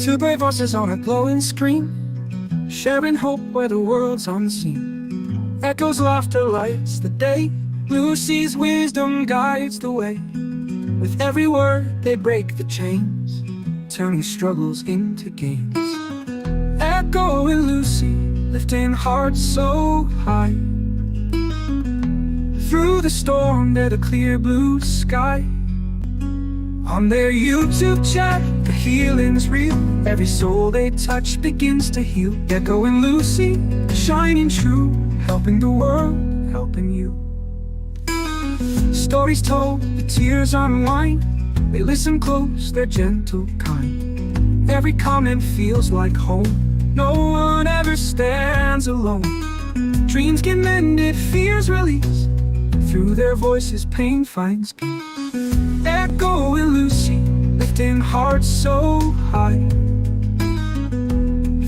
Two brave voices on a glowing screen, sharing hope where the world's unseen. Echoes, laughter lights the day. Lucy's wisdom guides the way. With every word they break the chains, turning struggles into gains. Echo and Lucy, lifting hearts so high. Through the storm, they're the clear blue sky. On their YouTube chat, the healing's real. Every soul they touch begins to heal. Echo and Lucy, shining true, helping the world, helping you. Stories told, the tears unwind. They listen close, they're gentle, kind. Every comment feels like home. No one ever stands alone. Dreams get mended, fears release. Through their voices, pain finds peace. Echo and Lucy, lifting hearts so high.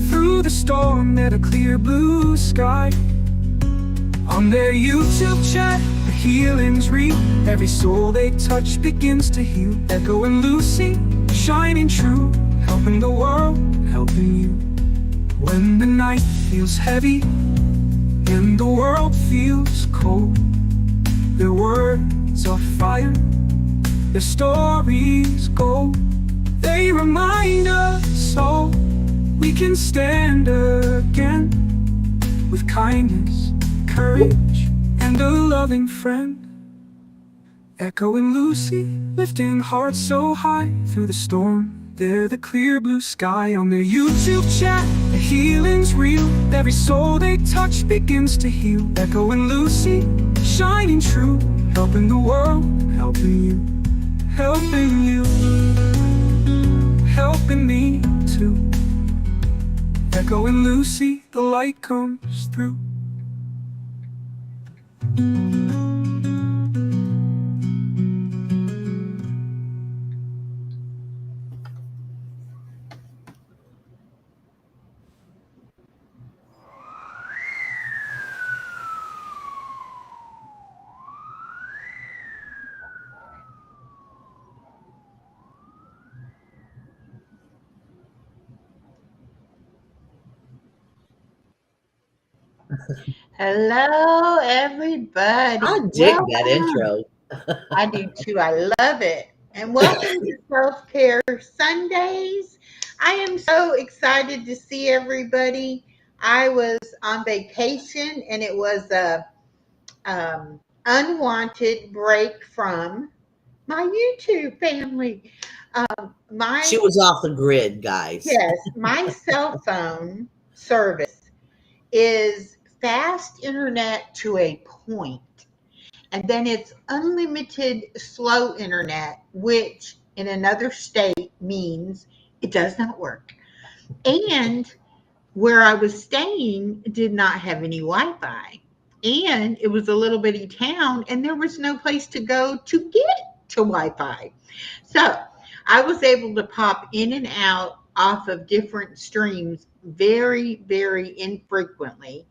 Through the storm, they're the clear blue sky. On their YouTube chat, the healing's real. Every soul they touch begins to heal. Echo and Lucy, shining true, helping the world, helping you. When the night feels heavy and the world feels cold, their words are fire, their stories gold. They remind us all we can stand again, with kindness, courage, and a loving friend. Echo and Lucy, lifting hearts so high. Through the storm, they're the clear blue sky. On their YouTube chat, the healing's real. Every soul they touch begins to heal. Echo and Lucy, shining true, helping the world, helping you. Helping you, helping me too. Echo and Lucy, the light comes through. Hello, everybody. I dig that intro. I do too. I love it. And welcome to Self Care Sundays. I am so excited to see everybody. I was on vacation and it was a unwanted break from my YouTube family. She was off the grid, guys. Yes, my cell phone service is fast internet to a point. And then it's unlimited slow internet, which in another state means it does not work. And where I was staying did not have any Wi-Fi. And it was a little bitty town and there was no place to go to get to Wi-Fi. So I was able to pop in and out off of different streams very, very infrequently.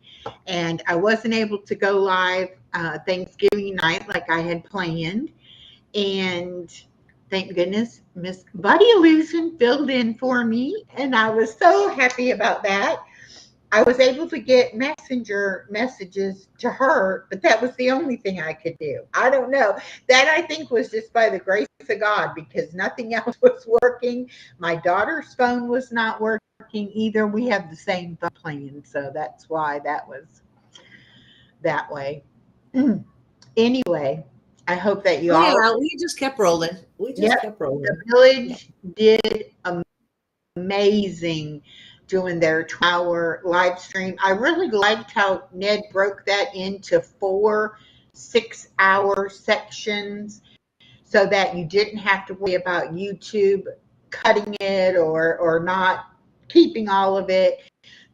And I wasn't able to go live Thanksgiving night like I had planned. And thank goodness Miss Buddy Illusion filled in for me. And I was so happy about that. I was able to get messenger messages to her, but that was the only thing I could do. I don't know. That I think was just by the grace of God because nothing else was working. My daughter's phone was not working either. We have the same phone plan, so that's why that was that way. Anyway, I hope that you all. Yeah, we just kept rolling. Kept rolling. The village did amazing doing their 2-hour live stream. I really liked how Ned broke that into 4 6-hour sections so that you didn't have to worry about YouTube cutting it or not keeping all of it.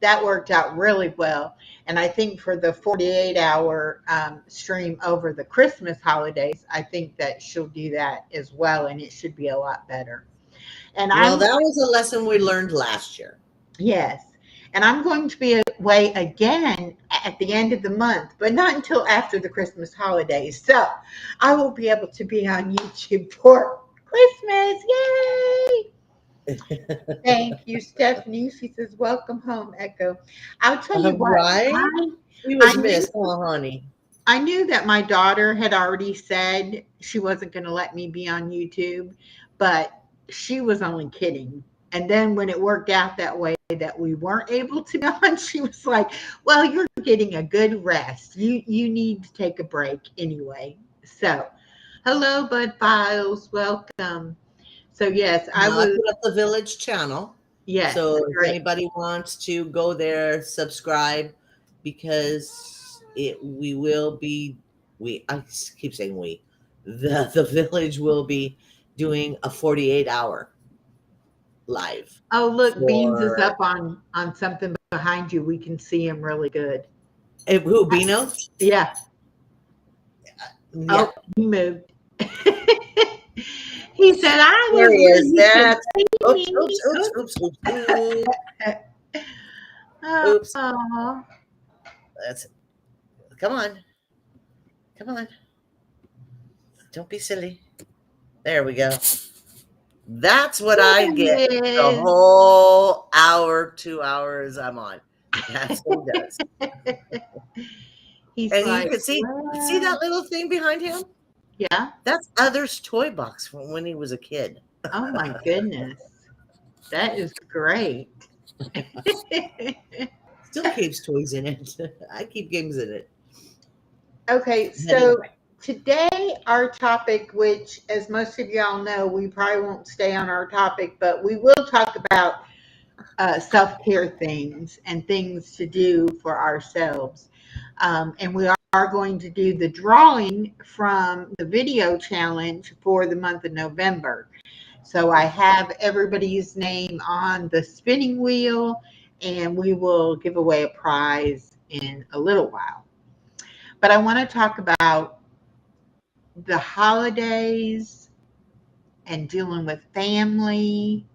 That worked out really well. And I think for the 48-hour stream over the Christmas holidays, I think that she'll do that as well, and it should be a lot better. And well, that was a lesson we learned last year. Yes. And I'm going to be away again at the end of the month, but not until after the Christmas holidays. So I will be able to be on YouTube for Christmas. Yay! Thank you, Stephanie. She says, "Welcome home, Echo." I'll tell you what, Right? We I was knew missed, huh, honey? I knew that my daughter had already said she wasn't going to let me be on YouTube, but she was only kidding. And then when it worked out that way that we weren't able to be on, she was like, "Well, you're getting a good rest. You need to take a break anyway." So, hello, Bud Files. Welcome. So yes, I I was. put up the Village channel. Yes, So if great. anybody wants to go there, subscribe, because we will be, I keep saying the Village will be doing a 48-hour live Oh, look, Beans is for up on something behind you. We can see him really good. who, Bino? Yeah. Yeah, Oh, he moved. He said, "I there was he where is. you could That's see oops, me." oops, oops, oops, oops, oops, Oh, oops. oh. That's come on, come on. Don't be silly. There we go. That's what There I he get the is. whole hour, 2 hours I'm on. That's what he does. He's And you like, can see "Well, that little thing behind him? yeah. That's Other's toy box from when he was a kid. Oh my goodness. That is great." Still keeps toys in it. I keep games in it. Okay, so Anyway. today our topic, which as most of y'all know, we probably won't stay on our topic, but we will talk about self-care things and things to do for ourselves. And we are going to do the drawing from the video challenge for the month of November. So I have everybody's name on the spinning wheel, and we will give away a prize in a little while. But I want to talk about the holidays and dealing with family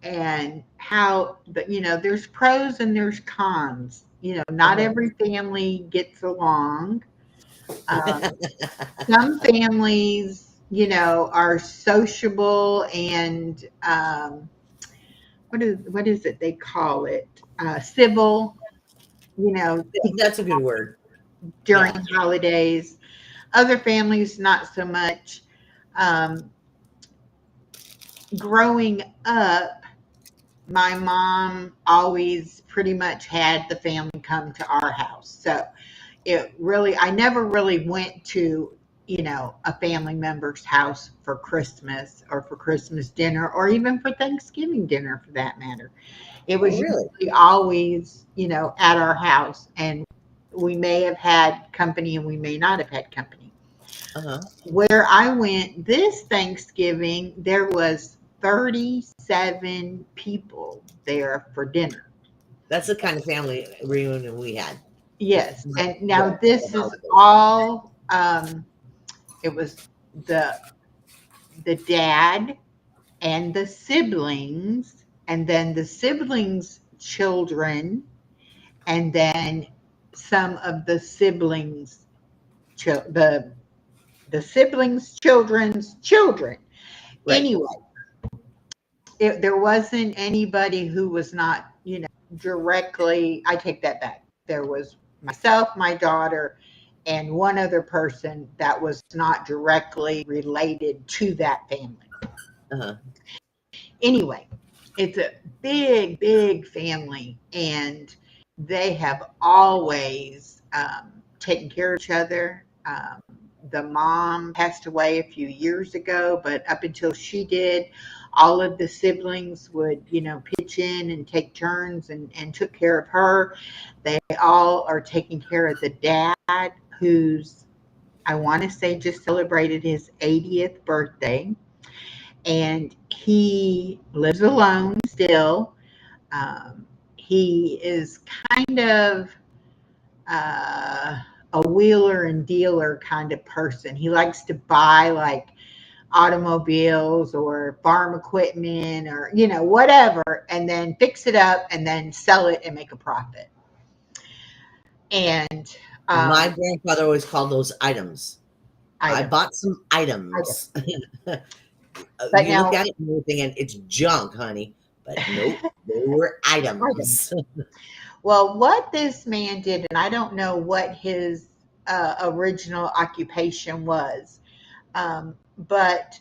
and how there's pros and there's cons. Not Uh-huh. every family gets along. Some families are sociable and what is it they call it, civil, That's a good word. during Yeah. holidays. Other families not so much. um, Growing up, my mom always pretty much had the family come to our house. So I never really went to, a family member's house for Christmas or for Christmas dinner or even for Thanksgiving dinner for that matter. It Oh, was really? usually always, at our house, and we may have had company and we may not have had company. Uh-huh. Where I went this Thanksgiving, there was 37 people there for dinner. That's the kind of family reunion we had. Yes, and Yeah, now the this is household. all. It was the the dad and the siblings, and then the siblings' children, and then some of the siblings, the siblings' children's children. Right. Anyway, there wasn't anybody who was not, directly. I take that back. There was myself, my daughter, and one other person that was not directly related to that family. Uh-huh. Anyway, it's a big, big family, and they have always taken care of each other. The mom passed away a few years ago, but up until she did, all of the siblings would, pitch in and take turns and took care of her. They all are taking care of the dad, who's, I want to say, just celebrated his 80th birthday, and he lives alone still. He is kind of uh, a wheeler and dealer kind of person. He likes to buy like automobiles or farm equipment or whatever, and then fix it up and then sell it and make a profit. And My grandfather always called those items. I item, bought some item. items. But You look now, at it and you're thinking it's junk, honey. But nope, they were items. well, what this man did, and I don't know what his original occupation was, but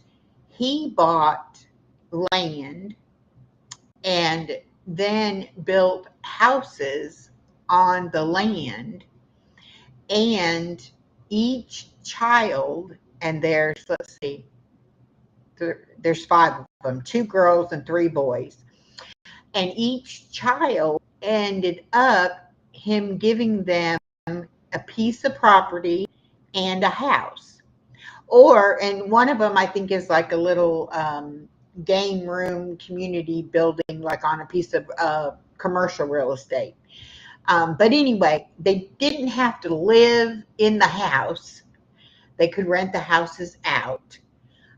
he bought land and then built houses on the land, and each child, and let's see, there's five of them, two girls and three boys, and each child ended up him giving them a piece of property and a house. And one of them I think is like a little game room community building, like on a piece of commercial real estate. But anyway, they didn't have to live in the house. They could rent the houses out.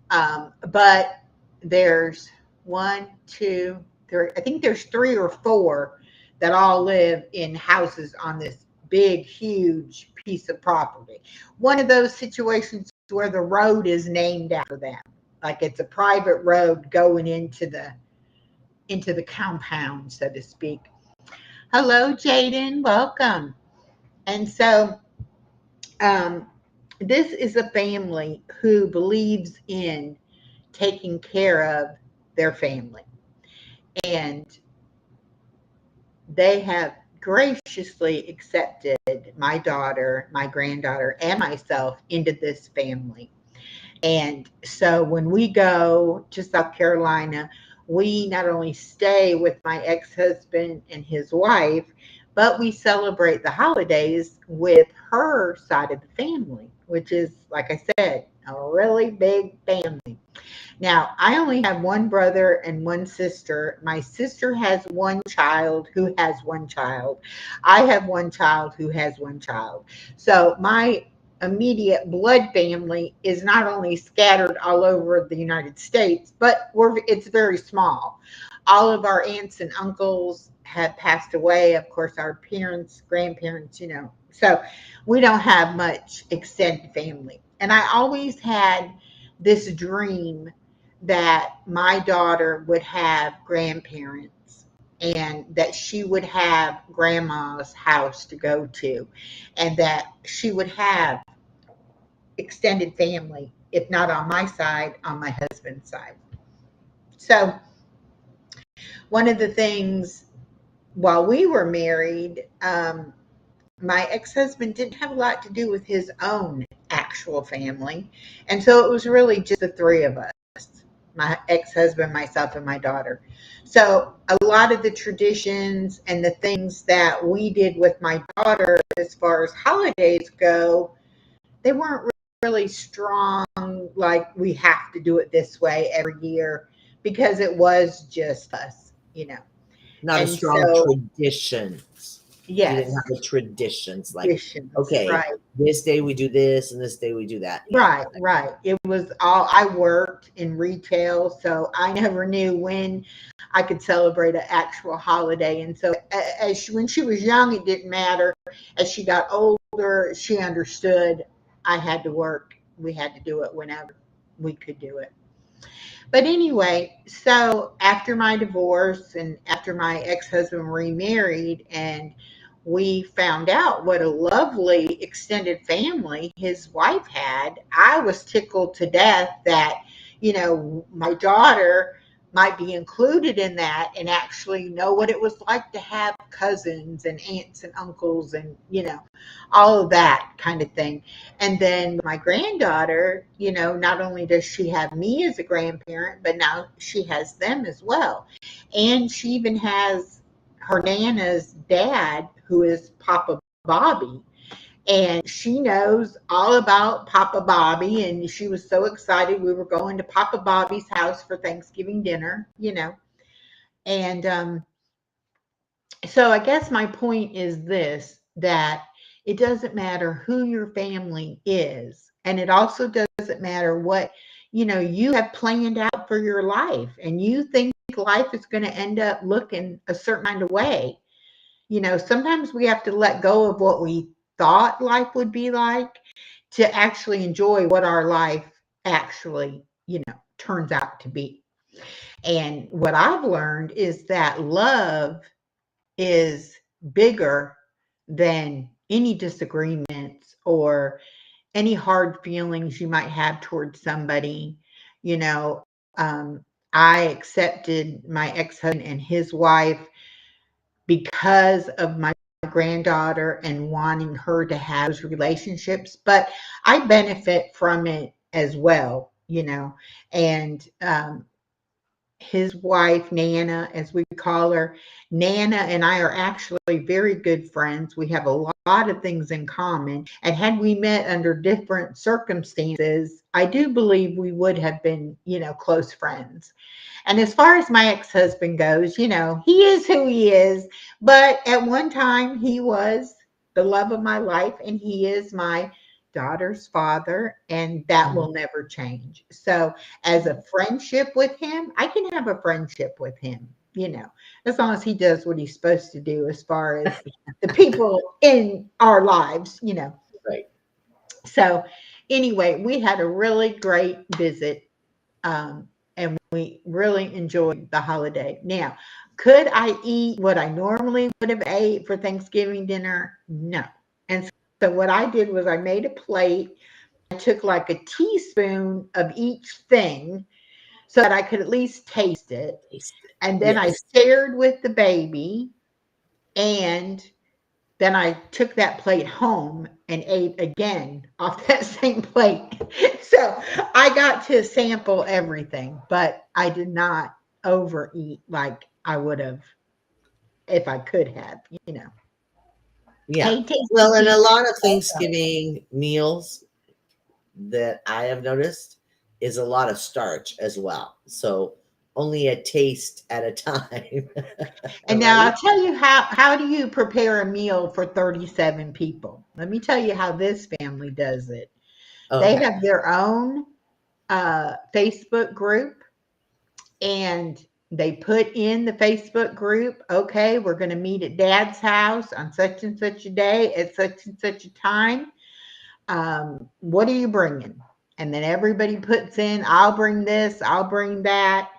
But there's one, two, three, I think there's three or four that all live in houses on this big, huge piece of property. One of those situations where the road is named after them, like it's a private road going into the compound, so to speak. Hello, Jaden. Welcome. And so um, this is a family who believes in taking care of their family. And they have graciously accepted my daughter, my granddaughter, and myself into this family. And so when we go to South Carolina, we not only stay with my ex-husband and his wife, but we celebrate the holidays with her side of the family, which is, like I said, a really big family. Now, I only have one brother and one sister. My sister has one child who has one child. I have one child who has one child. So my immediate blood family is not only scattered all over the United States, but it's very small. All of our aunts and uncles have passed away. Of course, our parents, grandparents, so we don't have much extended family. And I always had this dream that my daughter would have grandparents and that she would have grandma's house to go to, and that she would have extended family, if not on my side, on my husband's side. So one of the things while we were married, my ex-husband didn't have a lot to do with his own actual family. And so it was really just the three of us, my ex-husband, myself, and my daughter. So a lot of the traditions and the things that we did with my daughter as far as holidays go, they weren't really strong, like we have to do it this way every year, because it was just us. Not a And strong so, traditions. You didn't yes, have the traditions like, traditions, okay, right. this day we do this and this day we do that. Yeah. Right, right. It was all, I worked in retail, so I never knew when I could celebrate an actual holiday. And so, when she was young, it didn't matter. As she got older, she understood I had to work. We had to do it whenever we could do it. But anyway, so after my divorce and after my ex-husband remarried, and we found out what a lovely extended family his wife had, I was tickled to death that, my daughter might be included in that and actually know what it was like to have cousins and aunts and uncles and, all of that kind of thing. And then my granddaughter, not only does she have me as a grandparent, but now she has them as well. And she even has her Nana's dad, who is Papa Bobby. And she knows all about Papa Bobby. And she was so excited we were going to Papa Bobby's house for Thanksgiving dinner. And so I guess my point is this, that it doesn't matter who your family is. And it also doesn't matter what, you have planned out for your life and you think life is going to end up looking a certain kind of way. Sometimes we have to let go of what we thought life would be like to actually enjoy what our life actually, turns out to be. And what I've learned is that love is bigger than any disagreements or any hard feelings you might have towards somebody. You know, I accepted my ex-husband and his wife because of my granddaughter and wanting her to have those relationships, but I benefit from it as well, you know. And his wife, Nana, as we call her, Nana and I are actually very good friends. We have a lot of things in common. And had we met under different circumstances, I do believe we would have been, you know, close friends. And as far as my ex-husband goes, you know, he is who he is. But at one time, he was the love of my life, and he is my daughter's father, and that Mhm. will never change. So, as a friendship with him, I can have a friendship with him, you know, as long as he does what he's supposed to do as far as the people in our lives, you know. Right. So, anyway, we had a really great visit. And we really enjoyed the holiday. Now, could I eat what I normally would have ate for Thanksgiving dinner? No. And so what I did was I made a plate. I took like a teaspoon of each thing so that I could at least taste it. Taste it. And then I Yes. shared with the baby, and then I took that plate home and ate again off that same plate. So I got to sample everything, but I did not overeat like I would have if I could have, you know. Yeah. Hey, tasty Well, and a feet. lot of Thanksgiving meals that I have noticed is a lot of starch as well. So only a taste at a time. And now Right? I'll tell you how do you prepare a meal for 37 people? Let me tell you how this family does it. They Okay. have their own Facebook group, and they put in the Facebook group, okay, we're going to meet at dad's house on such and such a day at such and such a time. What are you bringing? And then everybody puts in, I'll bring this, I'll bring that.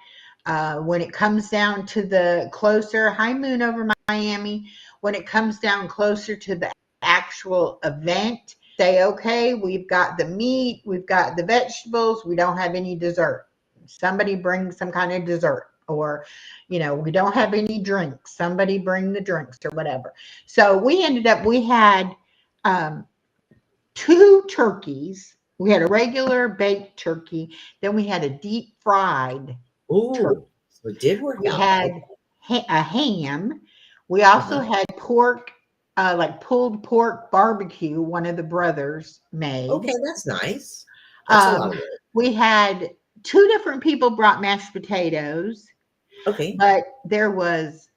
When it comes down to the closer, high moon over Miami, when it comes down closer to the actual event, say, okay, we've got the meat, we've got the vegetables, we don't have any dessert. Somebody brings some kind of dessert, or, you know, we don't have any drinks. Somebody bring the drinks or whatever. So we had um, two turkeys. We had a regular baked turkey, then we had a deep fried turkey. Ooh, so it did work We out. had Okay. a ham. We also Uh-huh. had pork, like pulled pork barbecue, one of the brothers made. Okay, that's nice. That's a lot Um, of work. we had two different people brought mashed potatoes, Okay. but there was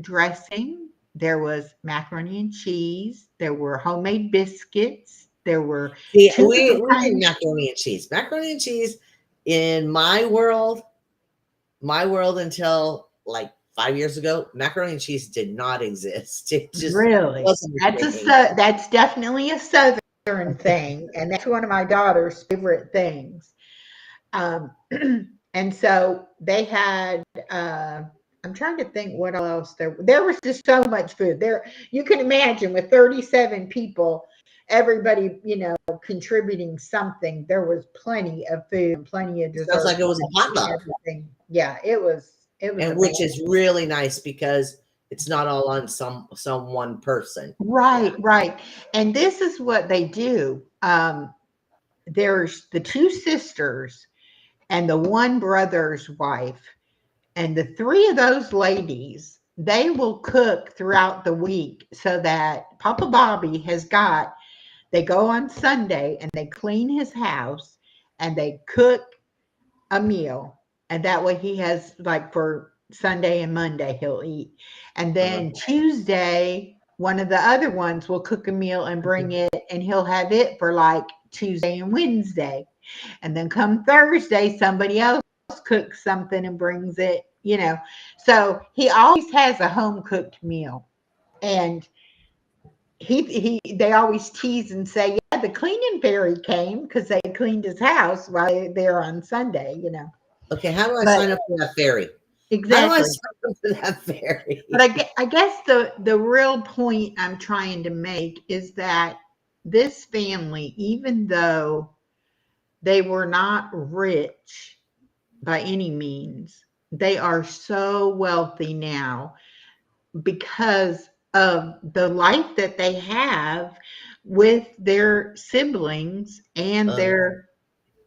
dressing, there was macaroni and cheese, there were homemade biscuits, there were See, two different we did kinds. macaroni and cheese. Macaroni and cheese in my world until like 5 years ago, macaroni and cheese did not exist. It just Really, wasn't a thing. that's definitely a southern thing, and that's one of my daughter's favorite things. Um, and so they had. I'm trying to think what else there was just so much food there. You can imagine with 37 people, everybody, you know, contributing something. There was plenty of food and plenty of Sounds dessert like it was a and potluck. everything. Yeah, it was And amazing. which is really nice because it's not all on some one person. Yeah. Right, right. And this is what they do. There's the two sisters and the one brother's wife, and the three of those ladies, they will cook throughout the week so that Papa Bobby has got, they go on Sunday and they clean his house and they cook a meal. And that way he has, like, for Sunday and Monday, he'll eat. And Uh-huh. then Tuesday, one of the other ones will cook a meal and bring it, and he'll have it for like Tuesday and Wednesday. And then come Thursday, somebody else cooks something and brings it, you know. So he always has a home cooked meal. And they always tease and say, yeah, the cleaning fairy came because they cleaned his house while they there on Sunday, you know. Okay, how do I But sign up for that fairy? How do I exactly. sign up for that fairy? But I guess the real point I'm trying to make is that this family, even though they were not rich by any means, they are so wealthy now because of the life that they have with their siblings and Uh, their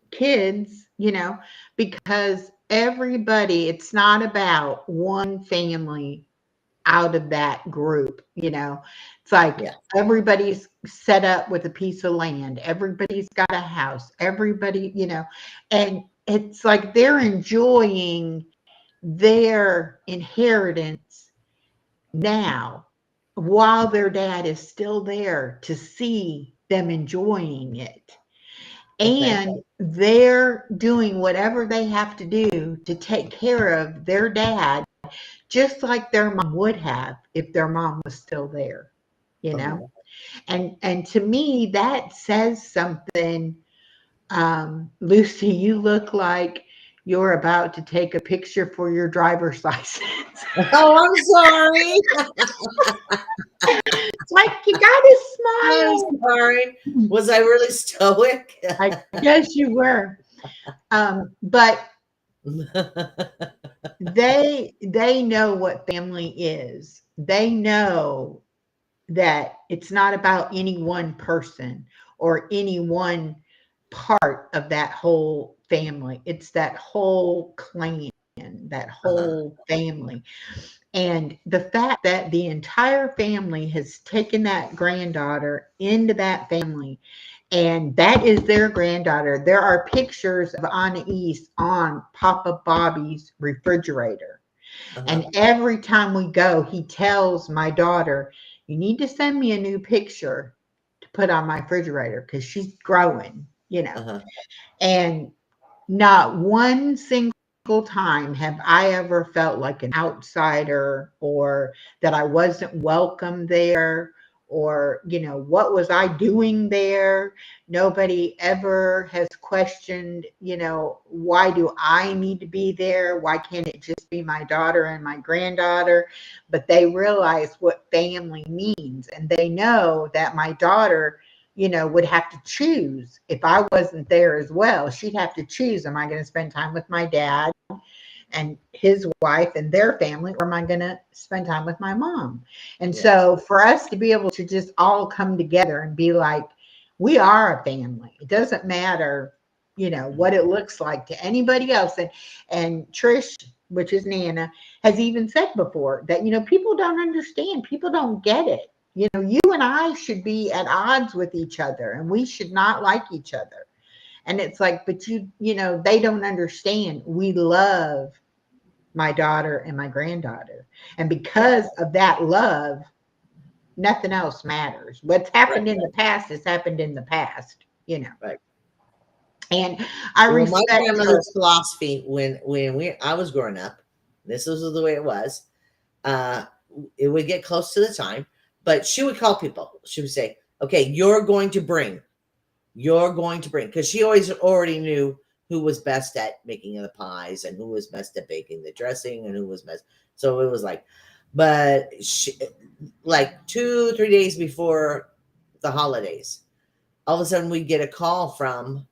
kids, you know, because everybody, it's not about one family out of that group, you know. It's like yeah. everybody's set up with a piece of land, everybody's got a house, everybody, you know, and it's like they're enjoying their inheritance now while their dad is still there to see them enjoying it. Okay. And they're doing whatever they have to do to take care of their dad, just like their mom would have if their mom was still there, you know? Uh-huh. And to me, that says something. Lucy, you look like you're about to take a picture for your driver's license. Oh, I'm sorry. It's like you gotta I'm smile. sorry. Was I really stoic? I guess you were. But they know what family is. They know that it's not about any one person or any one part of that whole family. It's that whole clan, that Uh-huh. whole family. And the fact that the entire family has taken that granddaughter into that family, and that is their granddaughter. There are pictures of Anais on Papa Bobby's refrigerator. Uh-huh. And every time we go, he tells my daughter, you need to send me a new picture to put on my refrigerator because she's growing, you know. Uh-huh. And not one single time have I ever felt like an outsider or that I wasn't welcome there or, you know, what was I doing there? Nobody ever has questioned, you know, why do I need to be there? Why can't it just be my daughter and my granddaughter? But they realize what family means and they know that my daughter, you know, would have to choose if I wasn't there as well. She'd have to choose, am I going to spend time with my dad and his wife and their family, or am I going to spend time with my mom? And Yes. so for us to be able to just all come together and be like, we are a family. It doesn't matter, you know, what it looks like to anybody else. And Trish, which is Nana, has even said before that, you know, people don't understand. People don't get it. You know, you and I should be at odds with each other and we should not like each other. And it's like, but you know, they don't understand. We love my daughter and my granddaughter. And Yeah. because of that love, nothing else matters. What's Right. happened in the past has happened in the past, you know. Right. And I Well, my respect her. grandmother's philosophy when I was growing up, this was the way it was. Uh, it would get close to the time, but she would call people. She would say, "Okay, you're going to bring," because she always already knew who was best at making the pies and who was best at baking the dressing and who was best. So it was like, but she, like 2, 3 days before the holidays, all of a sudden we get a call from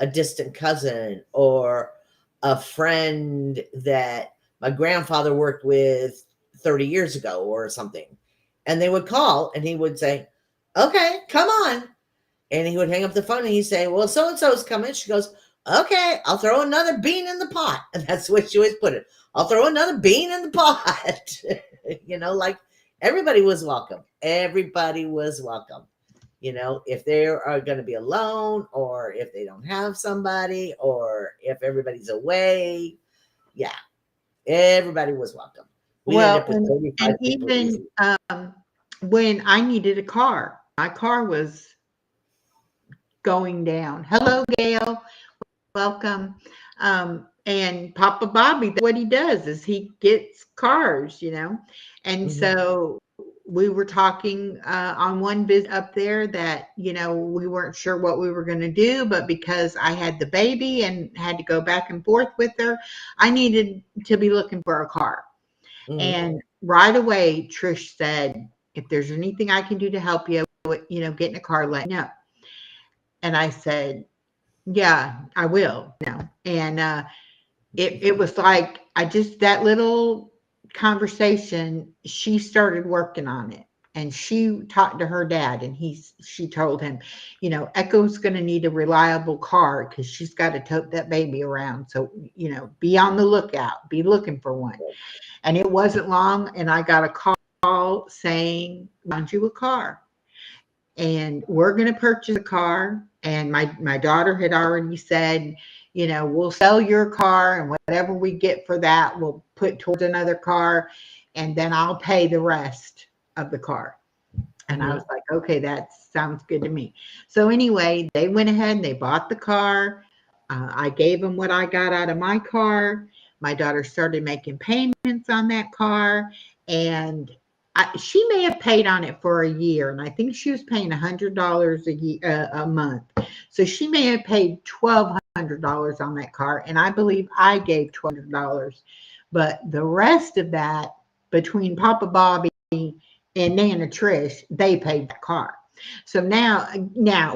a distant cousin or a friend that my grandfather worked with 30 years ago or something. And they would call and he would say, "Okay, come on." And he would hang up the phone and he'd say, "Well, so and so's coming." She goes, "Okay, I'll throw another bean in the pot." And that's the way she always put it. "I'll throw another bean in the pot." You know, like everybody was welcome. Everybody was welcome. You know, if they are going to be alone or if they don't have somebody or if everybody's away, yeah, everybody was welcome. We ended Well, up with and 35 people even easy. when I needed a car, my car was going down. Hello, Gail. Welcome. And Papa Bobby, what he does is he gets cars, you know. And Mhm. so we were talking on one visit up there that, we weren't sure what we were going to do, but because I had the baby and had to go back and forth with her, I needed to be looking for a car. Mhm. And right away, Trish said, if there's anything I can do to help you, getting a car, let me know. And I said, yeah, I will. And it was like, that little conversation, she started working on it. And she talked to her dad, and she told him, Echo's going to need a reliable car because she's got to tote that baby around. So, be on the lookout, be looking for one. And it wasn't long, and I got a call saying, "Found you a car, and we're going to purchase a car." And my daughter had already said, we'll sell your car, and whatever we get for that, we'll put towards another car, and then I'll pay the rest of the car. And I was like, okay, that sounds good to me. So anyway, they went ahead and they bought the car. I gave them what I got out of my car. My daughter started making payments on that car, and she may have paid on it for a year, and I think she was paying $100 a month. So she may have paid $1,200 on that car, and I believe I gave $200. But the rest of that, between Papa Bobby and Nana Trish, they paid the car. So now,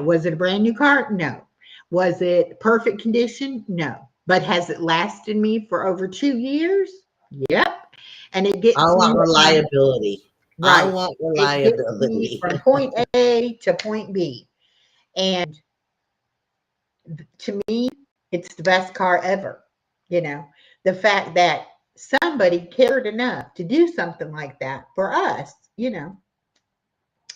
was it a brand new car? No. Was it perfect condition? No. But has it lasted me for over 2 years? Yep. And it I gets me want reliability. I right. want It gets me reliability. from point A to point B. And to me, it's the best car ever. The fact that somebody cared enough to do something like that for us.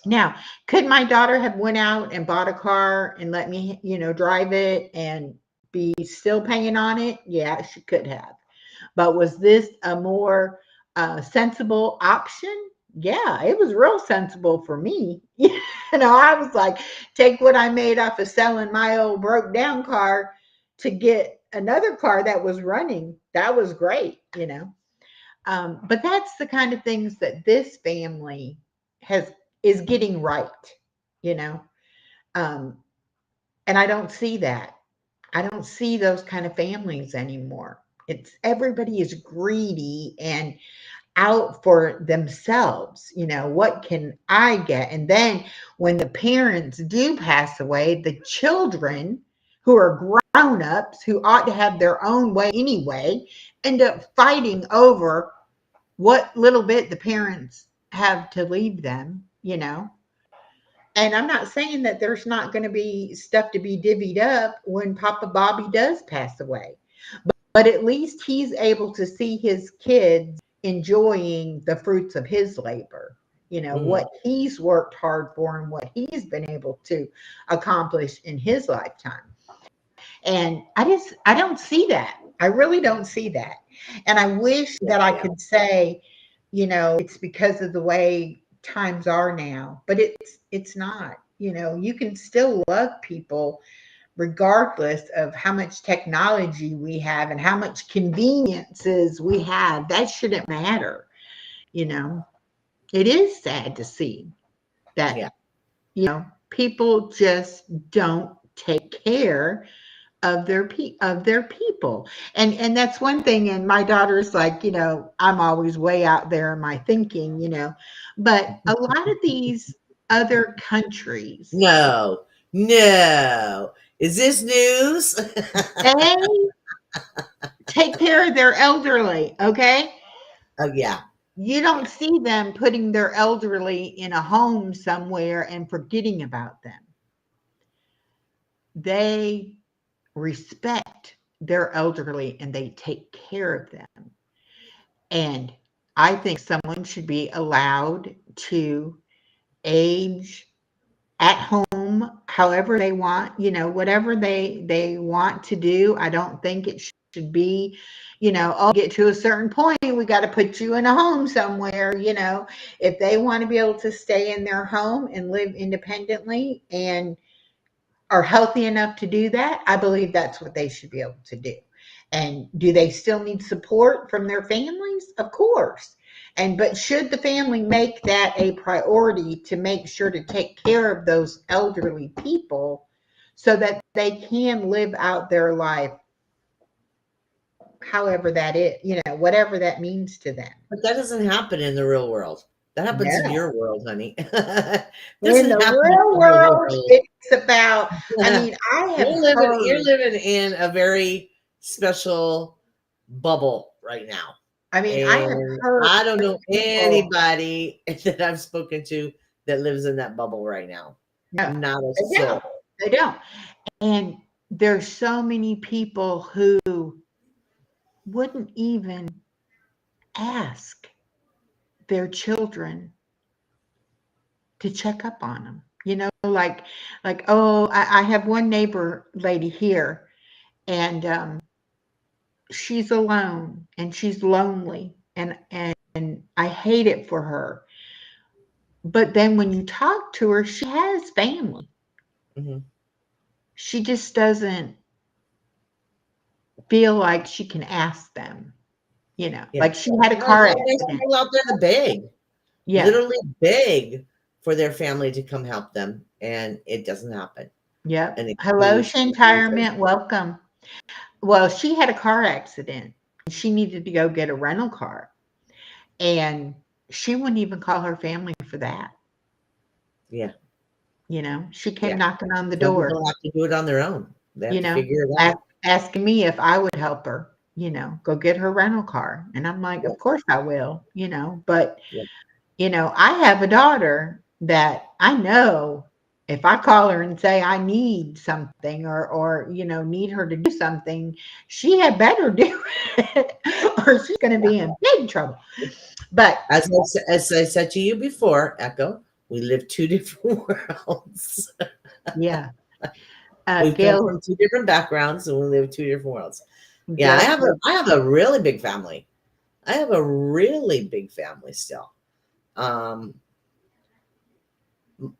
Now, could my daughter have went out and bought a car and let me, drive it and be still paying on it? Yeah, she could have. But was this a more sensible option? Yeah, it was real sensible for me. I was like, take what I made off of selling my old broke down car to get another car that was running. That was great. But that's the kind of things that this family is getting right, you know. Um, and I don't see that. I don't see those kind of families anymore. It's everybody is greedy and out for themselves. What can I get? And then when the parents do pass away, the children who are grown ups who ought to have their own way anyway end up fighting over what little bit the parents have to leave them. And I'm not saying that there's not going to be stuff to be divvied up when Papa Bobby does pass away, but at least he's able to see his kids enjoying the fruits of his labor, Mhm. what he's worked hard for and what he's been able to accomplish in his lifetime. And I don't see that. I really don't see that. And I wish Yeah, that I yeah. could say, it's because of the way times are now, but it's not. You can still love people regardless of how much technology we have and how much conveniences we have. That shouldn't matter. You know, it is sad to see Yeah. that, people just don't take care of their people. And that's one thing. And my daughter's like, I'm always way out there in my thinking. But a lot of these other countries, No, no. Is this news? they take care of their elderly, okay? Oh, yeah. You don't see them putting their elderly in a home somewhere and forgetting about them. They respect their elderly and they take care of them. And I think someone should be allowed to age at home however they want, whatever they want to do. I don't think it should be, oh, get to a certain point, we got to put you in a home somewhere. If they want to be able to stay in their home and live independently and are healthy enough to do that, I believe that's what they should be able to do. And do they still need support from their families? Of course. But should the family make that a priority to make sure to take care of those elderly people so that they can live out their life however that is, whatever that means to them. But that doesn't happen in the real world. That happens in No. your world, honey. In Doesn't the happen real in your world, world. it's about, I mean, I have You're heard, living in a very special bubble right now. I have And heard I don't know people, anybody that I've spoken to that lives in that bubble right now. no, Not a they don't. soul. They don't. And there's so many people who wouldn't even ask their children to check up on them. Oh, I have one neighbor lady here, and she's alone and she's lonely, and I hate it for her. But then when you talk to her, she has family. Mm-hmm. She just doesn't feel like she can ask them. Yeah. Like she had a Well, car there's accident. people out there that beg, Yeah. literally beg for their family to come help them, and it doesn't happen. Yep. And it Hello, continues to be. Shintirement. Welcome. Well, she had a car accident. She needed to go get a rental car. And she wouldn't even call her family for that. Yeah. She came Yeah. knocking on the Some door, people have to do it on their own. They have you to know, figure it ask, out. asking me if I would help her, go get her rental car. And I'm like, Yeah. of course I will, but, Yeah. I have a daughter that I know if I call her and say I need something or need her to do something, she had better do it or she's going to be in big trouble. But As I said to you before, Echo, we live two different worlds. yeah, We come Gail, from two different backgrounds and we live two different worlds. Yeah, Gail, I have a really big family. I have a really big family still. Um,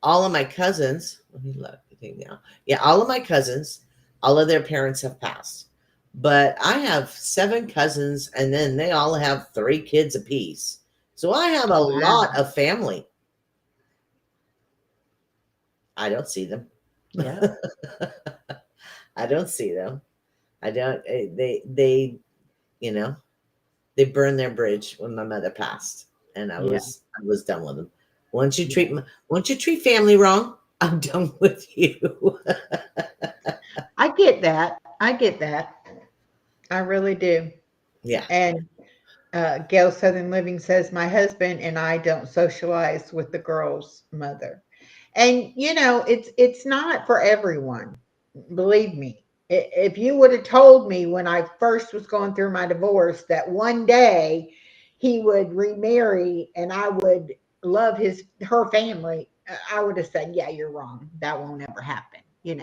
all of my cousins, let me look I think now. Yeah, all of my cousins, all of their parents have passed. But I have 7 cousins, and then they all have 3 kids apiece. So I have a wow, lot of family. I don't see them. yeah, I don't see them. I don't. You know, they burned their bridge when my mother passed, and yeah, I was done with them. Once you treat family wrong, I'm done with you. I get that. I get that. I really do. Yeah. And Gail Southern Living says, my husband and I don't socialize with the girl's mother. And it's not for everyone. Believe me. If you would have told me when I first was going through my divorce that one day he would remarry and I would love her family, I would have said, yeah, you're wrong. That won't ever happen.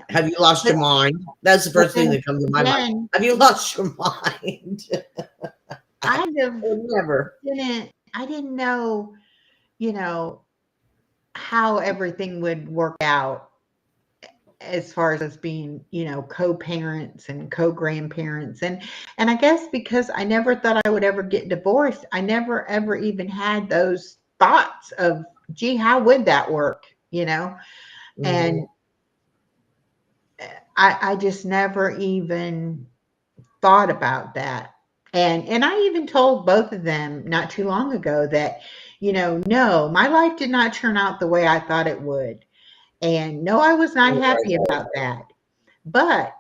Have you lost But, your mind? That's the but first thing then that comes to my mind. again, Have you lost your mind? I have Never. I didn't know, you know, how everything would work out as far as us being, co-parents and co-grandparents. And I guess because I never thought I would ever get divorced, I never ever even had those thoughts of, gee, how would that work? Mhm. And I just never even thought about that. And I even told both of them not too long ago that, no, my life did not turn out the way I thought it would. And no, I was not happy about that. But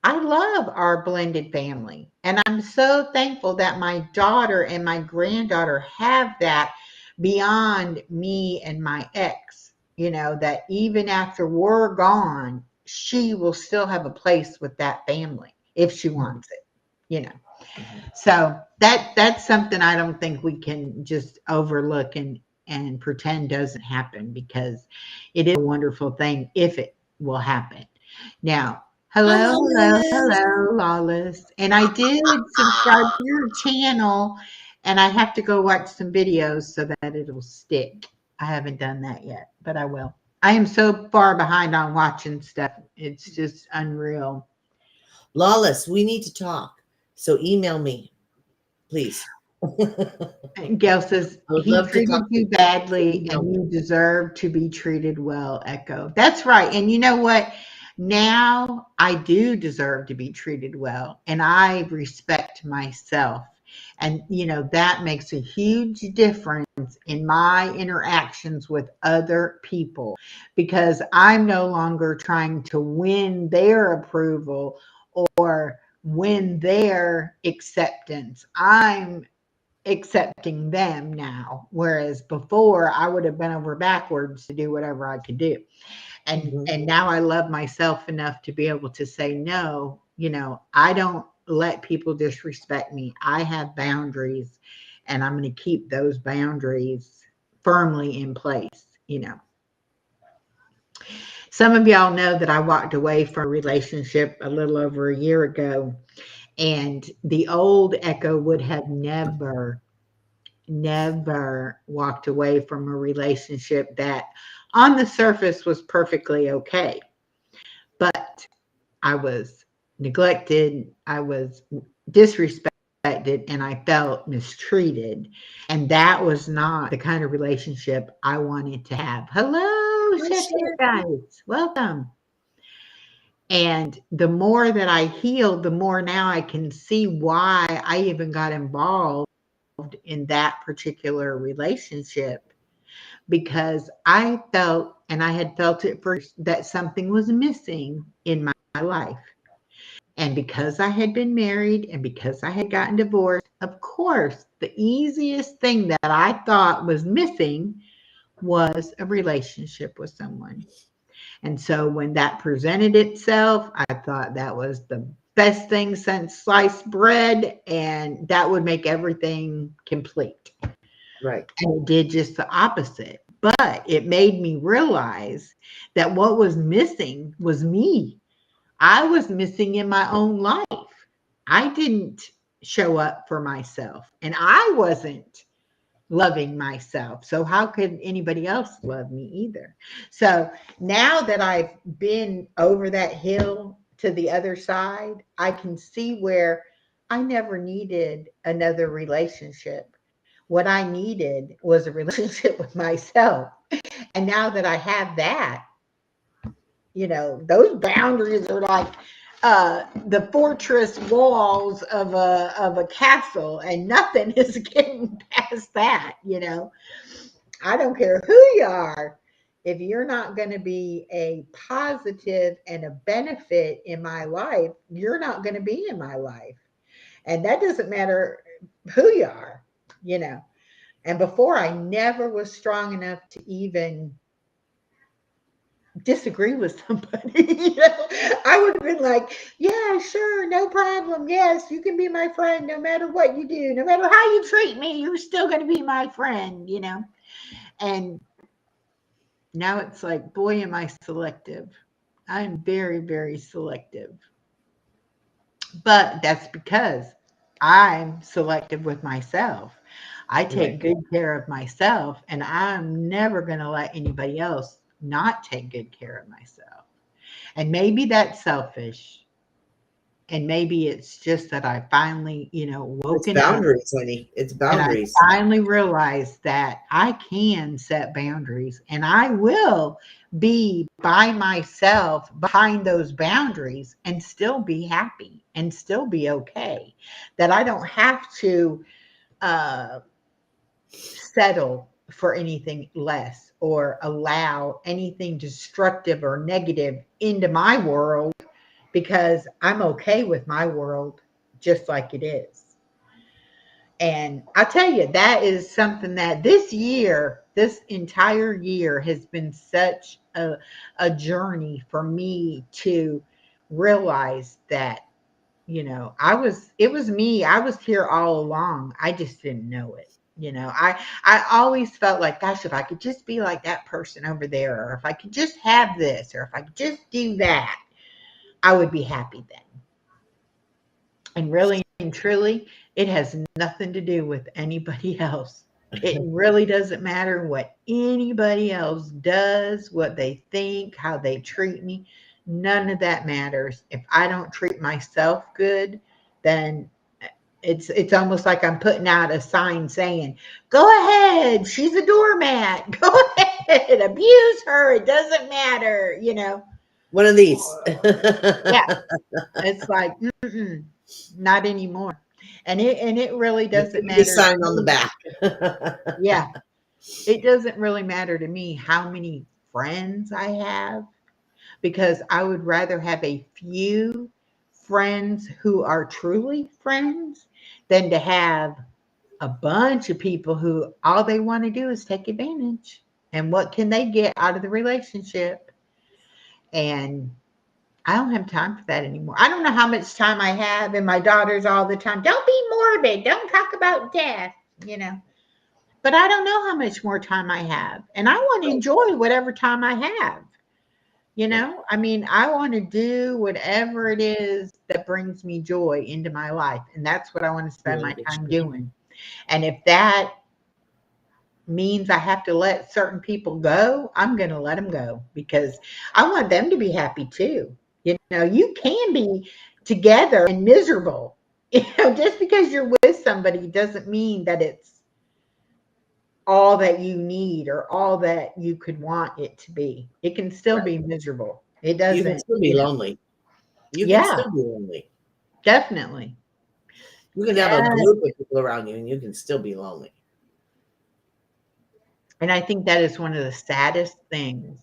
I love our blended family. And I'm so thankful that my daughter and my granddaughter have that beyond me and my ex, that even after we're gone, she will still have a place with that family if she wants it. So that's something I don't think we can just overlook and pretend doesn't happen, because it is a wonderful thing if it will happen. Now, Hi, hello, Lois. Lawless. And I did subscribe to your channel, and I have to go watch some videos so that it'll stick. I haven't done that yet, but I will. I am so far behind on watching stuff. It's just unreal. Lawless, we need to talk. So email me, please. And Gail says, I would he love to treated talk to you badly and you deserve to be treated well, Echo. That's right. And you know what? Now I do deserve to be treated well and I respect myself. And, that makes a huge difference in my interactions with other people because I'm no longer trying to win their approval or win their acceptance. I'm accepting them now, whereas before I would have been over backwards to do whatever I could do. And now I love myself enough to be able to say no. I don't let people disrespect me. I have boundaries and I'm going to keep those boundaries firmly in place. Some of y'all know that I walked away from a relationship a little over a year ago, and the old Echo would have never walked away from a relationship that on the surface was perfectly okay. But I was neglected, I was disrespected, and I felt mistreated. And that was not the kind of relationship I wanted to have. Hello, Chef guys. Welcome. And the more that I healed, the more now I can see why I even got involved in that particular relationship, because I felt, and I had felt it first, that something was missing in my life. And because I had been married and because I had gotten divorced, of course, the easiest thing that I thought was missing was a relationship with someone. And so when that presented itself, I thought that was the best thing since sliced bread, and that would make everything complete. Right. And it did just the opposite. But it made me realize that what was missing was me. I was missing in my own life. I didn't show up for myself, and I wasn't loving myself. So how could anybody else love me either? So now that I've been over that hill to the other side, I can see where I never needed another relationship. What I needed was a relationship with myself. And now that I have that, those boundaries are like the fortress walls of a castle, and nothing is getting past that. I don't care who you are. If you're not going to be a positive and a benefit in my life, you're not going to be in my life. And that doesn't matter who you are. And before, I never was strong enough to even disagree with somebody. I would have been like, yeah, sure, no problem. Yes, you can be my friend no matter what you do, no matter how you treat me, you're still going to be my friend. And now it's like, boy, am I selective. I'm very, very selective. But that's because I'm selective with myself. I take good care of myself, and I'm never going to let anybody else not take good care of myself. And maybe that's selfish. And maybe it's just that I finally, It's woken up, boundaries, honey. It's and I boundaries. finally realized that I can set boundaries and I will be by myself behind those boundaries and still be happy and still be okay. That I don't have to uh, settle for anything less or allow anything destructive or negative into my world, because I'm okay with my world just like it is. And I tell you, that is something that this entire year has been such a journey for me to realize that, it was me. I was here all along. I just didn't know it. I always felt like, gosh, if I could just be like that person over there, or if I could just have this, or if I could just do that, I would be happy then. And really and truly, it has nothing to do with anybody else. It really doesn't matter what anybody else does, what they think, how they treat me. None of that matters. If I don't treat myself good, then It's almost like I'm putting out a sign saying, "Go ahead, she's a doormat. Go ahead, abuse her. It doesn't matter." One of these. Yeah, it's like, not anymore. And it really doesn't The matter to sign on the me. back. Yeah, it doesn't really matter to me how many friends I have, because I would rather have a few friends who are truly friends than to have a bunch of people who all they want to do is take advantage. And what can they get out of the relationship? And I don't have time for that anymore. I don't know how much time I have, and my daughters all the time, "Don't be morbid. Don't talk about death, you know. But I don't know how much more time I have. And I want to enjoy whatever time I have. Yeah. I mean, I want to do whatever it is that brings me joy into my life. And that's what I want to spend You're in my good time shape. doing. And if that means I have to let certain people go, I'm going to let them go, because I want them to be happy too. You can be together and miserable. Just because you're with somebody doesn't mean that it's all that you need or all that you could want it to be. It can still Right. be miserable. It You can doesn't, still be lonely. You can yeah, still be lonely. definitely. You can have a Yes. group of people around you and you can still be lonely. And I think that is one of the saddest things,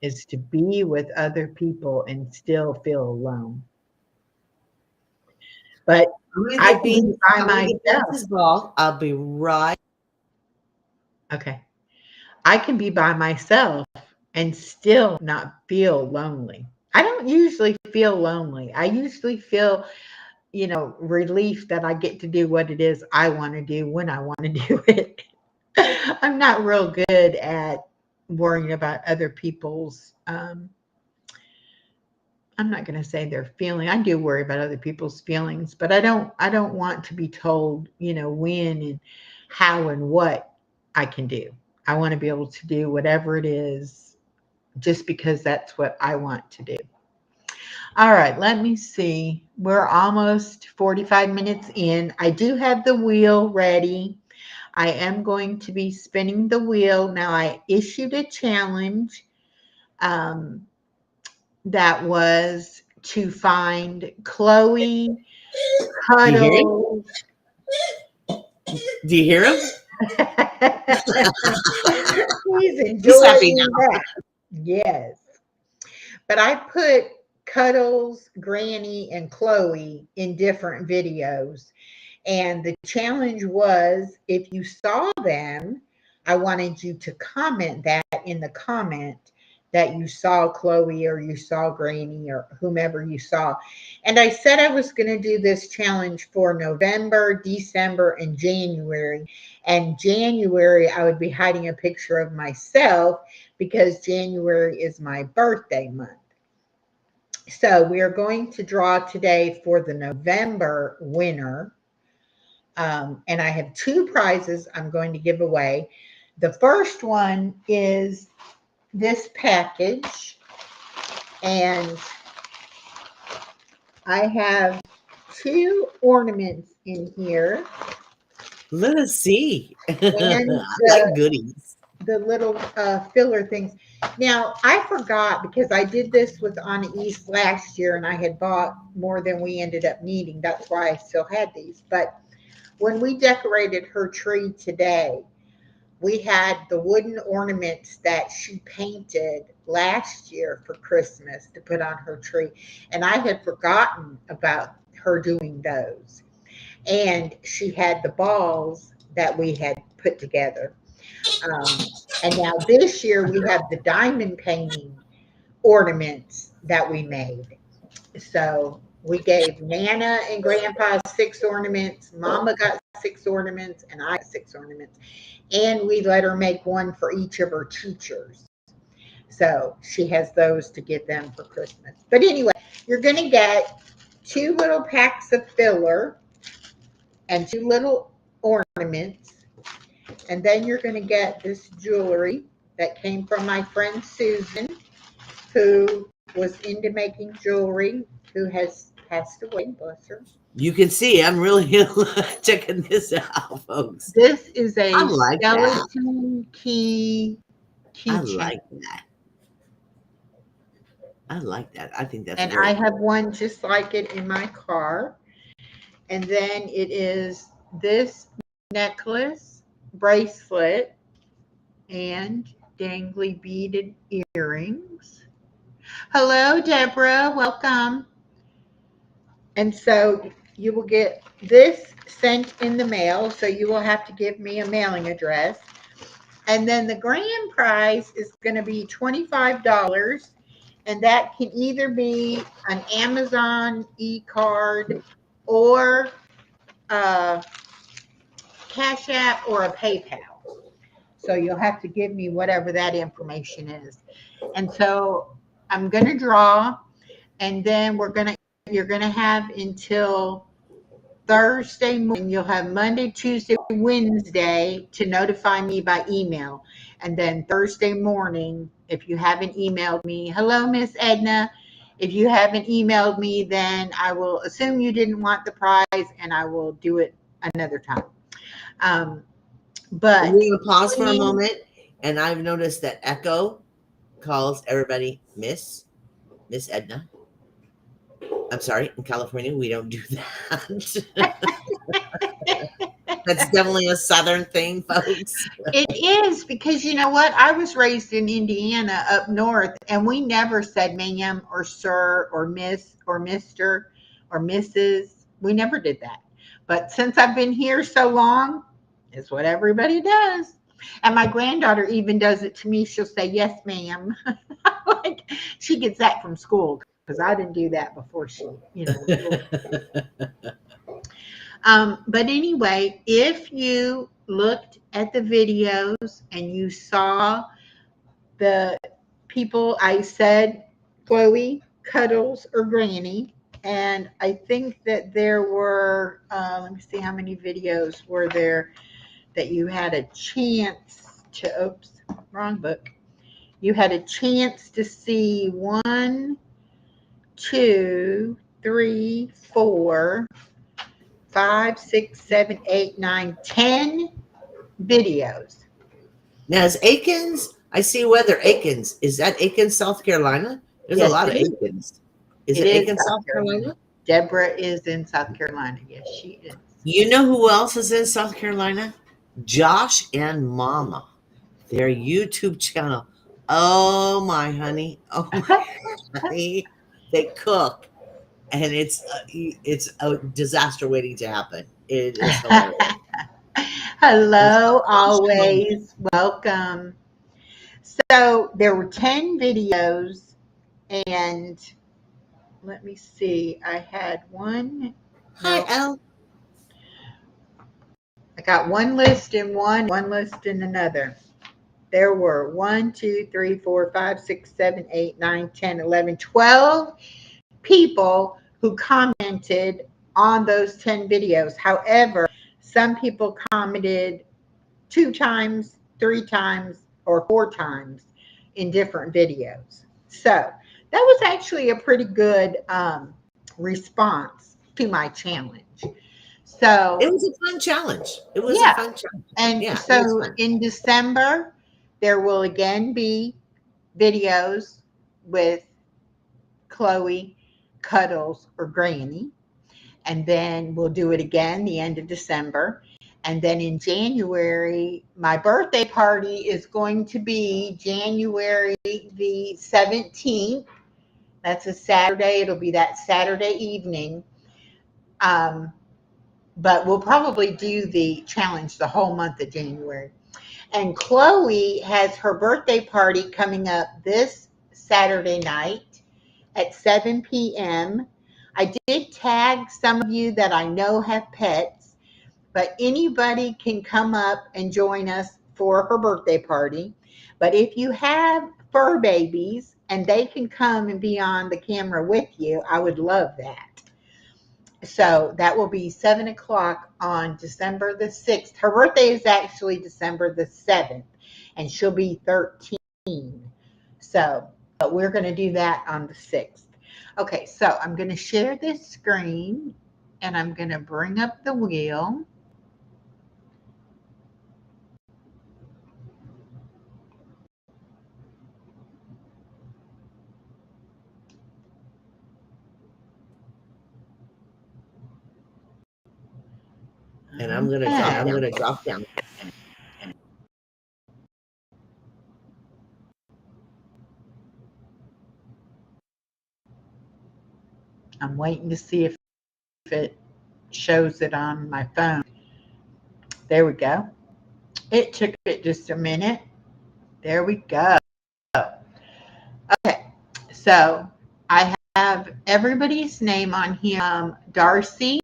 is to be with other people and still feel alone. But I can be by I'm gonna get myself. Beth's ball. I'll be right. Okay. I can be by myself and still not feel lonely. I don't usually feel lonely. I usually feel, relief that I get to do what it is I want to do when I want to do it. I'm not real good at worrying about other people's, I'm not going to say their feeling. I do worry about other people's feelings, but I don't want to be told, when and how and what I can do. I want to be able to do whatever it is just because that's what I want to do. All right, let me see. We're almost 45 minutes in. I do have the wheel ready. I am going to be spinning the wheel. Now, I issued a challenge, um, that was to find Chloe Do you hear him? Cuddles. Do you hear him? He's He's happy enjoying now. that. Yes. But I put Cuddles, Granny, and Chloe in different videos. And the challenge was, if you saw them, I wanted you to comment that in the comment that you saw Chloe or you saw Granny or whomever you saw. And I said I was going to do this challenge for November, December, and January. And January, I would be hiding a picture of myself because January is my birthday month. So we are going to draw today for the November winner. And I have two prizes I'm going to give away. The first one is this package, and I have two ornaments in here, Let us see. I and like goodies. the little filler things. Now, I forgot, because I did this with Anna East last year and I had bought more than we ended up needing. That's why I still had these. But when we decorated her tree today, we had the wooden ornaments that she painted last year for Christmas to put on her tree. And I had forgotten about her doing those. And she had the balls that we had put together. And now this year we have the diamond painting ornaments that we made. So we gave Nana and Grandpa 6 ornaments, Mama got 6 ornaments, and I got 6 ornaments. And we let her make one for each of her teachers. So she has those to give them for Christmas. But anyway, you're going to get 2 little packs of filler and 2 little ornaments. And then you're going to get this jewelry that came from my friend Susan, who was into making jewelry, who has passed away, bless her. You can see I'm really checking this out, folks. This is I a like that. skeleton I keychain. like that. I like that. I think that's And very I have cool. one just like it in my car. And then it is this necklace, bracelet, and dangly beaded earrings. Hello, Deborah. Welcome. And so you will get this sent in the mail. So you will have to give me a mailing address. And then the grand prize is going to be $25. And that can either be an Amazon e-card or a Cash App or a PayPal. So you'll have to give me whatever that information is. And so I'm going to draw, and then you're going to have until Thursday morning. You'll have Monday, Tuesday, Wednesday to notify me by email. And then Thursday morning, if you haven't emailed me, hello, Miss Edna. If you haven't emailed me, then I will assume you didn't want the prize and I will do it another time. We're But going to pause for a please, moment. And I've noticed that Echo calls everybody Miss Edna. I'm sorry, in California, we don't do that. That's definitely a Southern thing, folks. it is because you know what? I was raised in Indiana up north, and we never said ma'am or sir or miss or mister or Mrs. We never did that. But since I've been here so long, it's what everybody does. And my granddaughter even does it to me. She'll say, yes, ma'am. Like she gets that from school because I didn't do that before she, but anyway, if you looked at the videos and you saw the people, I said Chloe, Cuddles, or Granny. And I think that there were, let me see how many videos were there that you had a chance to, oops, wrong book. You had a chance to see 1, 2, 3, 4, 5, 6, 7, 8, 9, 10 videos. Now, is Aikens? I see weather. Aikens. Is that Aikens, South Carolina? There's a Yes, lot it of is. Aikens. Is It it is Aikens, South South Carolina. Carolina? Deborah is in South Carolina. Yes, she is. You know who else is in South Carolina? Josh and Mama. Their YouTube channel. Oh my honey. Oh my honey. They cook, and it's a disaster waiting to happen. It is hilarious. And Hello, Josh and Mama. always welcome. So there were 10 videos, and let me see. I had one. Hi, Well, Elle. I got one list in one list in another. There were 1, 2, 3, 4, 5, 6, 7, 8, 9, 10, 11, 12 people who commented on those 10 videos. However, some people commented 2 times, 3 times, or 4 times in different videos. So that was actually a pretty good response to my challenge. It So, was a fun challenge. It was a yeah. fun challenge. And Yeah, it was so fun. in December, there will again be videos with Chloe, Cuddles, or Granny. And then we'll do it again the end of December. And then in January, my birthday party is going to be January the 17th. That's a Saturday. It'll be that Saturday evening. Um, but we'll probably do the challenge the whole month of January. And Chloe has her birthday party coming up this Saturday night at 7 p.m. I did tag some of you that I know have pets, but anybody can come up and join us for her birthday party. But if you have fur babies and they can come and be on the camera with you, I would love that. So that will be 7 o'clock on December the 6th. Her birthday is actually December the 7th, and she'll be 13. So, but we're going to do that on the 6th. Okay, so I'm going to share this screen, and I'm going to bring up the wheel. And I'm gonna drop down. I'm waiting to see if it shows it on my phone. There we go. It took it just a minute. There we go. Okay, so I have everybody's name on here. Darcy,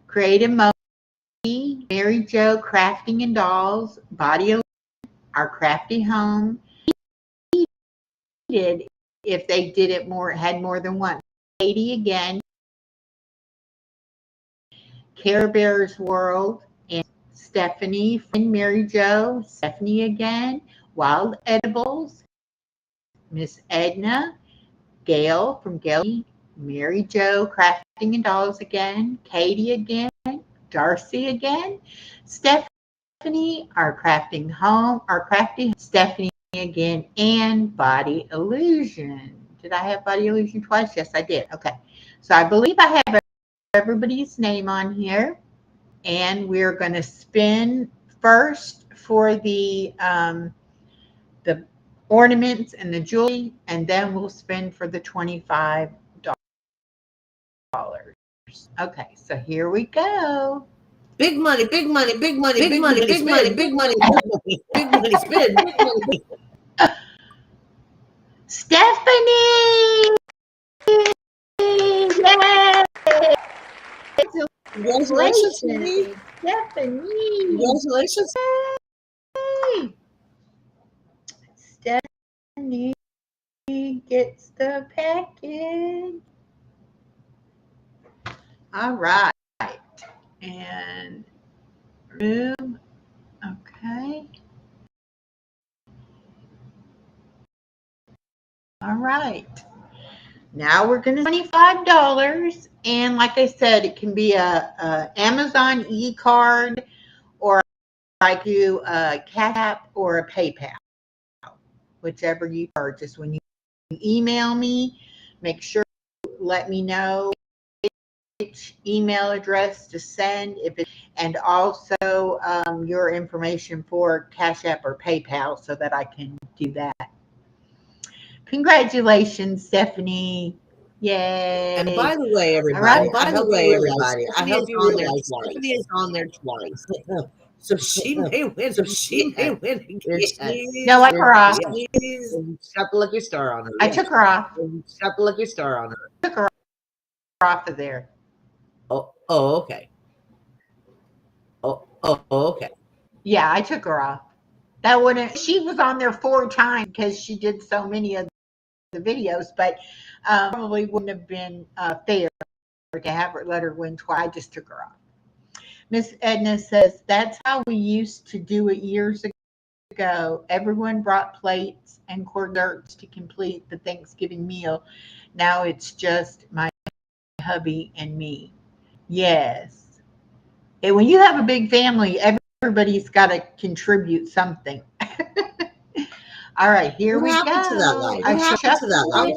Creative Modi, Mary Jo, Crafting and Dolls, Body, Our Crafty Home. Did if they did it more, had more than one. Katie again, Care Bears World, and Stephanie, and Mary Jo, Stephanie again, Wild Edibles, Miss Edna, Gail from Gail, Mary Jo, Crafting and Dolls again, Katie again, Darcy again, Stephanie, Our Crafting Home, Our Crafty Stephanie again, and Body Illusion. Did I have Body Illusion twice? Yes, I did. Okay. So I believe I have everybody's name on here. And we're going to spin first for the ornaments and the jewelry, and then we'll spin for the $25. Okay, so here we go. Big money, big money, big money, big money, big money, big money, big money, spin. Stephanie! Yay! Congratulations, Stephanie. Stephanie! Congratulations. Yay! Stephanie gets the package. All right. And room. Okay. All right. Now we're going to $25. And like I said, it can be a Amazon e-card, or I do a Cash App or a PayPal, whichever you purchase. When you email me, make sure to let me know which email address to send, and also your information for Cash App or PayPal so that I can do that. Congratulations, Stephanie. Yay. And by the way, everybody, I hope you realize Stephanie is on there twice. So she may win. No, I took her off. Slap a lucky star on her. I took her off. Slap a lucky star on her. Took her off of there. Oh, okay. Oh, okay. Yeah, I took her off. That wouldn't. She was on there 4 times because she did so many of the videos, but probably wouldn't have been fair to have her, let her win twice. I just took her off. Miss Edna says that's how we used to do it years ago. Everyone brought plates and desserts to complete the Thanksgiving meal. Now it's just my hubby and me. Yes. And when you have a big family, everybody's got to contribute something. All right, here we go. What happened to that life? What happened to that life?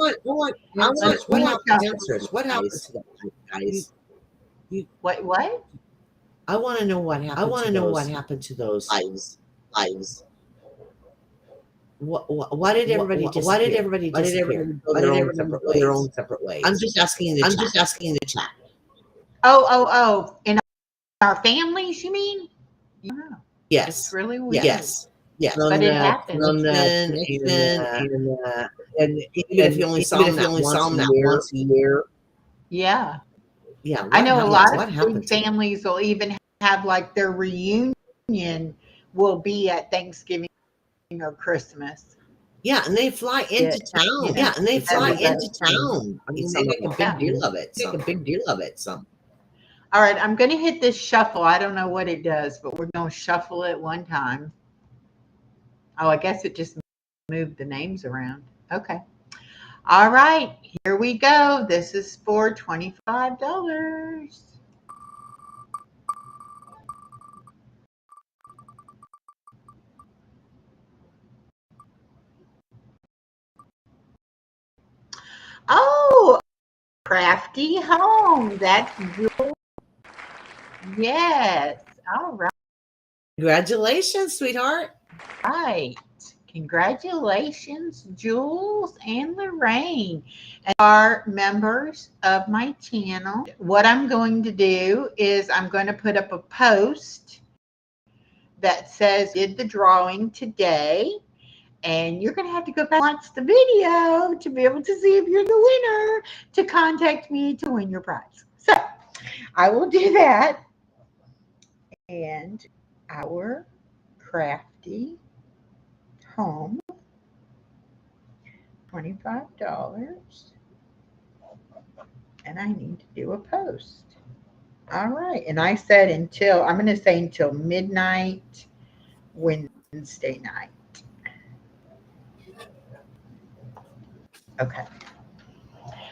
What happened answers? What happened to that guys? What? I want to know what happened. I want to know what happened to those lives. Why did everybody disappear? Why did everybody go their own separate ways? I'm just asking in the chat. Oh, in our families, you mean? Yeah. Yes. It's really weird. Yes. But it happened. And even if you only saw them once a year. Yeah. Yeah. I know a lot of big families will even have like their reunion will be at Thanksgiving or Christmas. Yeah, and they fly into town. Yeah, and they fly into town. I mean, they make a big deal of it. All right, I'm going to hit this shuffle. I don't know what it does, but we're going to shuffle it one time. Oh, I guess it just moved the names around. Okay. All right, here we go. This is for $25. Oh, crafty home. That's Jewel. Yes. All Congratulations, sweetheart. right. Congratulations, Jules and Lorraine, and are members of my channel. What I'm going to do is I'm going to put up a post that says did the drawing today, and you're going to have to go back and watch the video to be able to see if you're the winner to contact me to win your prize. So I will do that. And our crafty home, $25. And I need to do a post. All right. And I said I'm going to say until midnight Wednesday night. Okay.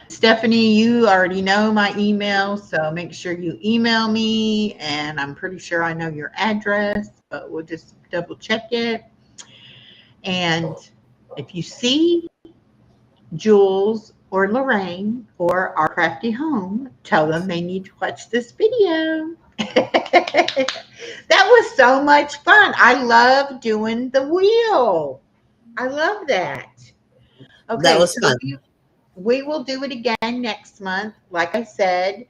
Stephanie, you already know my email, so make sure you email me. And I'm pretty sure I know your address, but we'll just double check it. And if you see Jules or Lorraine or our crafty home, tell them they need to watch this video. That was so much fun. I love doing the wheel. I love that. That Okay, was so fun. we will do it again next month. Like I said,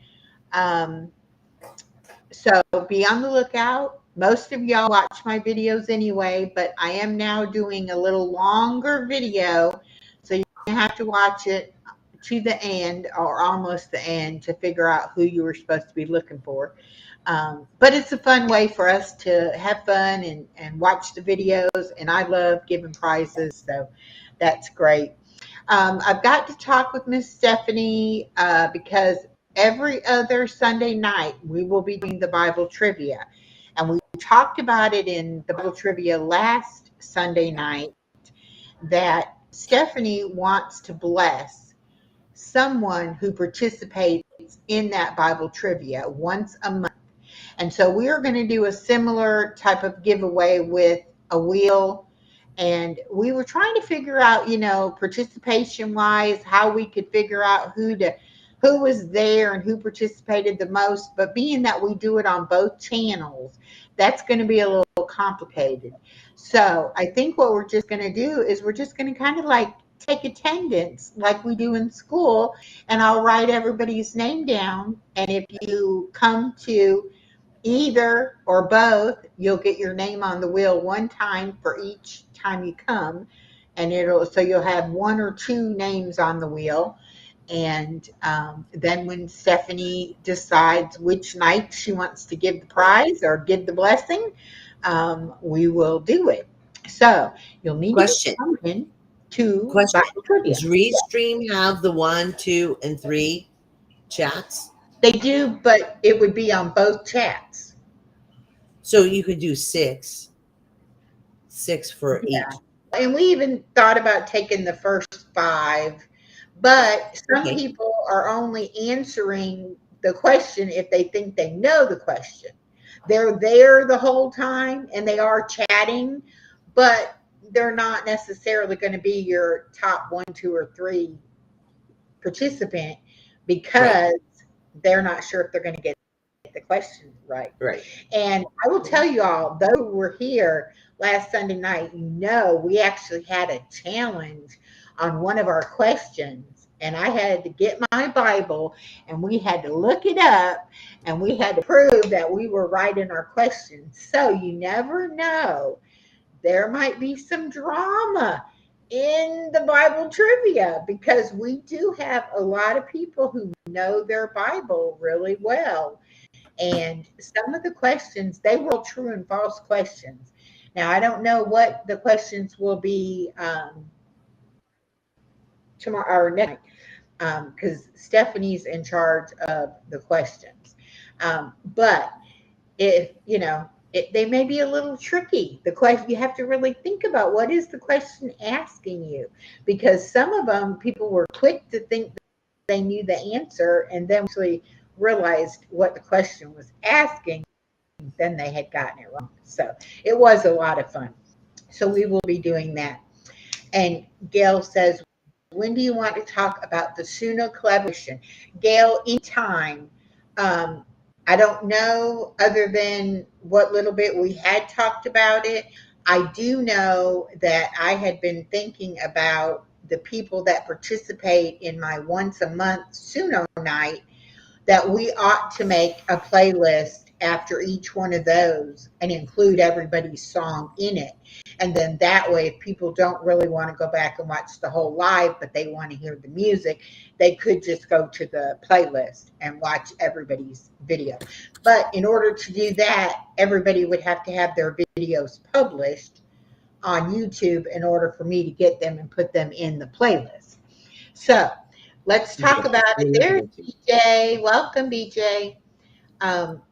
so be on the lookout. Most of y'all watch my videos anyway, but I am now doing a little longer video, so you have to watch it to the end or almost the end to figure out who you were supposed to be looking for. But it's a fun way for us to have fun and watch the videos, and I love giving prizes, so that's great. I've got to talk with Miss Stephanie because every other Sunday night we will be doing the Bible trivia. And we talked about it in the Bible trivia last Sunday night that Stephanie wants to bless someone who participates in that Bible trivia once a month. And so we are going to do a similar type of giveaway with a wheel. And we were trying to figure out, participation wise, how we could figure out who was there and who participated the most. But being that we do it on both channels, that's going to be a little complicated. So I think what we're just going to do is we're just going to kind of like take attendance like we do in school, and I'll write everybody's name down. And if you come to either or both, you'll get your name on the wheel one time for each time you come, and you'll have one or two names on the wheel. And then when Stephanie decides which night she wants to give the prize or give the blessing, we will do it. So you'll need Question. to come in to Question. Bible Trivia. Does Restream have the 1, 2, and 3 chats? They do, but it would be on both chats. So you could do 6 for Yeah. each. And we even thought about taking the first 5, but some Okay. people are only answering the question if they think they know the question. They're there the whole time and they are chatting, but they're not necessarily going to be your top 1, 2, or 3 participant because they're not sure if they're going to get the question right. Right. And I will tell you all, though we were here last Sunday night, we actually had a challenge on one of our questions. And I had to get my Bible and we had to look it up and we had to prove that we were right in our questions. So you never know. There might be some drama in the Bible trivia because we do have a lot of people who know their Bible really well. And some of the questions, they were true and false questions. Now, I don't know what the questions will be tomorrow or next night because Stephanie's in charge of the questions. But if they may be a little tricky. The question, you have to really think about what is the question asking you, because some of them people were quick to think they knew the answer and then actually realized what the question was asking, then they had gotten it wrong. So it was a lot of fun. So we will be doing that. And Gail says, when do you want to talk about the SUNO collaboration? Gail, anytime. Um, I don't know, other than what little bit we had talked about it. I do know that I had been thinking about the people that participate in my once a month SUNO night, that we ought to make a playlist after each one of those and include everybody's song in it. And then that way, if people don't really want to go back and watch the whole live, but they want to hear the music, they could just go to the playlist and watch everybody's video. But in order to do that, everybody would have to have their videos published on YouTube in order for me to get them and put them in the playlist. So let's talk about it. There's BJ. Welcome, BJ.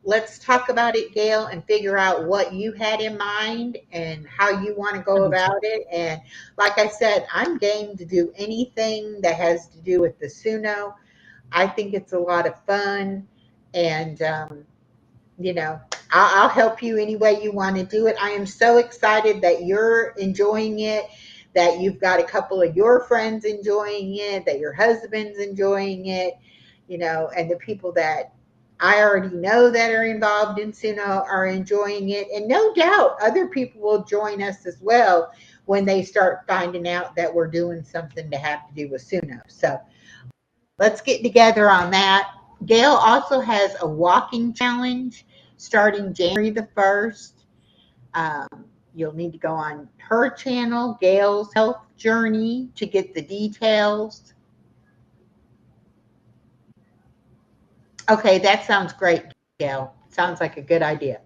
Let's talk about it, Gail, and figure out what you had in mind and how you want to go about it. And like I said, I'm game to do anything that has to do with the SUNO. I think it's a lot of fun. And, you know, I'll help you any way you want to do it. I am so excited that you're enjoying it, that you've got a couple of your friends enjoying it, that your husband's enjoying it, you know, and the people that I already know that are involved in SUNO are enjoying it. And no doubt other people will join us as well when they start finding out that we're doing something to have to do with SUNO. So let's get together on that. Gail also has a walking challenge starting January the 1st. You'll need to go on her channel, Gail's Health Journey, to get the details. Okay, that sounds great, Gail. Sounds like a good idea.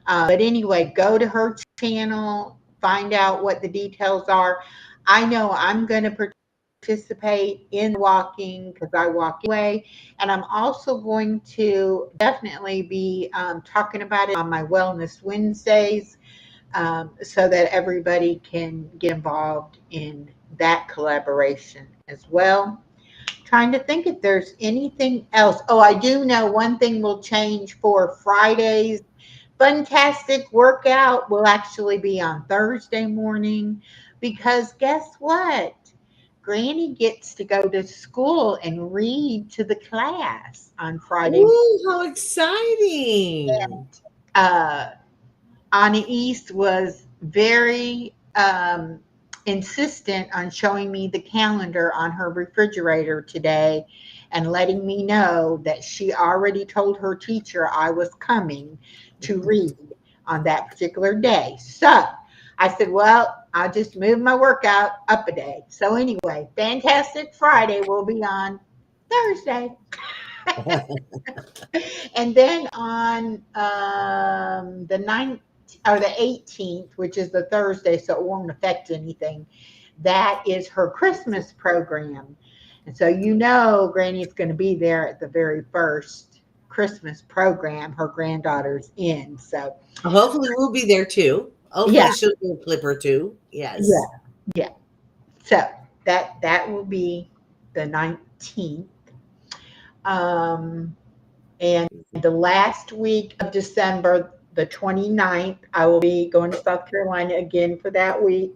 But anyway, go to her channel, find out what the details are. I know I'm going to participate in walking because I walk away. And I'm also going to definitely be talking about it on my Wellness Wednesdays, so that everybody can get involved in that collaboration as well. Trying to think if there's anything else. Oh, I do know one thing will change for Fridays. Fantastic workout will actually be on Thursday morning, because guess what? Granny gets to go to school and read to the class on Friday. Ooh, how exciting! And, Anna East was very insistent on showing me the calendar on her refrigerator today and letting me know that she already told her teacher I was coming to read on that particular day. So I said, well, I'll just move my workout up a day. So anyway, Fantastic Friday will be on Thursday. And then on the 9th or the 18th, which is the Thursday, so it won't affect anything, that is her Christmas program. And so you know Granny's going to be there at the very first Christmas program her granddaughter's in. So hopefully we'll be there too. Hopefully yeah, she'll do a clip or two. Yes. yeah. So that will be the 19th. And the last week of December, the 29th, I will be going to South Carolina again for that week.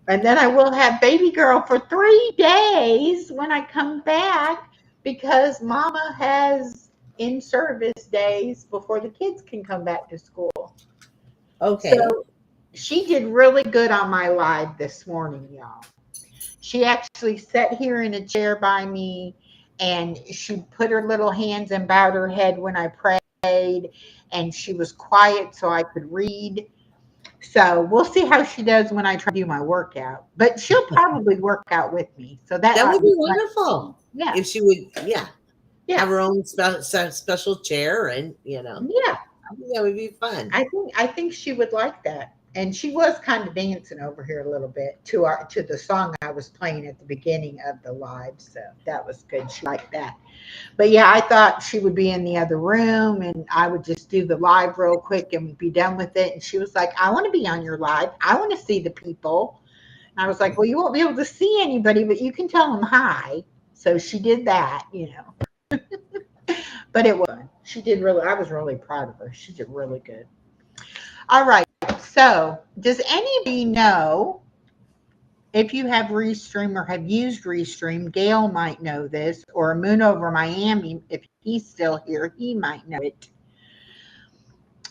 And then I will have baby girl for 3 days when I come back, because Mama has in-service days before the kids can come back to school. Okay. So she did really good on my live this morning, y'all. She actually sat here in a chair by me, and she put her little hands and bowed her head when I prayed, and she was quiet so I could read. So we'll see how she does when I try to do my workout. But she'll probably work out with me. So that would be wonderful. Yeah. If she would, Yeah. have her own special chair, and Yeah. I think that would be fun. I think she would like that. And she was kind of dancing over here a little bit to the song I was playing at the beginning of the live. So that was good. She liked that. But yeah, I thought she would be in the other room and I would just do the live real quick and be done with it. And she was like, I want to be on your live. I want to see the people. And I was like, well, you won't be able to see anybody, but you can tell them hi. So she did that, But it was, she did really, I was really proud of her. She did really good. All right. So does anybody know if you have Restream or have used Restream? Gail might know this, or Moon Over Miami, if he's still here, he might know it.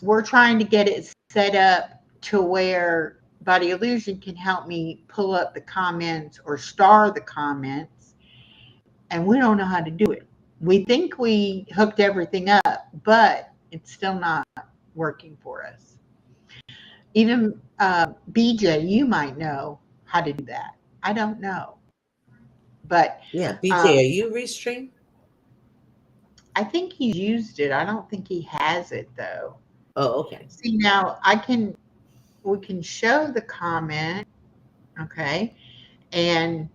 We're trying to get it set up to where Body Illusion can help me pull up the comments or star the comments, and we don't know how to do it. We think we hooked everything up, but it's still not working for us. Even BJ, you might know how to do that. I don't know. But Yeah, BJ, are you Restream? I think he's used it. I don't think he has it though. Oh, okay. See, now we can show the comment, okay, and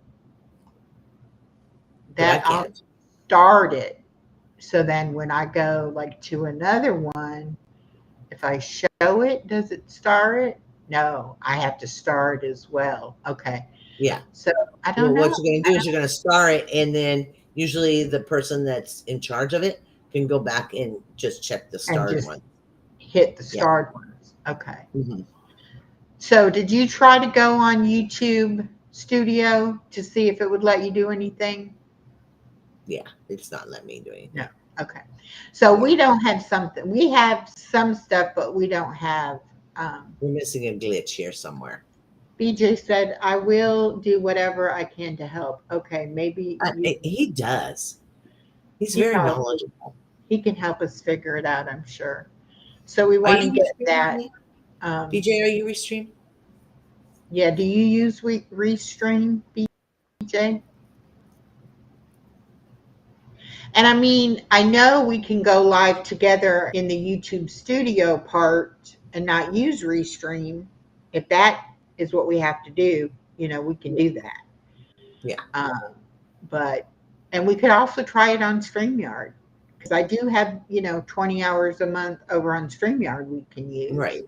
But I that I'll can't. start it. So then when I go like to another one, if I show it, does it start it? No, I have to start as well. Okay. Yeah. So I Well, don't what know. you're going to do is you're going to star it, and then usually the person that's in charge of it can go back and just check the And starred just one. hit the Yeah. starred ones. Okay. Mm-hmm. So did you try to go on YouTube Studio to see if it would let you do anything? Yeah, it's not letting me do anything. No. Okay. So Yeah. we don't have something. We have some stuff, but we don't have. We're missing a glitch here somewhere. BJ said, I will do whatever I can to help. Okay, maybe He does. He's he very probably knowledgeable. he can help us figure it out, I'm sure. So we Are want to you get that. Restream? BJ, are you Restream? Yeah, do you use Restream, BJ? And I mean, I know we can go live together in the YouTube studio part and not use Restream. If that is what we have to do, we can do that. Yeah. But, and we could also try it on StreamYard because I do have, 20 hours a month over on StreamYard we can use. Right.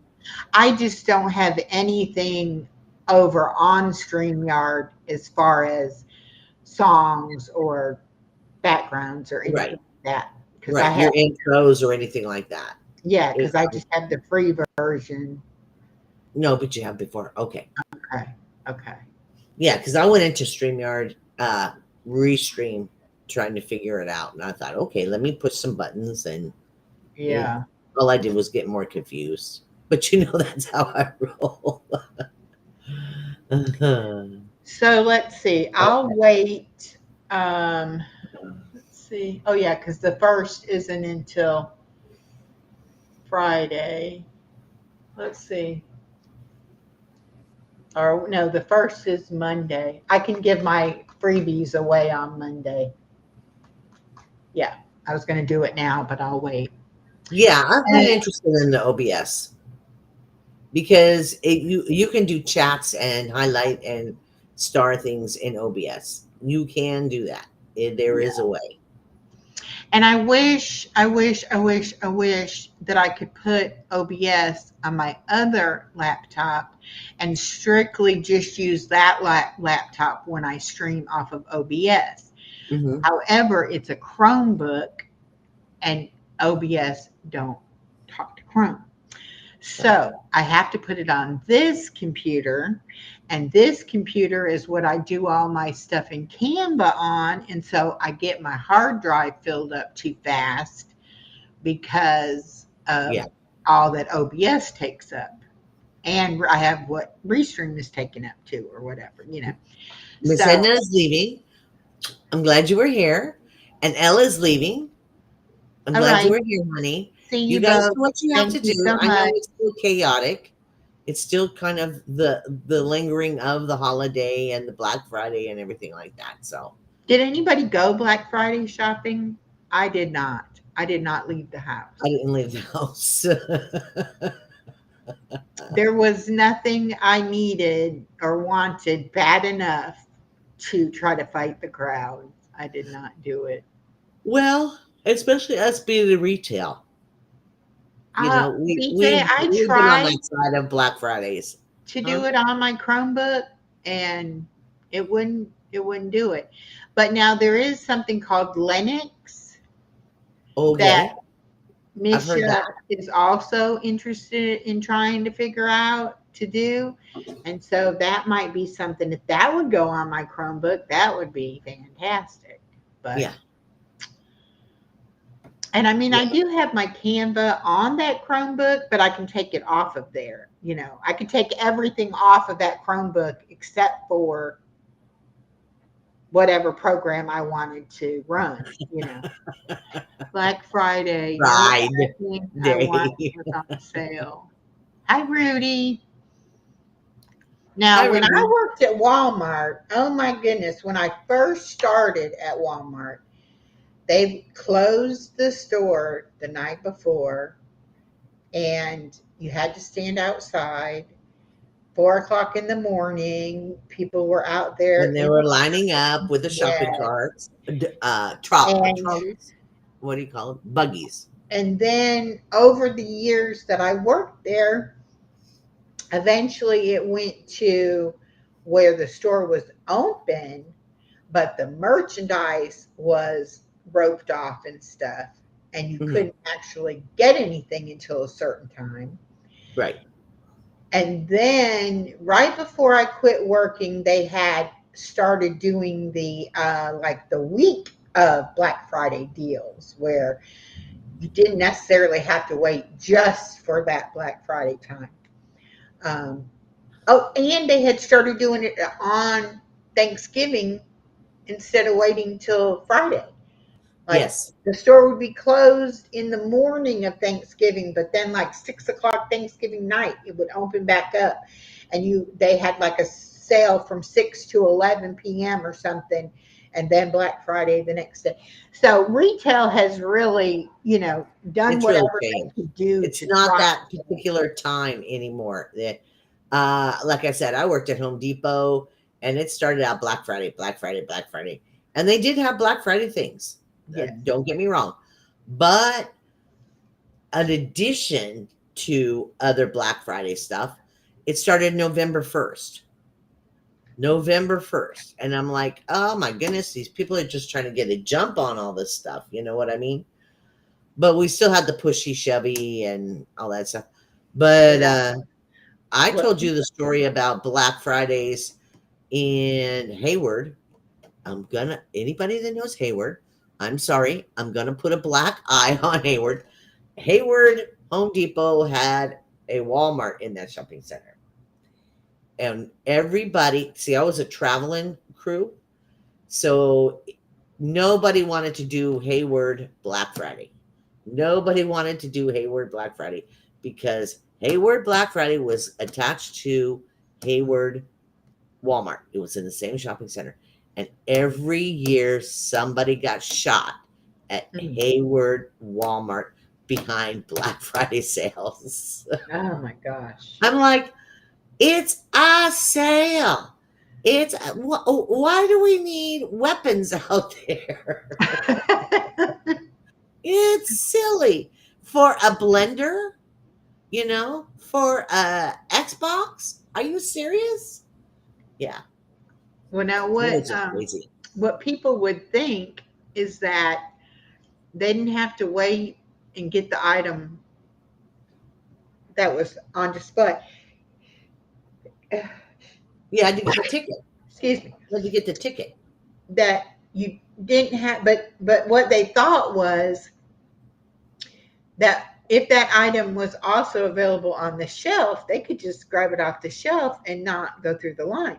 I just don't have anything over on StreamYard as far as songs or backgrounds or anything like that. Because I Right. Your have, intros or anything like that. yeah, because I just have the free version. No, but you have before. Okay. Okay. Yeah, because I went into StreamYard, Restream, trying to figure it out. And I thought, okay, let me push some buttons. And Yeah. all I did was get more confused. But that's how I roll. So let's see. I'll wait. Let's see. Oh, yeah, because the first isn't until Friday. Let's see. Or no, the first is Monday. I can give my freebies away on Monday. Yeah, I was going to do it now, but I'll wait. Yeah, I'm really interested in the OBS because you can do chats and highlight and star things in OBS. You can do that. There is a way. And I wish that I could put OBS on my other laptop and strictly just use that laptop when I stream off of OBS. Mm-hmm. However, it's a Chromebook and OBS don't talk to Chrome. So I have to put it on this computer, and this computer is what I do all my stuff in Canva on. And so I get my hard drive filled up too fast because of all that OBS takes up. And I have what Restream is taking up too, or whatever, Miss Edna is leaving. I'm glad you were here. And Ella's leaving. I'm glad you were here, honey. See you guys do what you have to do. So I know it's still chaotic. It's still kind of the lingering of the holiday and the Black Friday and everything like that. So, did anybody go Black Friday shopping? I did not. I did not leave the house. I didn't leave the house. There was nothing I needed or wanted bad enough to try to fight the crowd. I did not do it. Well, especially us being in retail. You know, BJ, I we've been on tried that side of Black Fridays. to Huh? do it on my Chromebook and it wouldn't do it. But now there is something called Linux that Okay. I've heard Misha that. is also interested in trying to figure out to do. And so that might be something, if that would go on my Chromebook, that would be fantastic. But Yeah. and I mean, Yeah. I do have my Canva on that Chromebook, but I can take it off of there. You know, I can take everything off of that Chromebook except for whatever program I wanted to run, you know. Black Friday, no Pride everything I wanted Day. was on sale. Hi, Rudy. Now, Hi, when I Ruby. worked at Walmart, oh my goodness, when I first started at Walmart, they closed the store the night before and you had to stand outside. 4 o'clock in the morning, people were out there And they in were the lining up with the shopping yeah, carts, and trolleys. What do you call them? Buggies. then over the years that I worked there, eventually it went to where the store was open, but the merchandise was roped off and stuff, and you Hmm. couldn't actually get anything until a certain time. Right. And then right before I quit working, they had started doing the like the week of Black Friday deals where you didn't necessarily have to wait just for that Black Friday time. Um, oh, and they had started doing it on Thanksgiving instead of waiting till Friday. Like Yes. the store would be closed in the morning of Thanksgiving, but then like 6 o'clock Thanksgiving night, it would open back up, and they had like a sale from 6 to 11 p.m. or something, and then Black Friday the next day. So retail has really, done It's really whatever they changed. could do It's to not try that to make particular time anymore. Like I said, I worked at Home Depot and it started out Black Friday, Black Friday, Black Friday. And they did have Black Friday things. yes. Don't get me wrong. But in addition to other Black Friday stuff, it started November 1st. November 1st. And I'm like, oh my goodness, these people are just trying to get a jump on all this stuff. You know what I mean? But we still had the pushy shovey and all that stuff. But Yeah. I What? told you the story about Black Fridays in Hayward. Anybody that knows Hayward, I'm sorry, I'm gonna put a black eye on Hayward. Hayward Home Depot had a Walmart in that shopping center. And everybody, see, I was a traveling crew, so nobody wanted to do Hayward Black Friday. Nobody wanted to do Hayward Black Friday because Hayward Black Friday was attached to Hayward Walmart. It was in the same shopping center. And every year somebody got shot at Mm. Hayward Walmart behind Black Friday sales. Oh my gosh. I'm like, it's a sale. Why do we need weapons out there? It's silly for a blender, for a Xbox. Are you serious? Yeah, Well, now it was just crazy. what people would think is that they didn't have to wait and get the item that was on display. You had to get the ticket. Excuse me. You had to get the ticket. That you didn't have, but what they thought was that if that item was also available on the shelf, they could just grab it off the shelf and not go through the line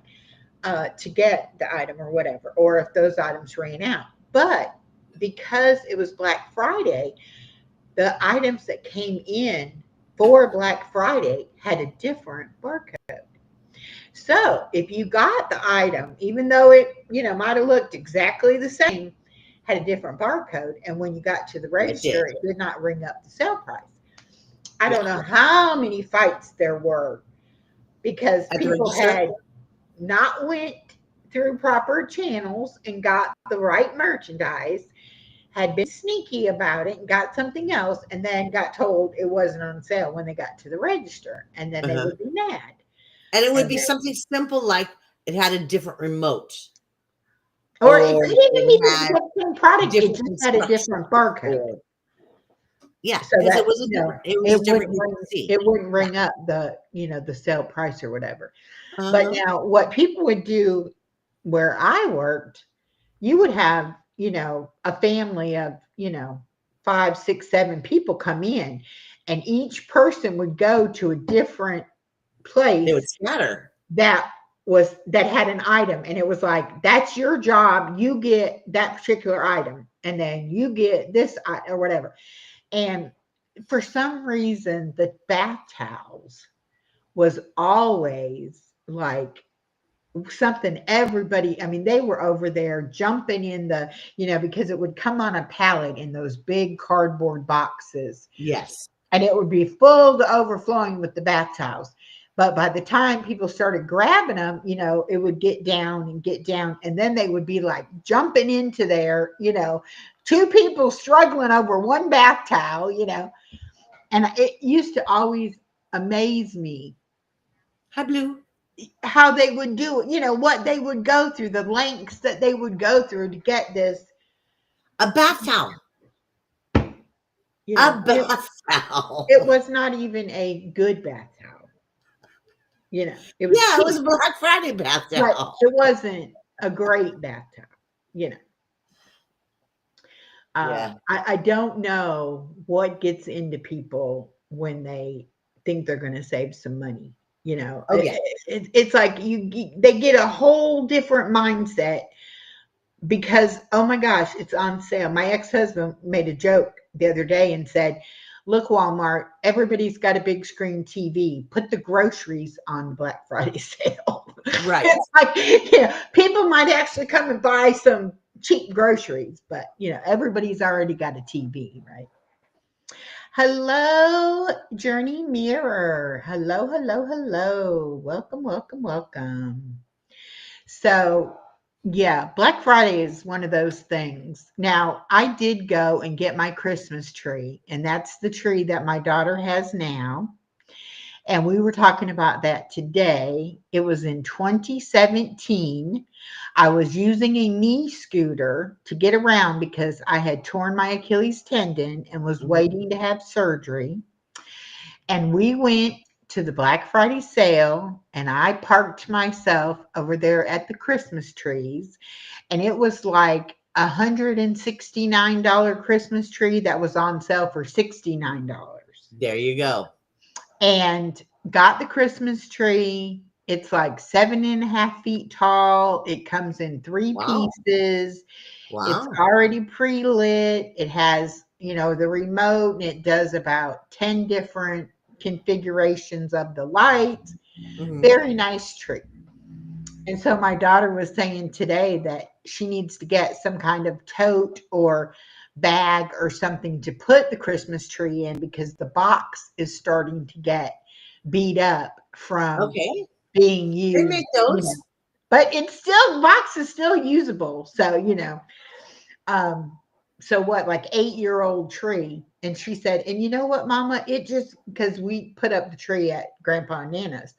to get the item or whatever, or if those items ran out. But because it was Black Friday, the items that came in for Black Friday had a different barcode. So if you got the item, even though it, might have looked exactly the same, had a different barcode, and when you got to the It did. register, it did not ring up the sale price. I don't know how many fights there were because At the people register. had not went through proper channels and got the right merchandise, had been sneaky about it and got something else, and then got told it wasn't on sale when they got to the register, and then they Uh-huh. would be mad. And it would And be then, something simple like it had a different remote, or it or could even be it the had exact same product, it different just had a instructions, different barcode. or yeah, So because that, it was a different. It was it a different wouldn't ring, UPC. it wouldn't ring up the, the sale price or whatever. But Uh-huh. now what people would do where I worked, you would have, a family of, 5, 6, 7 people come in, and each person would go to a different They would place scatter. that had an item, and it was like, that's your job, you get that particular item, and then you get this or whatever. And for some reason the bath towels was always like something everybody, I mean, they were over there jumping in the, because it would come on a pallet in those big cardboard boxes, Yes. and it would be full to overflowing with the bath towels. But by the time people started grabbing them, it would get down and get down, and then they would be like jumping into there, two people struggling over one bath towel, and it used to always amaze me Hi, Blue. how they would do it, what they would go through, the lengths that they would go through to get this, A bath towel. you A know, it, bath towel. it was not even a good bath towel, it was Yeah, it was cheap, a Black Friday bath but towel. it wasn't a great bath towel, you know. Yeah. I don't know what gets into people when they think they're going to save some money. Oh yeah. It's like they get a whole different mindset because, oh my gosh, it's on sale. My ex-husband made a joke the other day and said, look, Walmart, everybody's got a big screen TV. Put the groceries on Black Friday sale. Right. It's like, people might actually come and buy some cheap groceries, but everybody's already got a TV, right? Hello, Journey Mirror. Hello, hello, hello. Welcome, welcome, welcome. So, yeah, Black Friday is one of those things. Now, I did go and get my Christmas tree, and that's the tree that my daughter has now. And we were talking about that today. It was in 2017. I was using a knee scooter to get around because I had torn my Achilles tendon and was Mhm. waiting to have surgery. And we went to the Black Friday sale, and I parked myself over there at the Christmas trees. And it was like $169 Christmas tree that was on sale for $69. There you go. And got the Christmas tree. It's like 7.5 feet tall. It comes in three Wow. pieces. It's Wow. already pre-lit. It has, the remote, and it does about 10 different configurations of the lights. Mhm. Very nice tree. And so my daughter was saying today that she needs to get some kind of tote or bag or something to put the Christmas tree in because the box is starting to get beat up from Okay. being They used, make those. but it's still, the box is still usable. So, um, so what, like 8-year-old tree. And she said, and you know what, Mama, it just, because we put up the tree at Grandpa and Nana's,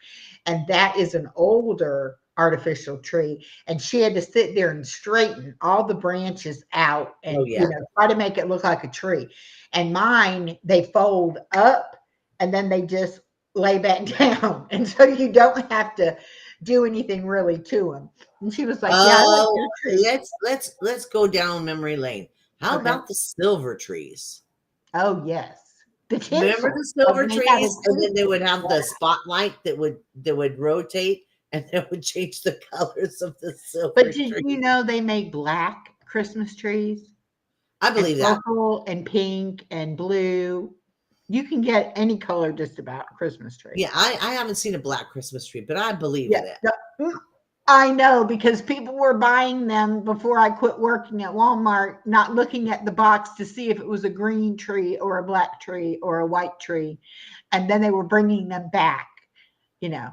and that is an older artificial tree. And she had to sit there and straighten all the branches out Oh and, yeah. try to make it look like a tree. And mine, they fold up and then they just lay back down. And so you don't have to do anything really to them. And she was like, yeah, I like Oh, your tree. let's go down memory lane. How Okay. about the silver trees? Oh, yes. The Remember tinsel. the silver They had a trees, and then they tinsel. would have the spotlight that would rotate, and that would change the colors of the But silver did you tree. know they make black Christmas trees I and believe that. purple and pink and blue? You can get any color just about Christmas tree. Yeah, I haven't seen a black Christmas tree, but I believe Yeah. in it. I know, because people were buying them before I quit working at Walmart, not looking at the box to see if it was a green tree or a black tree or a white tree. And then they were bringing them back, you know.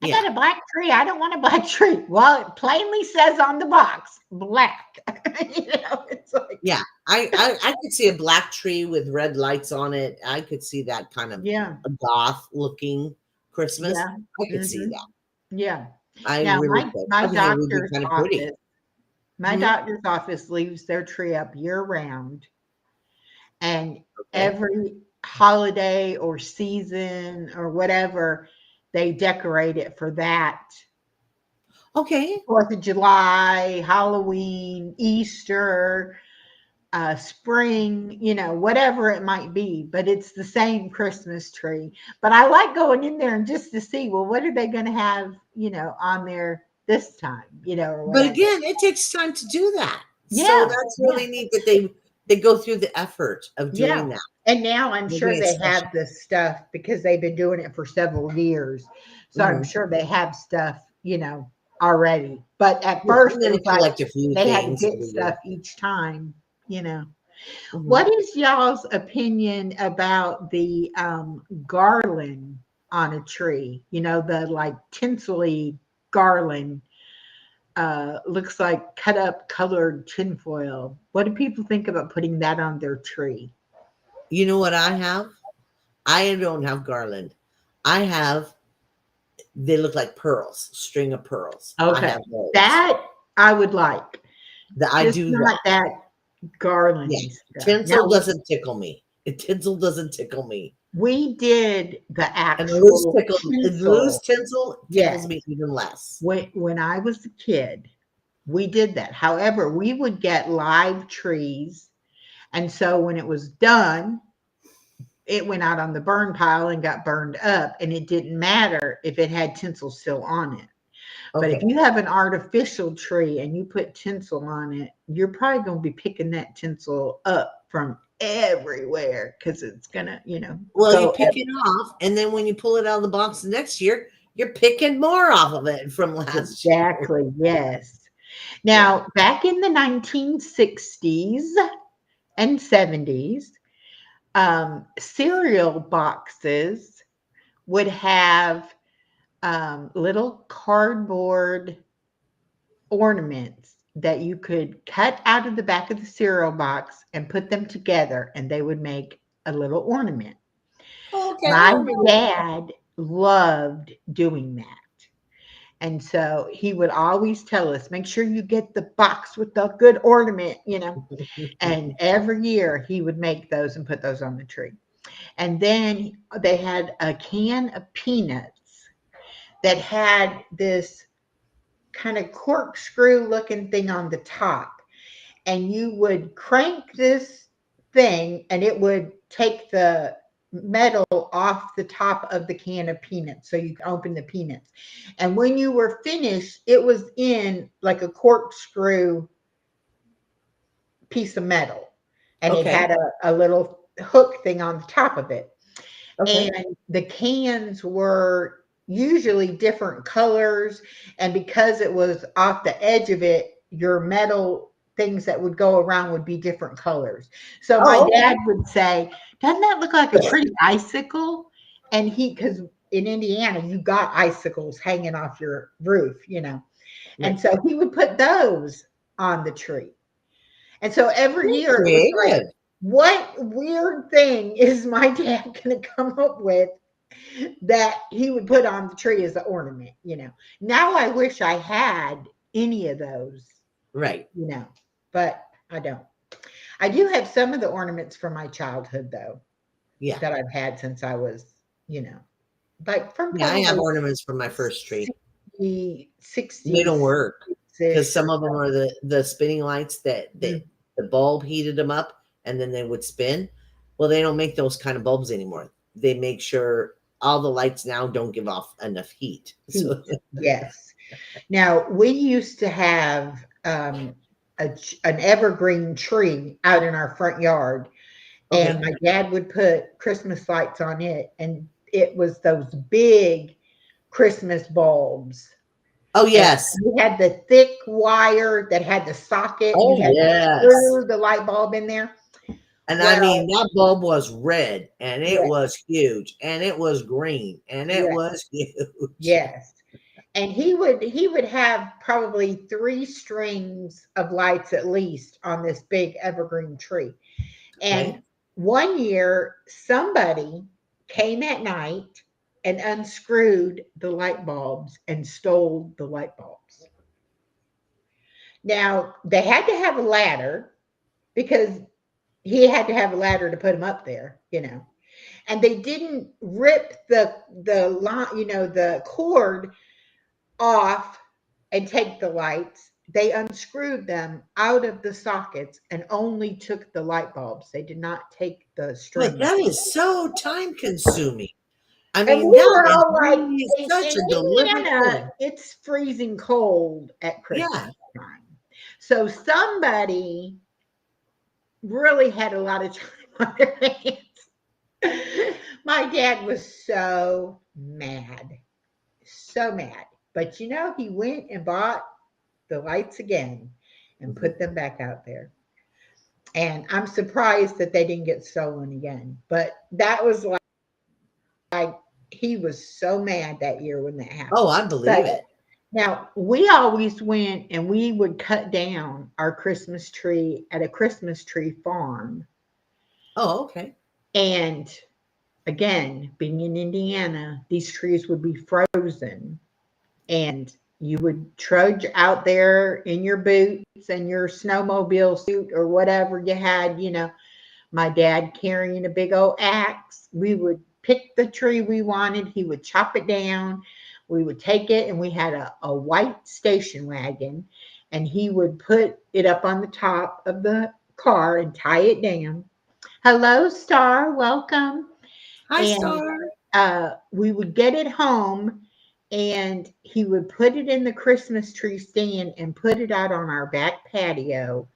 I Yeah. got a black tree. I don't want a black tree. Well, it plainly says on the box, black. It's like, Yeah. I could see a black tree with red lights on it. I could see that kind of yeah, a goth looking Christmas. yeah, I could see hmm that. yeah. I Now, really could. my I think it would be doctor's kind of pretty. office, my Mhm. doctor's office leaves their tree up year round, and Okay. every holiday or season or whatever, they decorate it for that. Okay. 4th of July, Halloween, Easter, spring, whatever it might be, but it's the same Christmas tree. But I like going in there and just to see, well, what are they going to have, on there this time, or But whatever. again, it takes time to do that. So Yeah, that's yeah, really neat that they go through the effort of doing yeah. that. And now I'm sure Making it they special. have this stuff because they've been doing it for several years. So I'm Mhm. sure they have stuff, already. But at Yeah, first and it then was we like collect a few they had to things get every year. stuff each time. Mhm. What is y'all's opinion about the garland on a tree? The like tinselly garland, looks like cut up colored tinfoil. What do people think about putting that on their tree? You know what I have? I don't have garland. I have they look like pearls, string of pearls. I Okay, have those. that I would like, I just do that. not that Yeah. garlandy stuff. Now Tinsel doesn't tickle me. Tinsel doesn't tickle me. we did the And actual loose tinsel. tinsel Yes, tickles me even less. when I was a kid, we did that. However, we would get live trees. And so when it was done, it went out on the burn pile and got burned up. And it didn't matter if it had tinsel still on it. But if Okay. you have an artificial tree and you put tinsel on it, you're probably going to be picking that tinsel up from everywhere because it's going to, Well, you go pick it off, and then when you pull it out of the box the next year, you're picking more off of it from last year. exactly. Yes. Yeah. Now, back in the 1960s and 70s, cereal boxes would have little cardboard ornaments that you could cut out of the back of the cereal box and put them together, and they would make a little ornament. Oh, okay. I My remember. dad loved doing that. And so he would always tell us, make sure you get the box with the good ornament. And every year he would make those and put those on the tree. And then they had a can of peanuts that had this kind of corkscrew looking thing on the top. And you would crank this thing and it would take the metal off the top of the can of peanuts so you could open the peanuts. And when you were finished, it was in like a corkscrew piece of metal, and it Okay. had a little hook thing on the top of it. Okay. And the cans were usually different colors. And because it was off the edge of it, your metal things that would go around would be different colors. So my Oh, dad okay. would say, doesn't that look like a pretty icicle? And because in Indiana, you got icicles hanging off your roof. And Right. so he would put those on the tree. And so every Very year it was like, creative. what weird thing is my dad going to come up with that he would put on the tree as an ornament? Now I wish I had any of Right. those, but I don't. I do have some of the ornaments from my childhood, though, Yeah. that I've had since I was, you know, like from Yeah. I have probably ornaments from my first tree. 60, They don't 60s work because ish some or of them are the spinning lights that so. the bulb heated them up and then they would spin. Well, they don't make those kind of bulbs anymore. They make sure all the lights now don't give off enough heat. Heat. So Yes. Now, we used to have an evergreen tree out in our front yard, and okay. my dad would put Christmas lights on it, and it was those big Christmas bulbs. Oh, And yes. you had the thick wire that had the socket, and Oh, you had to yes. screw the light bulb in there. And I Well, mean, that bulb was red and it yeah, was huge and it was green and it yeah, was huge. yes. And he would have probably 3 strings of lights at least on this big evergreen tree. And Okay. one year, somebody came at night and unscrewed the light bulbs and stole the light bulbs. Now, they had to have a ladder because he had to have a ladder to put him up there, And they didn't rip the line, the cord off and take the lights. They unscrewed them out of the sockets and only took the light bulbs. They did not take the But strings. that is so time consuming. I And we mean, that were is all like, really in such a deliberate Indiana, thing. it's freezing cold at Yeah. Christmas time. So somebody really had a lot of time on their hands. My dad was so mad, so mad. But he went and bought the lights again and Mhm. put them back out there. And I'm surprised that they didn't get stolen again. But that was like he was so mad that year when that Oh, happened. I believe But it. now we always went and we would cut down our Christmas tree at a Christmas tree farm. Oh, okay. And again, being in Indiana, these trees would be frozen and you would trudge out there in your boots and your snowmobile suit or whatever you had, my dad carrying a big old axe. We would pick the tree we wanted. He would chop it down. We would take it, and we had a white station wagon, and he would put it up on the top of the car and tie it down. Hello, Star. Welcome. Hi, And Star. we would get it home, and he would put it in the Christmas tree stand and put it out on our back patio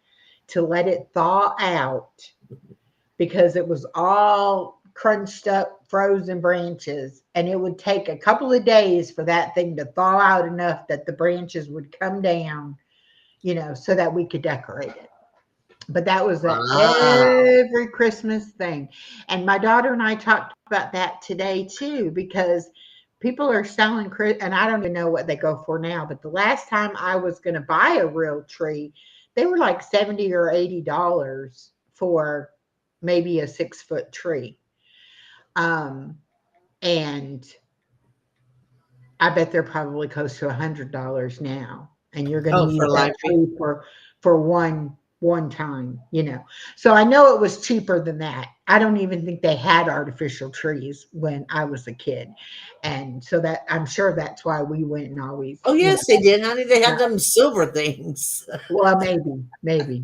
to let it thaw out because it was all crunched up, frozen branches. And it would take a couple of days for that thing to thaw out enough that the branches would come down, so that we could decorate it. But that was Wow. every Christmas thing. And my daughter and I talked about that today too, because people are selling, and I don't even know what they go for now, but the last time I was going to buy a real tree, they were like $70 or $80 for maybe a 6-foot tree. Um, and I bet they're probably close to $100 now. And you're going to Oh, use for that live tree. tree for one time. So I know it was cheaper than that. I don't even think they had artificial trees when I was a kid. And so that I'm sure that's why we went and always, Oh, yes, they did, honey. They uh, had them silver things. well, maybe.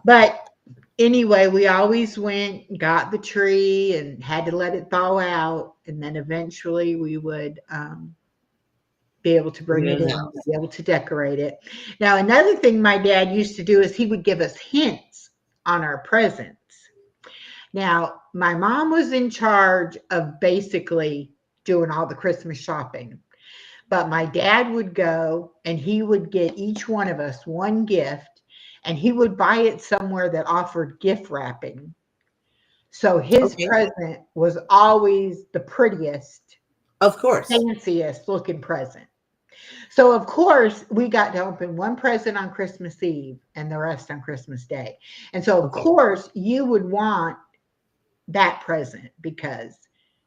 But anyway, we always went, got the tree, and had to let it thaw out. And then eventually we would be able to Bring bring it it in the in, house. be able to decorate it. Now, another thing my dad used to do is he would give us hints on our presents. Now, my mom was in charge of basically doing all the Christmas shopping, but my dad would go and he would get each one of us one gift and he would buy it somewhere that offered gift wrapping. So his Okay. present was always the prettiest, Of course. fanciest looking present. So of course we got to open one present on Christmas Eve and the rest on Christmas Day. And so of Okay. course you would want that present because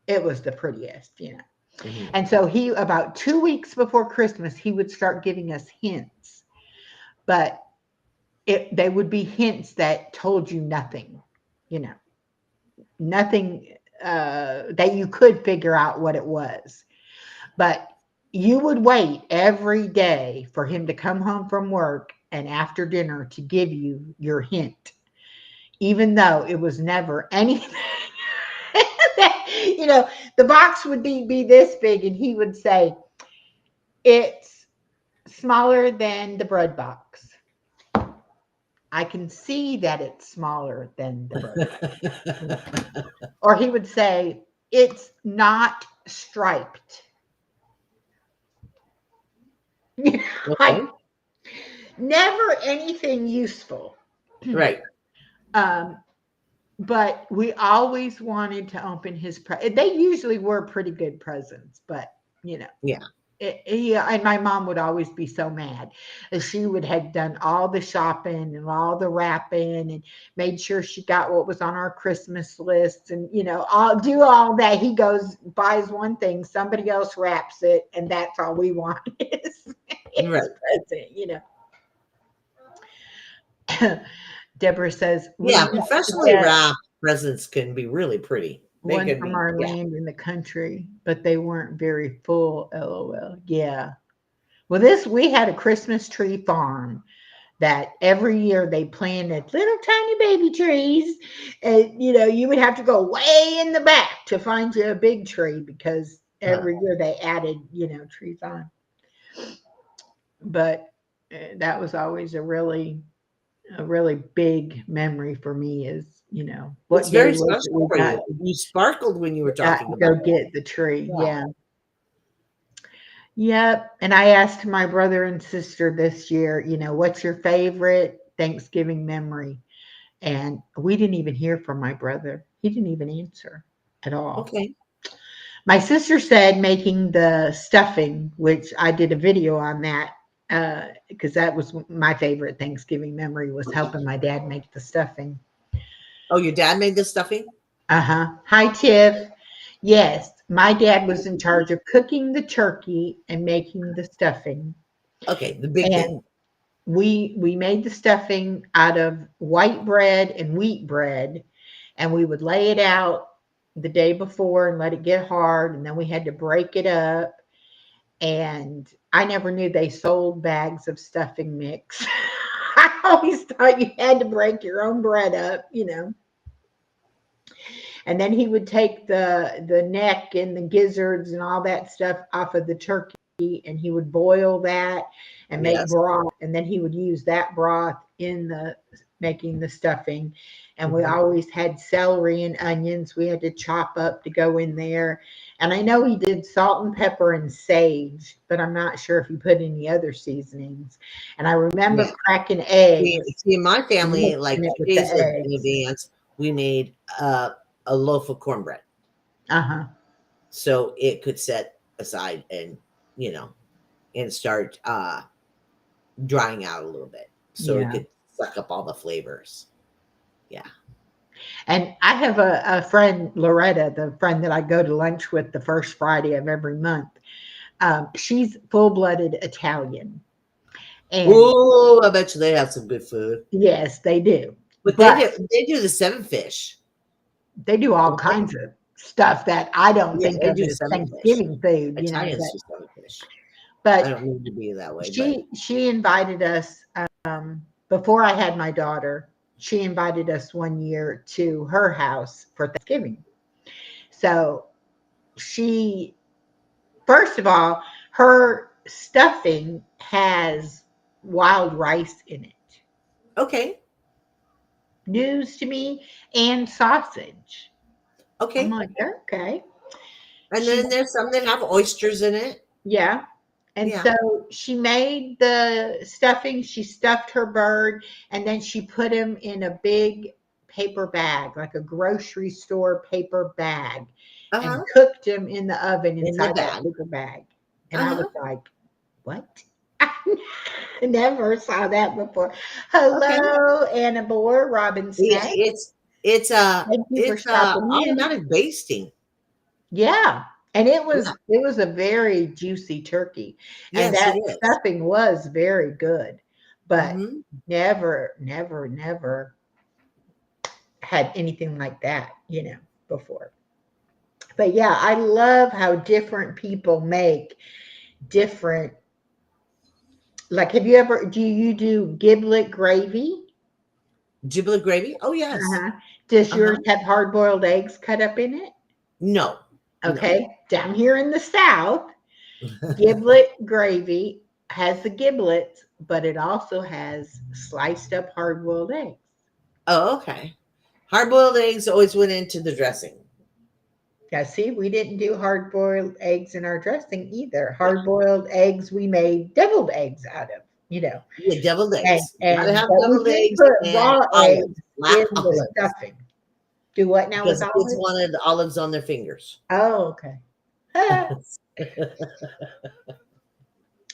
it was the prettiest. Mhm. And so he about 2 weeks before Christmas he would start giving us hints, but they would be hints that told you nothing, you know, nothing that you could figure out what it was. But you would wait every day for him to come home from work and after dinner to give you your hint, even though it was never anything. you know, the box would be this big, and he would say, it's smaller than the bread box. I can see that it's smaller than the bread box. Or he would say, it's not striped. Like Okay. never anything useful. Right. Um, but we always wanted to open his they usually were pretty good presents, but you know, Yeah. yeah, and my mom would always be so mad. And she would have done all the shopping and all the wrapping and made sure she got what was on our Christmas list and I'll do all that. He goes, buys one thing, somebody else wraps it, and that's all we want is his Right. present. Deborah says, we Yeah. used to Professionally get wrapped presents can be really pretty. They one can from be, our yeah. land in the country, but they weren't very full, lol. Yeah. Well, we had a Christmas tree farm that every year they planted little tiny baby trees. And, you would have to go way in the back to find you a big tree because Uh, every year they added, trees on. But that was always a really big memory for me is, it's what day very was it special for you. You sparkled when you were got talking to about go it. get the tree. Yeah. Yeah. Yep. And I asked my brother and sister this year, what's your favorite Thanksgiving memory? And we didn't even hear from my brother. He didn't even answer at all. Okay. My sister said making the stuffing, which I did a video on that because that was my favorite Thanksgiving memory was helping my dad make the stuffing. Oh, your dad made this stuffing? Uh-huh. Hi, Tiff. Yes, my dad was in charge of cooking the turkey and making the stuffing. Okay, the big thing. And we made the stuffing out of white bread and wheat bread, and we would lay it out the day before and let it get hard, and then we had to break it up. And I never knew they sold bags of stuffing mix. I always thought you had to break your own bread up. And then he would take the neck and the gizzards and all that stuff off of the turkey, and he would boil that and make Yes. broth, and then he would use that broth in the making the stuffing. And we Mhm. always had celery and onions we had to chop up to go in there. And I know he did salt and pepper and sage, but I'm not sure if he put any other seasonings. And I remember Yeah. cracking See, eggs see, in my and family, like mixing it with the 2 days in eggs. advance, we made a loaf of cornbread, Uh-huh. so it could set aside and you know and start drying out a little bit, so it Yeah. could suck up all the flavors. Yeah. And I have a friend, Loretta, the friend that I go to lunch with the first Friday of every month. She's full blooded Italian. And Oh, I bet you they have some good food. yes, they do. But But they do the seven fish. they do all Don't they? kinds of stuff that I don't Yeah, think they of do as seven fish. Thanksgiving food. Italians But do seven fish. I but don't mean to be that way, but she invited us before I had my daughter. She invited us one year to her house for Thanksgiving. So she first of all, her stuffing has wild rice in it. okay, News to me, and sausage. I'm okay. like, okay. And She, then there's some that have oysters in it. yeah. And Yeah. so she made the stuffing, she stuffed her bird, and then she put him in a big paper bag, like a grocery store paper bag, Uh and huh. cooked him in the oven In the inside that bag. paper bag. And Uh I was huh. like, what? I never saw that before. Okay. Hello, Anna Boer, Robin Yeah, Snack. Thank you for it's stopping in. automatic basting. Yeah. And Yeah. it was a very juicy turkey. And Yes, it that is. stuffing was very good. But Mm-hmm. never had anything like that, before. But yeah, I love how different people make different, like do you do giblet gravy? Giblet gravy. Oh yes. Uh-huh. Does Uh yours huh. have hard-boiled eggs cut up in it? No. No. Okay. Down here in the South, giblet gravy has the giblets, but it also has sliced up hard-boiled eggs. Oh, okay. Hard boiled eggs always went into the dressing. Yeah, see, we didn't do hard-boiled eggs in our dressing either. Hard-boiled eggs we made deviled eggs out of, you know. Yeah, deviled And eggs. Gotta and have but we deviled did eggs put and raw eggs olives, in black the olives, stuffing. Do what now because with the kids olives? wanted olives on their fingers. Oh, okay. So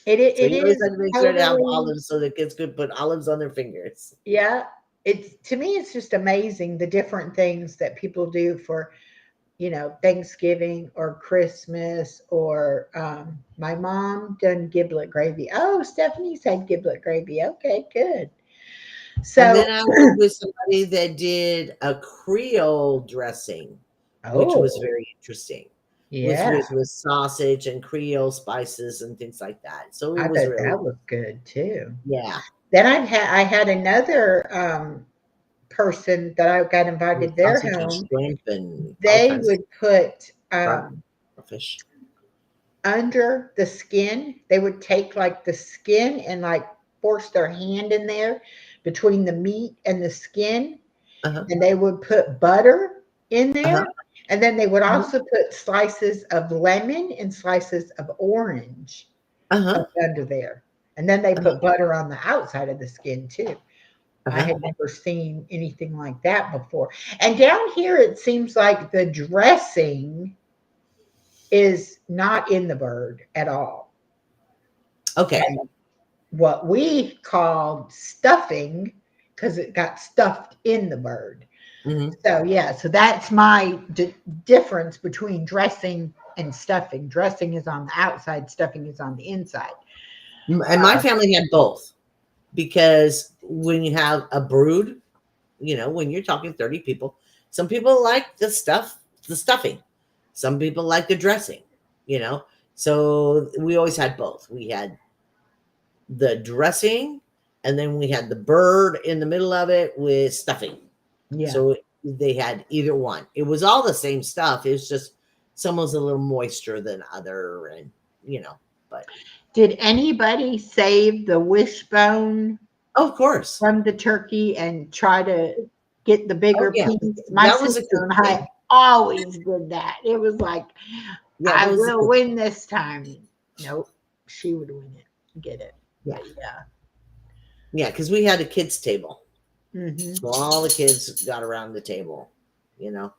It you always is had to make sure to have totally, olives so the kids could put olives on their fingers. yeah. It's to me, it's just amazing the different things that people do for, Thanksgiving or Christmas or my mom done giblet gravy. Oh, Stephanie's had giblet gravy. Okay, good. And So, then I worked with somebody that did a Creole dressing, which was oh, very interesting. Which yeah, was with sausage and Creole spices and things like that. So it I was bet really, that was good too. yeah. Then I had another person that I got invited With to their sausage and home. shrimp and all They kinds of would put shrimp, fish. under the skin. They would take like the skin and like force their hand in there between the meat and the skin, Uh-huh. and they would put butter in Uh-huh. there. And then they would Mhm. also put slices of lemon and slices of orange Uh-huh. up under there. And then they Uh-huh. put butter on the outside of the skin too. I Uh-huh. had never seen anything like that before. And down here, it seems like the dressing is not in the bird at all. Okay. And what we called stuffing, because it got stuffed in the bird. Hmm. So, yeah, so that's my difference between dressing and stuffing. Dressing is on the outside, stuffing is on the inside. And my family had both because when you have a brood, when you're talking 30 people, some people like the stuffing. Some people like the dressing, you know. So we always had both. We had the dressing and then we had the bird in the middle of it with stuffing. Yeah. So they had either one. It was all the same stuff. It was just some was a little moister than other, and but Did anybody save the wishbone of course. from the turkey and try to get the Oh bigger yeah, piece? My that was sister a good and I thing. always did that. It was like, Yeah, that I was a will good win thing. this time. Nope, she would win it, get it. Yeah, But yeah. yeah, because we had a kids table, Hmm. so all the kids got around the table. You know,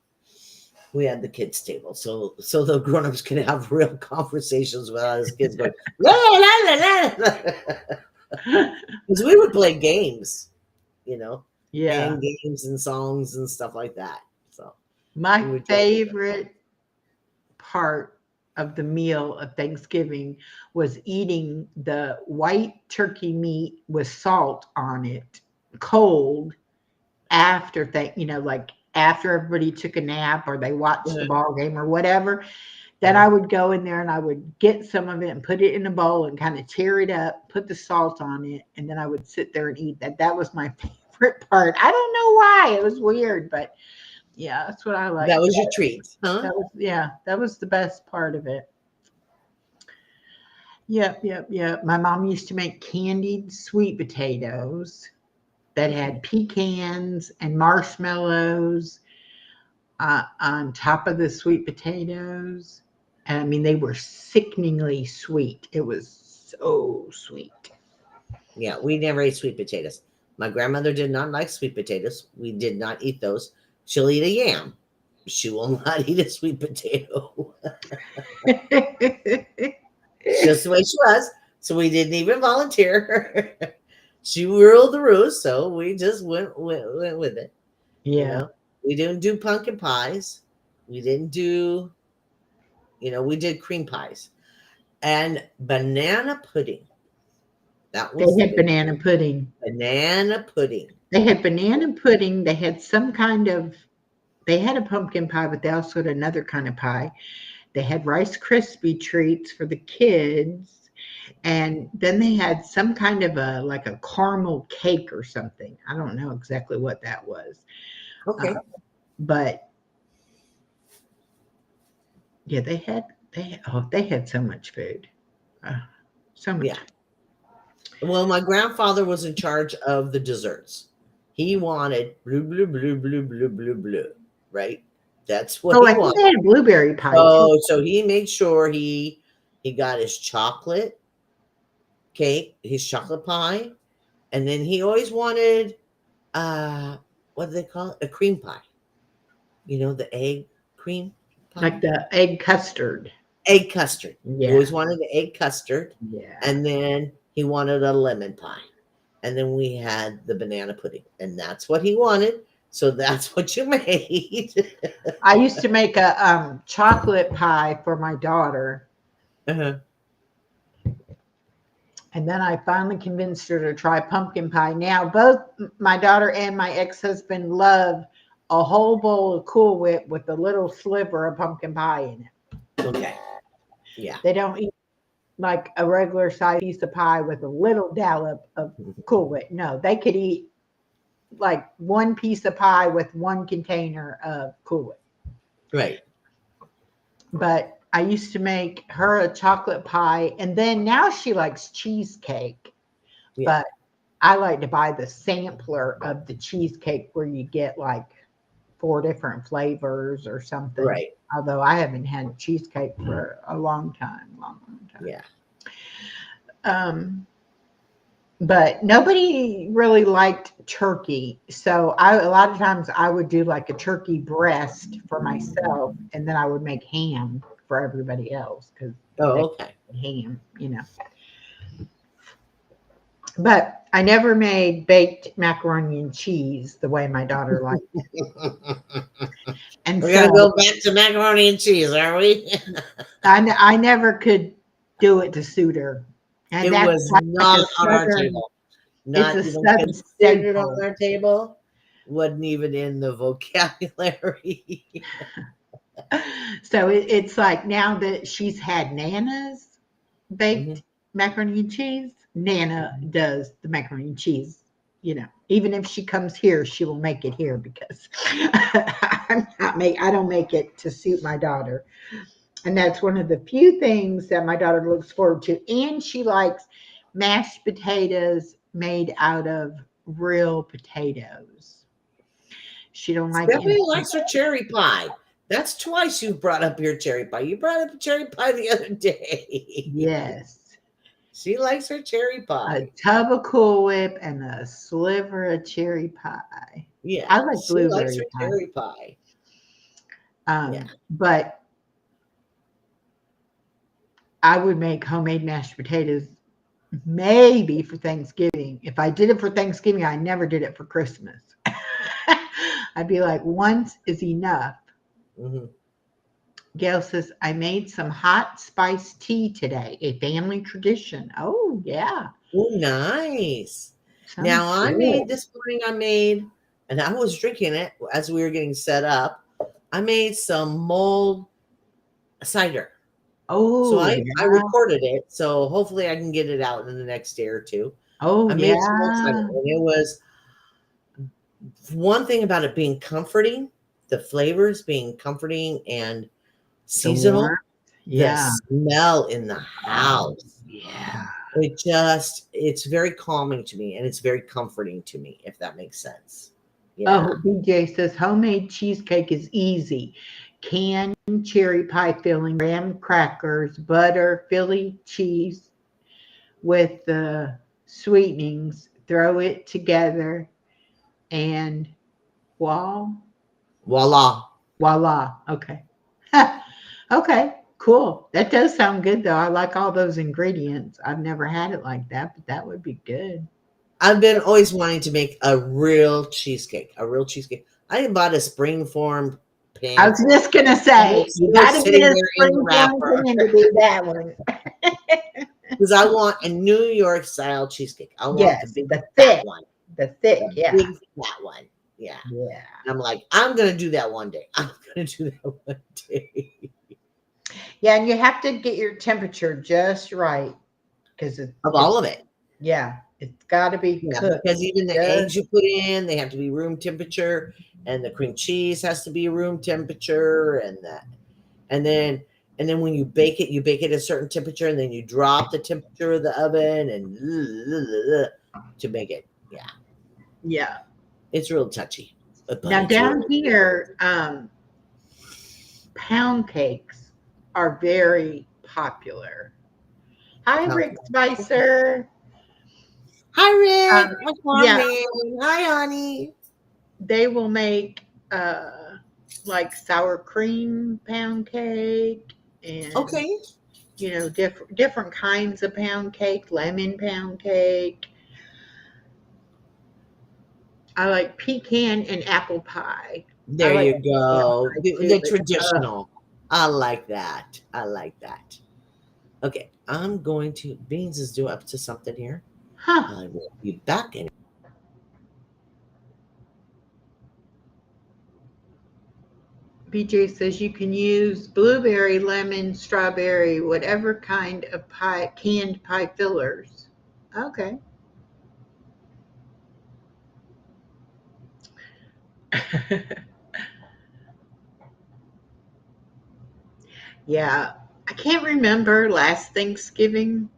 we had the kids table, so the grown-ups could have real conversations with us kids going la la la la, because we would play games, you know, Yeah. and games and songs and stuff like that. So we My would just favorite part of the meal of Thanksgiving was eating the white turkey meat with salt on it, cold, after like after everybody took a nap or they watched the ball game or whatever. Then I would go in there and I would get some of it and put it in a bowl and kind of tear it up, put the salt on it, and then I would sit there and eat that. That was my favorite part. I don't know why. It was weird, but yeah, that's what I that liked. was your treat, huh? That was the best part of it. Yep, yep, yep. My mom used to make candied sweet potatoes that had pecans and marshmallows on top of the sweet potatoes. And I mean, they were sickeningly sweet. It was so sweet. Yeah, we never ate sweet potatoes. My grandmother did not like sweet potatoes. We did not eat those. She'll eat a yam. She will not eat a sweet potato. Just the way she was. So we didn't even volunteer. She ruled the roost, so we just went with it. You Yeah. know, we didn't do pumpkin pies. We didn't do, we did cream pies and banana pudding. That They was the had big banana pudding. banana pudding. They had banana pudding. They had some kind of, they had a pumpkin pie, but they also had another kind of pie. They had Rice Krispie treats for the kids. And then they had some kind of like a caramel cake or something. I don't know exactly what that was. Uh, Okay. but yeah, they had so much food. Uh, so Yeah. much. Well, my grandfather was in charge of the desserts. He wanted blue, blue, blue, blue, blue, blue, blue, right? That's what Oh, he I think wanted. they had a blueberry pie too. So he made sure he got his chocolate cake, his chocolate pie, and then he always wanted what do they call it? A cream pie. You know, the egg cream pie? Like the egg custard. Egg custard. He Yeah. always wanted the egg custard. Yeah. And then he wanted a lemon pie. And then we had the banana pudding. And that's what he wanted. So that's what you made. I used to make a chocolate pie for my daughter. Uh-huh. And then I finally convinced her to try pumpkin pie. Now, both my daughter and my ex-husband love a whole bowl of Cool Whip with a little sliver of pumpkin pie in it. Okay. Yeah. They don't eat like a regular size piece of pie with a little dollop of Cool Whip. No, they could eat like one piece of pie with one container of Cool Whip. Right. But I used to make her a chocolate pie, and then now she likes cheesecake. Yeah. But I like to buy the sampler of the cheesecake where you get like 4 different flavors or something. Right. Although I haven't had cheesecake for a long time. Yeah. But nobody really liked turkey. So a lot of times I would do like a turkey breast for myself, and then I would make ham for everybody else because Okay. ham, you know. But I never made baked macaroni and cheese the way my daughter liked it. And We're gonna go back to macaroni and cheese, are we? I never could do it to suit her. And It that's was like not a on our southern- table. Not it's a even southern considered staple. on our table. Wasn't even in the vocabulary. So it's like now that she's had Nana's baked macaroni and cheese, Nana does the macaroni and cheese. You know, even if she comes here, she will make it here because I don't make it to suit my daughter. And that's one of the few things that my daughter looks forward to. And she likes mashed potatoes made out of real potatoes. She don't like Stephanie likes her cherry pie. That's twice you brought up your cherry pie. You brought up cherry pie the other day. Yes. She likes her cherry pie. A tub of Cool Whip and a sliver of cherry pie. Yeah. I like she likes blueberry her pie. cherry pie. Yeah. But I would make homemade mashed potatoes maybe for Thanksgiving. If I did it for Thanksgiving, I never did it for Christmas. I'd be like, once is enough. Mm-hmm. Gail says, I made some hot spiced tea today, a family tradition. Oh, yeah. Oh, nice. Sounds Now, I good. made this morning, and I was drinking it as we were getting set up. I made some mulled cider. Oh, So I yeah. recorded it. So hopefully I can get it out in the next day or two. Oh, I made some mulled cider, and it was one thing about it being comforting, the flavors being comforting and seasonal. Yeah. The smell in the house. Yeah. It's very calming to me and it's very comforting to me, if that makes sense. Yeah. Oh, BJ says homemade cheesecake is easy. Canned cherry pie filling, graham crackers, butter, Philly cheese with the sweetenings. Throw it together and voila. Okay. Okay, cool. That does sound good though. I like all those ingredients. I've never had it like that, but that would be good. I've been always wanting to make a real cheesecake. I bought a springform pan. I was just gonna say you gotta get a springform pan to do that one. Because I want a New York style cheesecake. I want the thick one. The thick, yeah. Big fat one. Yeah. Yeah. I'm like, I'm gonna do that one day. Yeah, and you have to get your temperature just right because of all of it. Yeah, it's got to be cooked. Because even the eggs you put in, they have to be room temperature, and the cream cheese has to be room temperature, and then when you bake it at a certain temperature, and then you drop the temperature of the oven and to make it. Yeah, it's real touchy. Now down here, pound cakes are very popular. Hi, Okay. Rick Spicer. Hi, Um, Rick. What's yeah, morning? Hi, Ani. they will make like sour cream pound cake and Okay. different kinds of pound cake, lemon pound cake. I like pecan and apple pie. I There like you pecan go. pie too, The but traditional. I like that. I like that. Okay, I'm going to. Beans is due up to something here. huh. I will be back in. BJ says you can use blueberry, lemon, strawberry, whatever kind of pie, canned pie fillers. Okay. Yeah, I can't remember last Thanksgiving,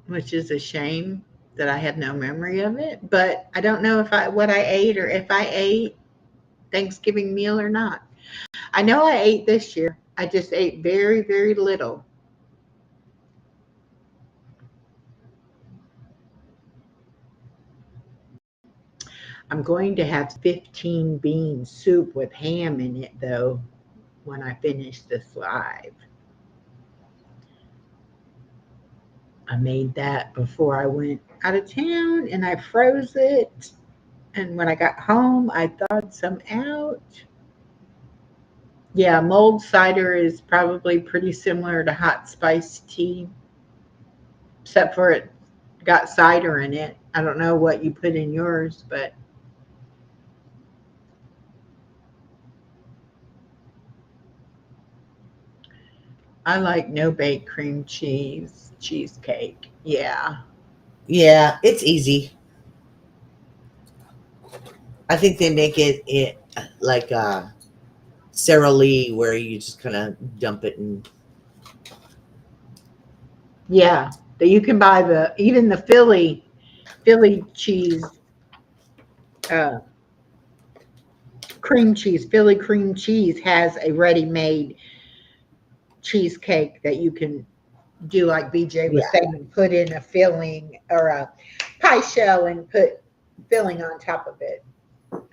which is a shame that I have no memory of it. But I don't know if I what I ate or if I ate Thanksgiving meal or not. I know I ate this year. I just ate very, very little. I'm going to have 15 bean soup with ham in it though when I finish this live. I made that before I went out of town and I froze it. And when I got home, I thawed some out. Yeah, mulled cider is probably pretty similar to hot spiced tea, except for it got cider in it. I don't know what you put in yours, but I like no bake cream cheesecake. Yeah. Yeah, it's easy. I think they make it like Sara Lee, where you just kind of dump it and. Yeah. That you can buy the even the Philly cheese uh cream cheese, Philly cream cheese has a ready-made cheesecake that you can do like BJ was Yeah. saying, put in a filling or a pie shell and put filling on top of it.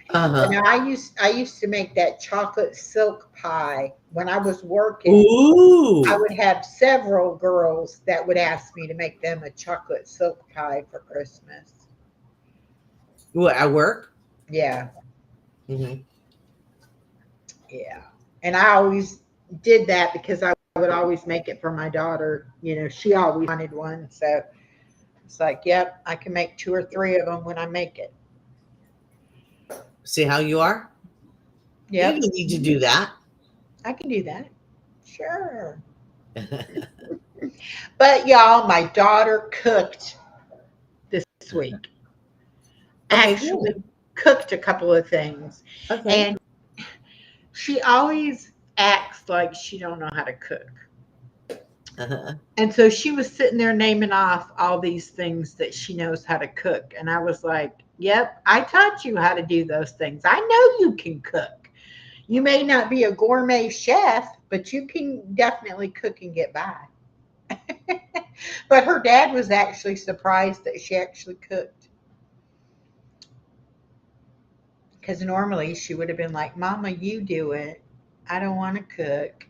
Uh And huh. I used to make that chocolate silk pie when I was working. I Ooh. would have several girls that would ask me to make them a chocolate silk pie for Christmas. What, at work? Yeah, Hmm. yeah. And I always did that because I would always make it for my daughter. She always wanted one. So it's like, yep, I can make two or three of them when I make it. See how you are? You Yep, don't need to do that. I can do that. Sure. But y'all, my daughter cooked this week. Okay, good. Actually cooked a couple of things. Okay. And she always acts like she don't know how to cook. Uh-huh. And so she was sitting there naming off all these things that she knows how to cook. And I was like, yep, I taught you how to do those things. I know you can cook. You may not be a gourmet chef, but you can definitely cook and get by. But her dad was actually surprised that she actually cooked. Because normally she would have been like, Mama, you do it. I don't want to cook.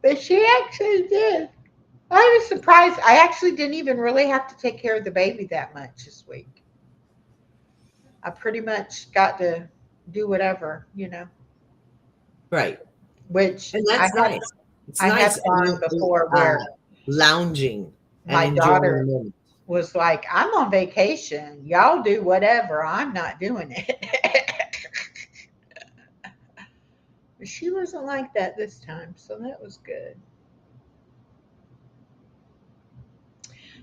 But she actually did. I was surprised. I actually didn't even really have to take care of the baby that much this week. I pretty much got to do whatever, Right. which And I that's have nice. It's I have nice gone before where lounging and my enjoying the daughter moment. was like, I'm on vacation. Y'all do whatever. I'm not doing it. But she wasn't like that this time, so that was good.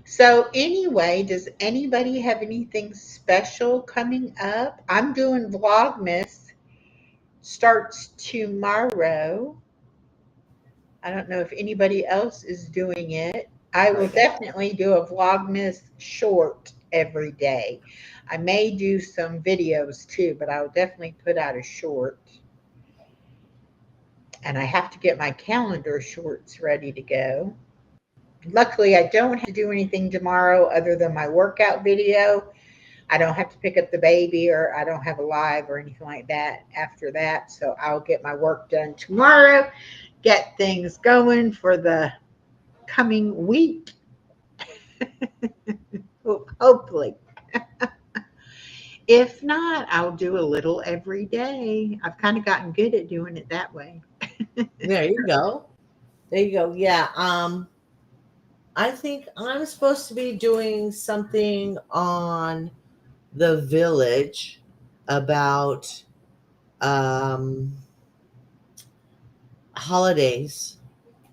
So, anyway, does anybody have anything special coming up? I'm doing Vlogmas, starts tomorrow. I don't know if anybody else is doing it. I will Right. definitely do a Vlogmas short every day. I may do some videos too, but I'll definitely put out a short. And I have to get my calendar shorts ready to go. Luckily, I don't have to do anything tomorrow other than my workout video. I don't have to pick up the baby, or I don't have a live or anything like that after that. So I'll get my work done tomorrow, get things going for the coming week. Hopefully. If not, I'll do a little every day. I've kind of gotten good at doing it that way. There you go. There you go. Yeah. I think I'm supposed to be doing something on the village about um, holidays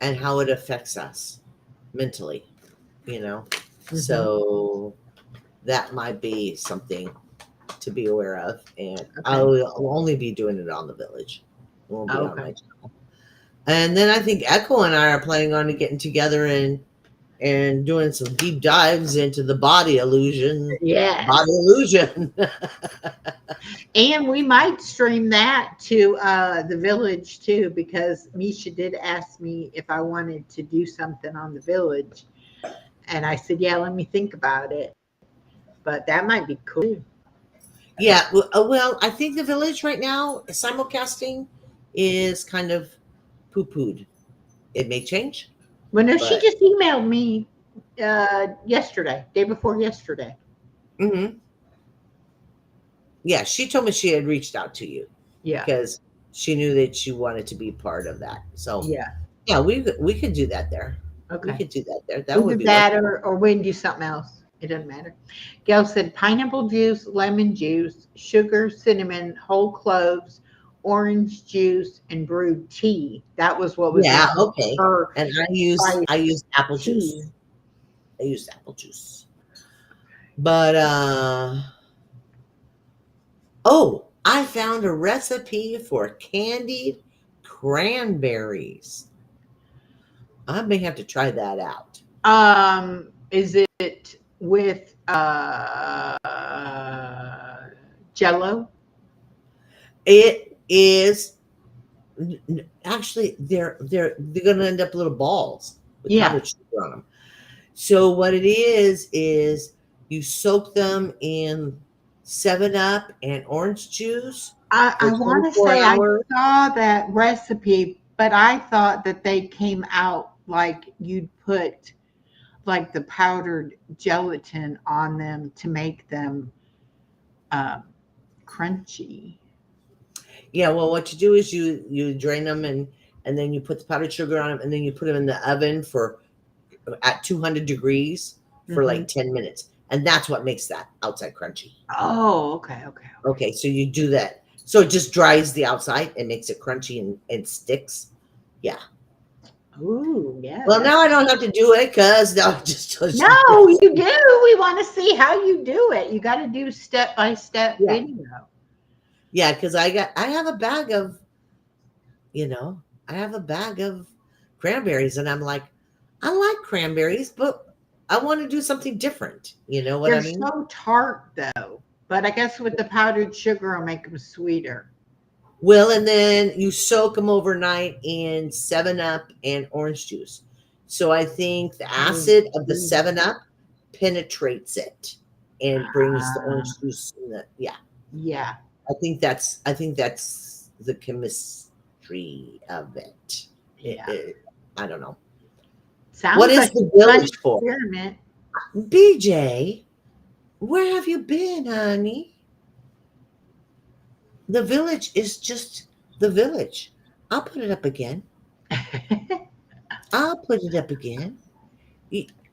and how it affects us mentally, you know. So that might be something to be aware of, and I'll only be doing it on the village. It won't be on my channel. And then I think Echo and I are planning on getting together and doing some deep dives into the body illusion. Yes. Body illusion. And we might stream that to the village too, because Misha did ask me if I wanted to do something on the village. And I said, yeah, let me think about it. But that might be cool. Yeah. Well, I think the village right now, simulcasting is kind of poo-pooed. It may change. Well, no, she just emailed me yesterday, day before yesterday. Mm-hmm. Yeah, she told me she had reached out to you. Yeah. Because she knew that you wanted to be part of that. So yeah, we could do that there. Okay. We could do that there. That would be that, or we can do something else. It doesn't matter. Gail said pineapple juice, lemon juice, sugar, cinnamon, whole cloves, orange juice, and brewed tea. That was what was okay. And I used apple tea. Juice. I used apple juice. But I found a recipe for candied cranberries. I may have to try that out. Is it with Jello? It is actually they're going to end up little balls with powdered sugar on them. So what it is you soak them in 7-Up and orange juice. I want to say hours. I saw that recipe, but I thought that they came out like you'd put like the powdered gelatin on them to make them crunchy. Yeah, well, what you do is you drain them and then you put the powdered sugar on them, and then you put them in the oven at 200 degrees for like 10 minutes. And that's what makes that outside crunchy. Oh, okay. Okay, so you do that. So it just dries the outside and makes it crunchy and sticks. Yeah. Ooh, yeah. Well, now I don't have to do it because now just no, you do. We want to see how you do it. You got to do step-by-step video. Yeah, because I have a bag of, cranberries, and I'm like, I like cranberries, but I want to do something different. You know what I mean? They're so tart though, but I guess with the powdered sugar, I'll make them sweeter. Well, and then you soak them overnight in 7-Up and orange juice. So I think the acid of the 7-Up penetrates it and brings the orange juice in the Yeah. I think that's the chemistry of it. Yeah. I don't know. Sounds what is like the village for? Experiment. BJ, where have you been, honey? The village is just the village. I'll put it up again.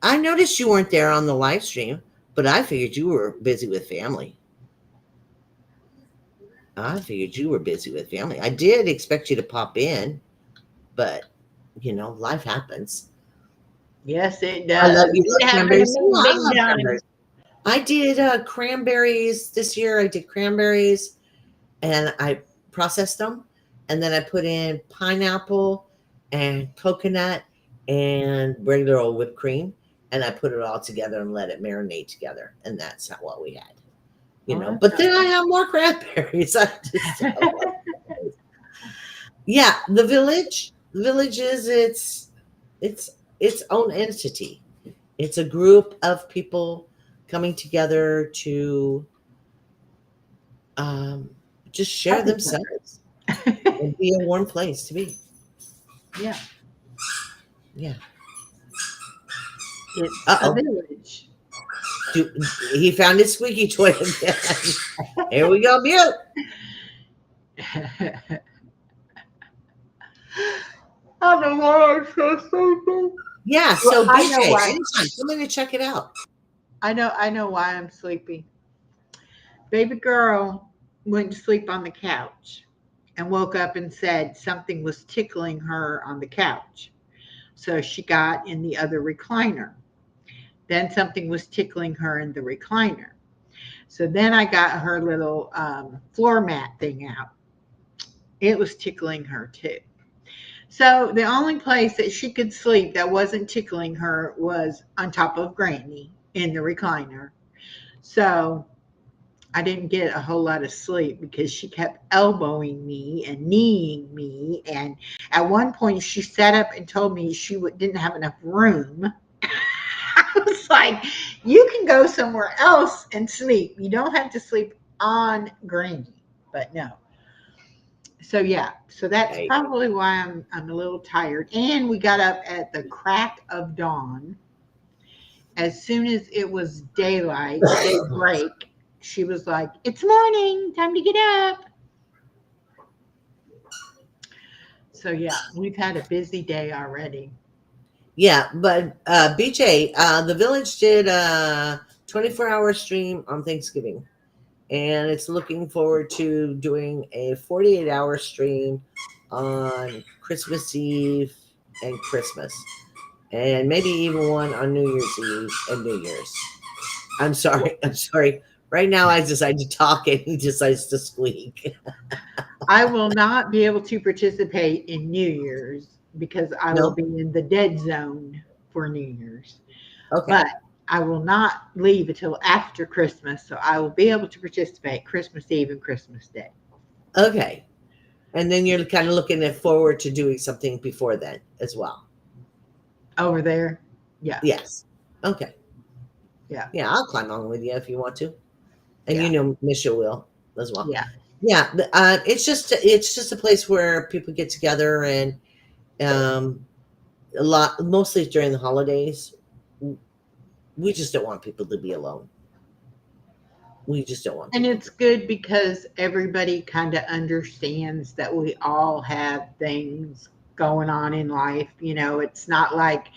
I noticed you weren't there on the live stream, but I figured you were busy with family. I did expect you to pop in, but life happens. Yes, it does. I love you. Cranberries. I did cranberries this year. I did cranberries, and I processed them, and then I put in pineapple and coconut and regular old whipped cream, and I put it all together and let it marinate together, and that's not what we had. You Oh, know, that's but then nice. I have more cranberries. I just yeah, the village is its own entity. It's a group of people coming together to um, just share Help each other. themselves and be a warm place to be. Yeah, Yeah. it's Uh a oh. village. He found his squeaky toy again. Here we go, mute. I don't know why I'm so sleepy. Yeah, Well, so I know BJ, why. anytime, come in and check it out. I know why I'm sleepy. Baby girl went to sleep on the couch and woke up and said something was tickling her on the couch. So she got in the other recliner. Then something was tickling her in the recliner. So then I got her little floor mat thing out. It was tickling her too. So the only place that she could sleep that wasn't tickling her was on top of Granny in the recliner. So I didn't get a whole lot of sleep because she kept elbowing me and kneeing me. And at one point, she sat up and told me she didn't have enough room. I was like, you can go somewhere else and sleep. You don't have to sleep on Granny. But no. So yeah, so that's Hey, probably why I'm a little tired. And we got up at the crack of dawn. As soon as it was daybreak, she was like, "It's morning, time to get up." So yeah, we've had a busy day already. yeah, but BJ, the village did a 24-hour stream on Thanksgiving, and it's looking forward to doing a 48-hour stream on Christmas Eve and Christmas, and maybe even one on New Year's Eve and New Year's. I'm sorry. I'm sorry. Right now, I decide to talk, and he decides to squeak. I will not be able to participate in New Year's because I will No. be in the dead zone for New Year's. Okay. But I will not leave until after Christmas, so I will be able to participate Christmas Eve and Christmas Day. Okay. And then you're kind of looking at forward to doing something before then as well. Over there, yeah, Yes. Okay. yeah, Yeah, I'll climb on with you if you want to, and yeah, you know, Misha will as well. yeah. Yeah. It's just a place where people get together and um, a lot, mostly during the holidays. We just don't want people to be alone. We just don't want And people it's to. good because everybody kind of understands that we all have things going on in life. It's not like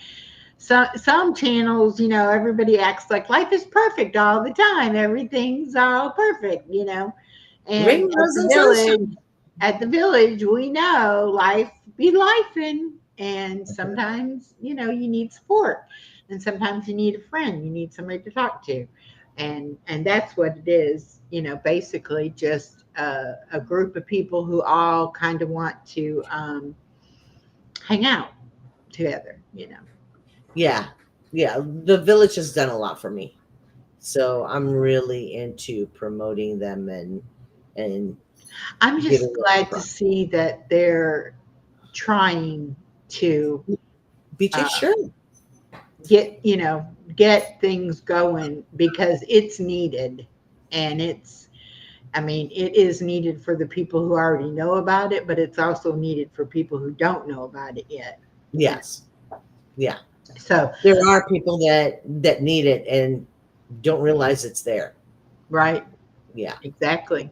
some channels, everybody acts like life is perfect all the time. Everything's all perfect, And Rainbows and sunshine. at the village, we know life be lifing. And sometimes, you need support. And sometimes you need a friend. You need somebody to talk to. And that's what it is, basically just a group of people who all kind of want to hang out together. Yeah. Yeah. The village has done a lot for me. So I'm really into promoting them and I'm giving just them a glad to try. see that they're trying to BJ, uh, sure. get things going because it's needed. And it is needed for the people who already know about it, but it's also needed for people who don't know about it yet. you know Yes. Yeah. so There are people that need it and don't realize it's there. right, Yeah. exactly.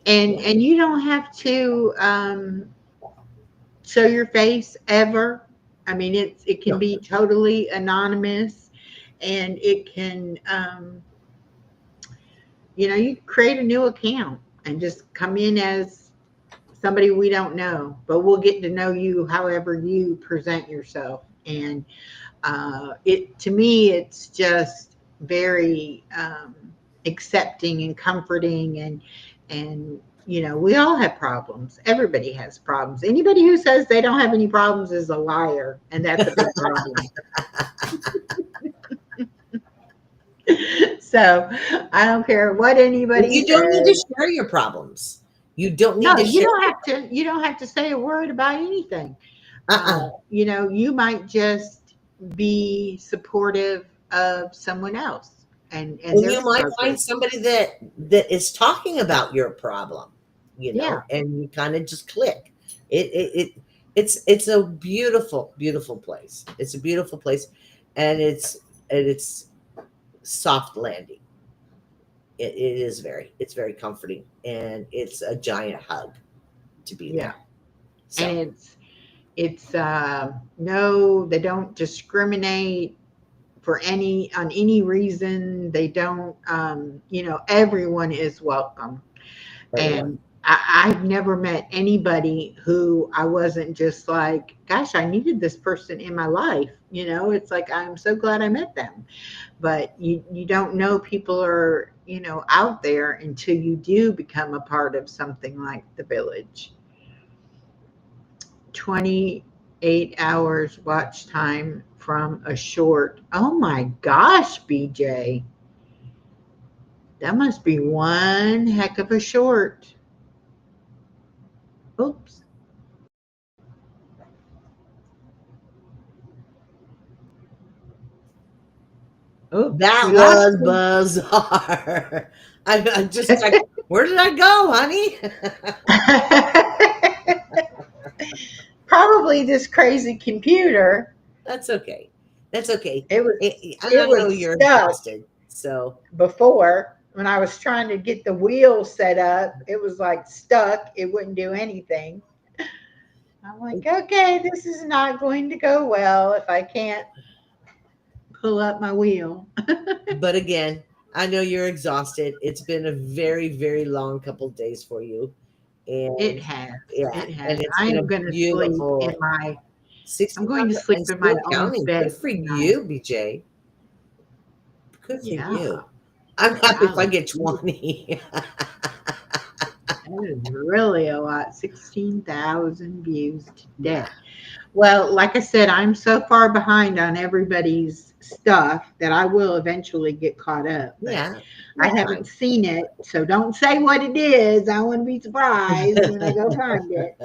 and Yeah. and you don't have to show your face ever. It can No. be totally anonymous, and it can you create a new account and just come in as somebody we don't know, but we'll get to know you however you present yourself. And it to me, it's just very accepting and comforting. And we all have problems. Everybody has problems. Anybody who says they don't have any problems is a liar, and that's a big problem. So I don't care what But anybody you don't need to says. share your problems. You don't need No, to you share. don't have to. You don't have to say a word about anything. Uh-uh. You might just be supportive of someone else and And their you might find struggle. somebody that is talking about your problem, Yeah, and you kind of just click. It it's a beautiful, beautiful place. It's a beautiful place, and it's soft landing. It is it's very comforting, and it's a giant hug to be yeah, there. and So it's no, they don't discriminate for any on any reason. They don't. Everyone is welcome. everyone. And I've never met anybody who I wasn't just like, gosh, I needed this person in my life. It's like, I'm so glad I met them. But you don't know people are, out there until you do become a part of something like the village. 28 hours watch time from a short. Oh my gosh, BJ. That must be one heck of a short. Oops. Oops, That we lost was you. bizarre. I'm just like, where did I go, honey? Probably this crazy computer. That's okay. That's okay. It was And it I know was you're stuck exhausted. So, before when I was trying to get the wheel set up. It was like stuck. It wouldn't do anything. I'm like, okay, this is not going to go well if I can't pull up my wheel. but again, I know you're exhausted. It's been a very, very long couple of days for you. It And has. yeah, It has. and it's I been am a going to sleep in beautiful my. I'm 65 going to sleep and in my still own counting. Good bed for tonight. you, BJ. Good for Yeah. you. I'm happy if I Golly. get 20. That is really a lot. 16,000 views Yeah. today. Well, like I said, I'm so far behind on everybody's stuff that I will eventually get caught up, but Yeah. I That's haven't fine. seen it. So don't say what it is. I want to be surprised when I go find it.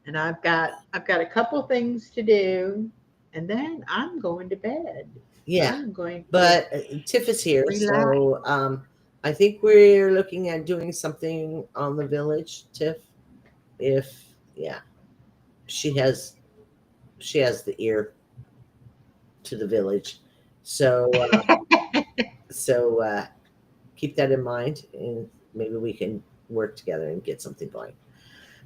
And I've got a couple things to do, and then I'm going to bed. Yeah. I'm going to But Tiff is here. relax. So I think we're looking at doing something on the village, Tiff. If, yeah, she has she has the ear to the village. So so keep that in mind, and maybe we can work together and get something going.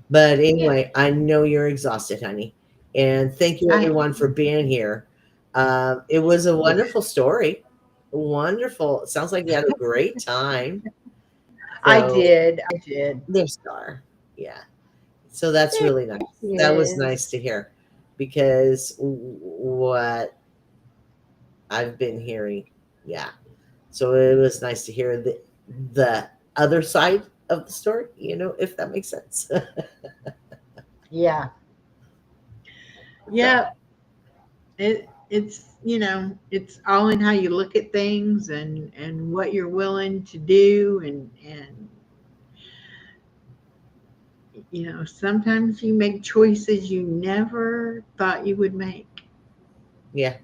But Yeah, anyway, I know you're exhausted, honey, and thank you I everyone for being here. It was a wonderful story. Wonderful. It sounds like you had a great time. I So did. I did. there's Star. Yeah. So that's There really nice. she That was nice is. to hear, because what I've been hearing, yeah. So it was nice to hear the other side of the story, if that makes sense. Yeah. So Yeah. It's all in how you look at things and what you're willing to do and sometimes you make choices you never thought you would make. yeah,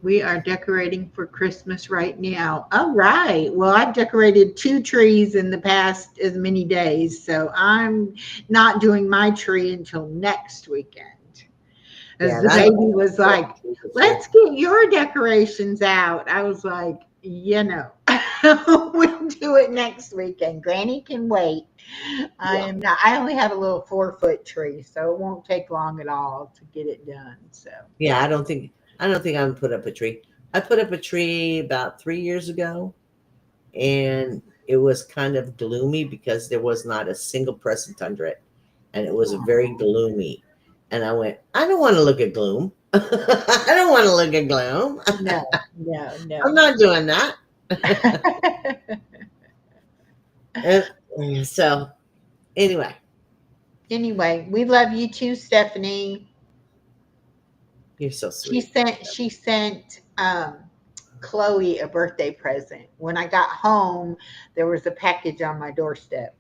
We are decorating for Christmas right now. All right. Well, I've decorated two trees in the past as many days, so I'm not doing my tree until next weekend. yeah. As And the I don't baby was like, this year. let's get your decorations out. I was like, we'll do it next weekend. Granny can wait. I Yeah, am not, I only have a little 4-foot tree, so it won't take long at all to get it done. So, yeah. I don't think I'm gonna put up a tree. I put up a tree about 3 years ago, and it was kind of gloomy because there was not a single present under it, and it was very aw, gloomy. And I went, I don't want to look at gloom. I don't want to look at gloom. no, no, I'm no. not doing that. So anyway, Anyway, we love you too, Stephanie. you're so She sweet. sent she sent Chloe a birthday present. When I got home, there was a package on my doorstep.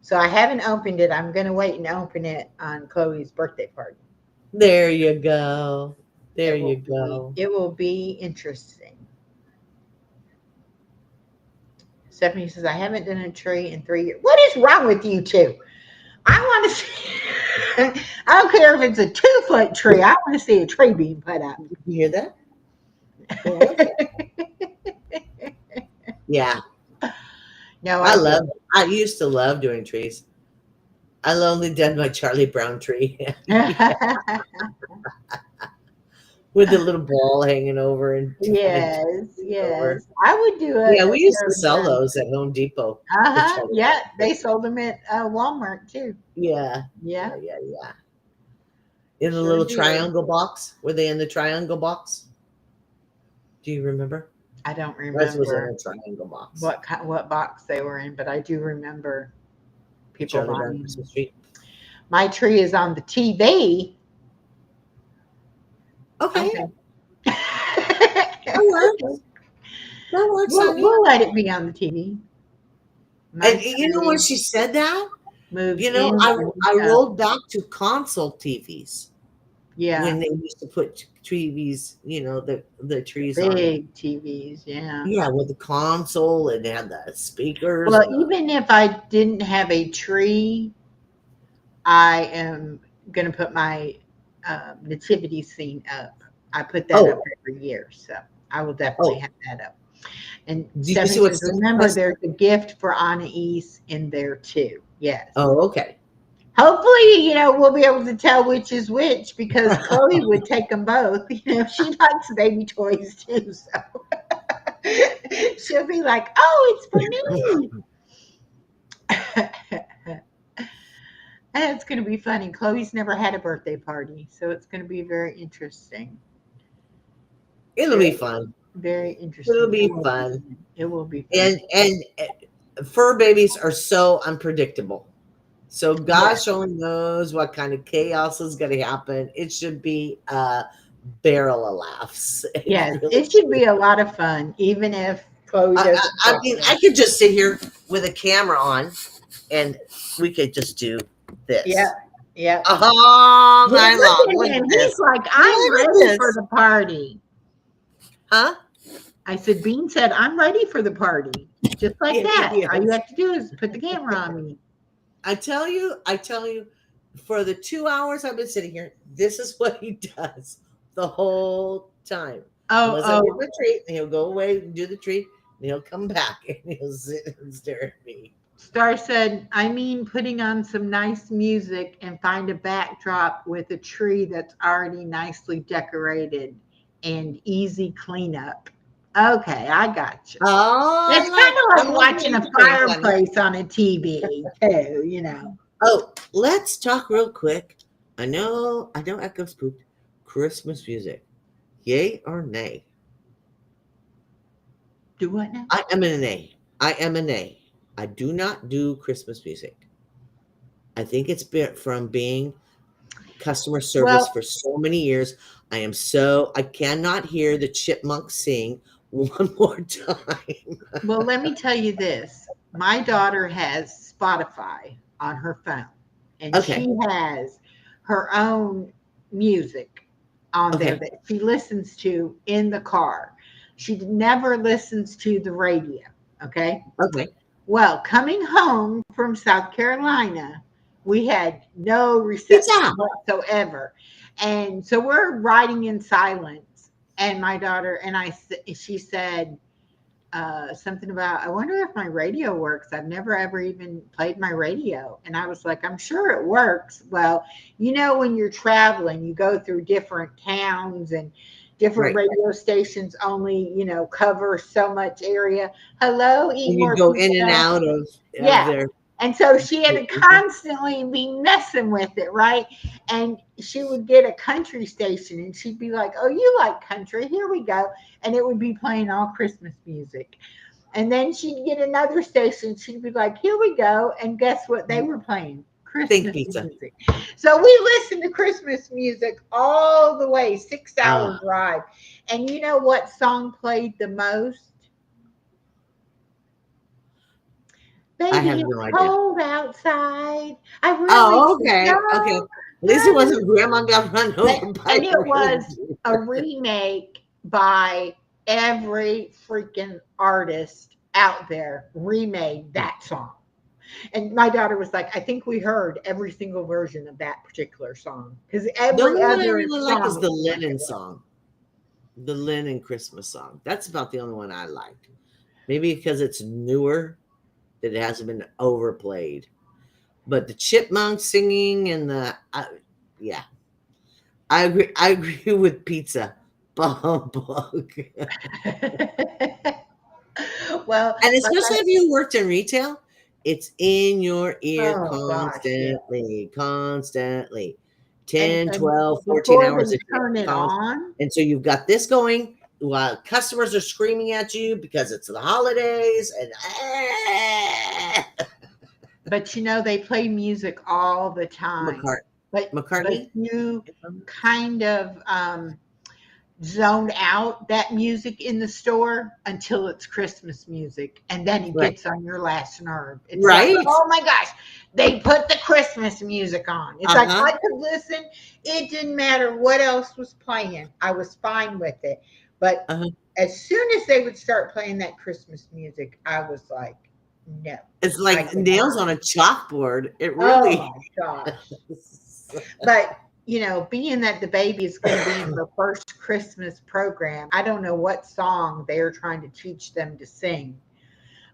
So I haven't opened it. I'm going to wait and open it on Chloe's birthday party. There you go. There It you will be go. it will be interesting. Stephanie says, I haven't done a tree in 3 years. What is wrong with you two? I want to see, I don't care if it's a 2-foot tree. I want to see a tree being put up. You hear that? I like it. Yeah, No, I I love. didn't. I used to love doing trees. I only did my Charlie Brown tree with the little ball hanging over and Yes, over. yes. I would do Yeah, a we used to Charlie sell Brown. those at Home Depot. The Uh-huh. Charlie Yeah, Brown they tree. sold them at Walmart too. Yeah, Yeah, yeah, yeah, yeah. In the sure little did. triangle box. Were they in the triangle box? Do you remember? I don't Ours was in remember a triangle box. what box they were in, but I do remember The people Charlie Brown buying them. Christmas tree. My tree is on the TV. Okay, Okay. that works. Okay. That works, We'll, honey. we'll let it be on the TV. My And you know when tree she said that, moves you know, in I and out. rolled back to console TVs Yeah, when they used to put TVs, you know, the trees on it. big TVs. Yeah. Yeah, with the console and they had the speakers Well, and the even if I didn't have a tree, I am going to put my nativity scene up. I put that up oh every year, so I will definitely oh. have that up. And Did you see Stephanie what says, Steph remember, posted? there's a gift for Anais in there too. Yes. Oh, okay. Hopefully, we'll be able to tell which is which because Chloe would take them both. She likes baby toys too, so she'll be like, "Oh, it's for me." And it's going to be funny. Chloe's never had a birthday party, so it's going to be very interesting. It'll be Very, fun. very It'll interesting. It be will be fun. fun. It will be fun. And fur babies are so unpredictable. So Yes, gosh only knows what kind of chaos is going to happen. It should be a barrel of laughs. It yes. really It should should. be a lot of fun, even if Chloe I, I, doesn't I mean, I cooperate. could just sit here with a camera on, and we could just do Yeah, this yeah. all Well, night long. look Look at at him. this. He's like, I'm Look at ready for this. the party. Huh? I said, Bean said, I'm ready for the party. Just like that. All you Yes. have to do is put the camera on me. I tell you, for the 2 hours I've been sitting here, this is what he does the whole time. Oh, Unless I give him oh. a treat, and he'll go away and do the treat, and he'll come back and he'll sit and stare at me. Star said, I mean, putting on some nice music and find a backdrop with a tree that's already nicely decorated and easy cleanup. Okay, I got you. Oh, It's kind I of like love what watching a you're doing, honey. fireplace on a TV, too. Oh, let's talk real quick. I know Echo spooked. Christmas music. Yay or nay? Do what now? I am an A. I am an A. I do not do Christmas music. I think it's been from being customer service Well, for so many years. I cannot hear the chipmunks sing one more time. Well, let me tell you this. My daughter has Spotify on her phone, and Okay. she has her own music on there Okay. that she listens to in the car. She never listens to the radio. Okay. Okay. Well, coming home from South Carolina, we had no reception Pizza. whatsoever. And so we're riding in silence. And my daughter and she said, something about, I wonder if my radio works. I've never ever even played my radio. And I was like, I'm sure it works. Well, when you're traveling, you go through different towns and different Right. radio stations only, cover so much area. Hello, eat And you more go pizza. in and out of Yeah. their. And so she had to constantly be messing with it, right? And she would get a country station and she'd be like, oh, you like country? Here we go. And it would be playing all Christmas music. And then she'd get another station. She'd be like, here we go. And guess what they were playing? Think Christmas pizza. music. So we listened to Christmas music all the way, 6-hour Ah, drive. And you know what song played the most? I Baby, have it's no idea. cold outside. I really Oh, should okay. know. At least it wasn't Grandma got run And, over by and a it was reindeer. a remake by every freaking artist out there remade that song. And my daughter was like, I think we heard every single version of that particular song because The every only one I other really like is song the is like Lennon it was. song, the Lennon Christmas song. That's about the only one I like. Maybe because it's newer, that it hasn't been overplayed. But the chipmunks singing and yeah, I agree. I agree with pizza. Bug. Well, And like especially if you worked in retail, it's in your ear oh gosh, yeah. constantly. And 10, and 12, 14 before hours they a day. turn it on, And so you've got this going while customers are screaming at you because it's the holidays and but you know they play music all the time. McCart- But McCartney. you kind of zone out that music in the store until it's Christmas music, and then it Right. gets on your last nerve. It's like, Right. oh my gosh, they put the Christmas music on. It's like Uh-huh. I could listen. It didn't matter what else was playing. I was fine with it. But Uh-huh. as soon as they would start playing that Christmas music, I was like, no, It's I like nails cannot. on a chalkboard. It Oh really my gosh. But being that the baby is going to be in her first Christmas program, I don't know what song they're trying to teach them to sing,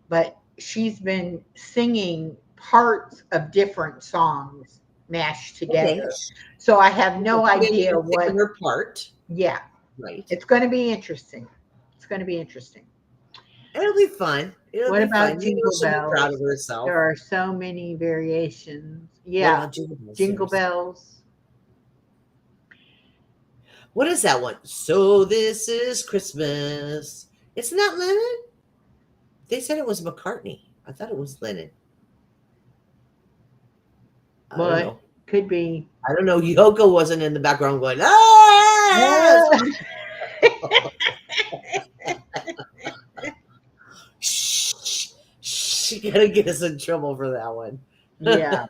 but she's been singing parts of different songs mashed okay. together. So I have no Maybe idea you pick what, her part. yeah, Right. it's going to be interesting. It's going to be interesting. It'll be fun. It'll What be about fun. Jingle She'll be proud of Bells? herself. There are so many variations. What Yeah, about Jingle Bells? Jingle Bells. What is that one? So this is Christmas. It's not Lennon? They said it was McCartney. I thought it was Lennon. I don't What know. could be? I don't know. Yoko wasn't in the background going, ah! Shh, shh, you gotta get us in trouble for that one. Yeah.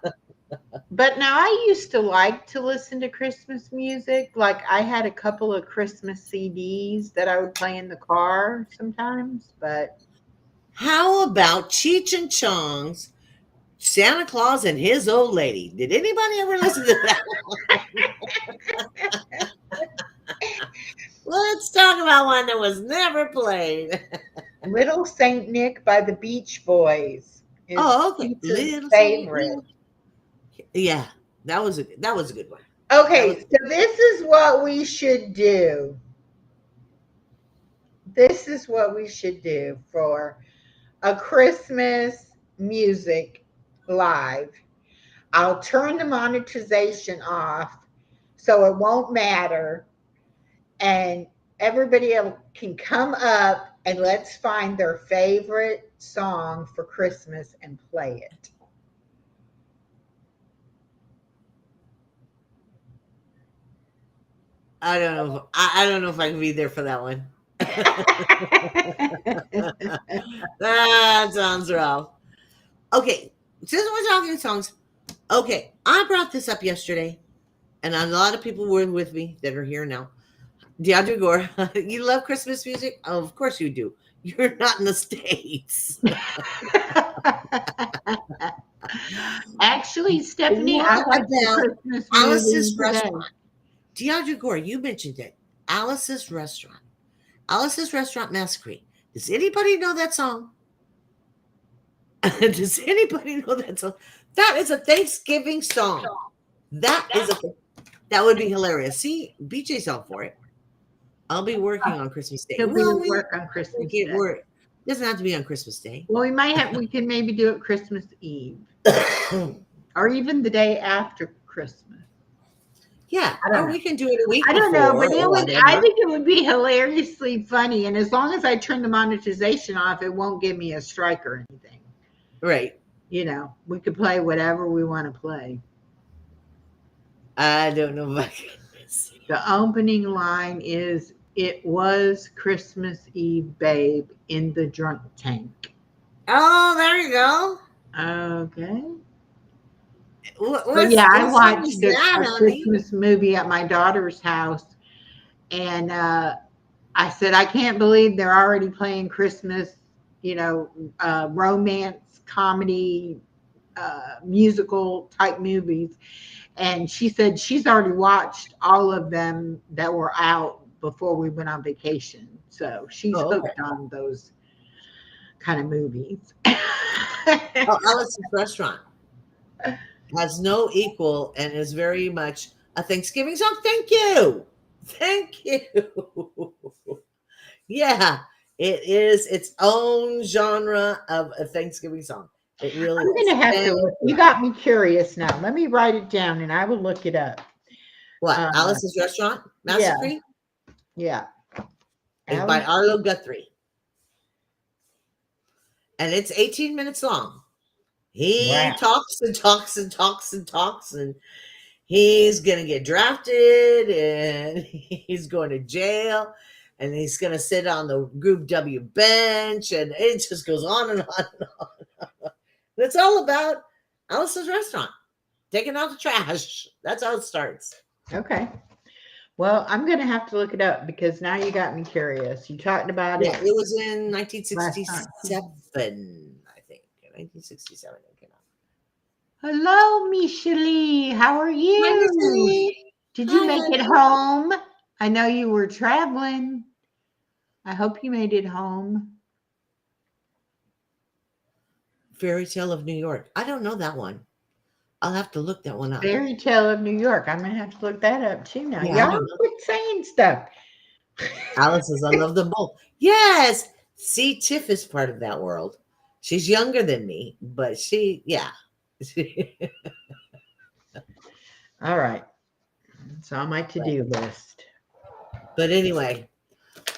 But now I used to like to listen to Christmas music. Like I had a couple of Christmas CDs that I would play in the car sometimes, but How about Cheech and Chong's Santa Claus and His Old Lady? Did anybody ever listen to that? Let's talk about one that was never played. Little Saint Nick by the Beach Boys is Oh, okay. Peter's Little Saint favorite. Nick. Yeah, that was a good one. That was Okay, so this is what we should do. This is what we should do for a Christmas music live. I'll turn the monetization off so it won't matter. And everybody else can come up and let's find their favorite song for Christmas and play it. I don't know. I don't know if I can be there for that one. That sounds rough. Okay, since we're talking songs, okay, I brought this up yesterday, and a lot of people were with me that are here now. DeAndre Gore, you love Christmas music? Oh, of course you do. You're not in the States. Actually, Stephanie, I What like the about Christmas Alice's movie today. Restaurant? DeAndre Gore, you mentioned it. Alice's Restaurant. Alice's Restaurant Massacre. Does anybody know that song? Does anybody know that song? That is a Thanksgiving song. That would be hilarious. See, BJ's all for it. I'll be working on Christmas Day. He'll be Well, at work on Christmas make it Day. work. It doesn't have to be on Christmas Day. Well, we can maybe do it Christmas Eve or even the day after Christmas. Yeah, I don't or know. we can do it a week I don't before. know, but or I whatever. think it would be hilariously funny. And as long as I turn the monetization off, it won't give me a strike or anything. Right. we could play whatever we want to play. I don't know if I can. The opening line is, "It was Christmas Eve, babe, in the drunk tank." Oh, there you go. Okay. But What yeah, I song watched is that, a honey? Christmas movie at my daughter's house, and I said, I can't believe they're already playing Christmas, romance, comedy, musical type movies. And she said she's already watched all of them that were out before we went on vacation. So she's Oh, okay. hooked on those kind of movies. Oh, Alice's Restaurant has no equal and is very much a Thanksgiving song. Thank you. Thank you. Yeah, it is its own genre of a Thanksgiving song. It really I'm is. going to have to Thank look. You you. got me curious now. Let me write it down and I will look it up. What? Uh, Alice's Restaurant yeah, Massacre yeah. is by Alice. Arlo Guthrie. And it's 18 minutes long. Wow. He talks and talks and talks and talks, and he's going to get drafted, and he's going to jail, and he's going to sit on the Group W bench, and it just goes on and on and on. And it's all about Alice's Restaurant, taking out the trash. That's how it starts. Okay. Well, I'm going to have to look it up because now you got me curious. You talked about Yeah, it it was in last time. 1967, I think. 1967 it came out. Hello, Michelle. How are Hi, Miss you? Lee. Did you Hi, make it honey. home? I know you were traveling. I hope you made it home. Fairy Tale of New York. I don't know that one. I'll have to look that one up. Fairy Tale of New York. I'm going to have to look that up too now. Yeah, I Y'all don't know. quit saying stuff. Alice says, I love them both. Yes. See, Tiff is part of that world. She's younger than me, but yeah. All right. It's on my to-do list. But anyway,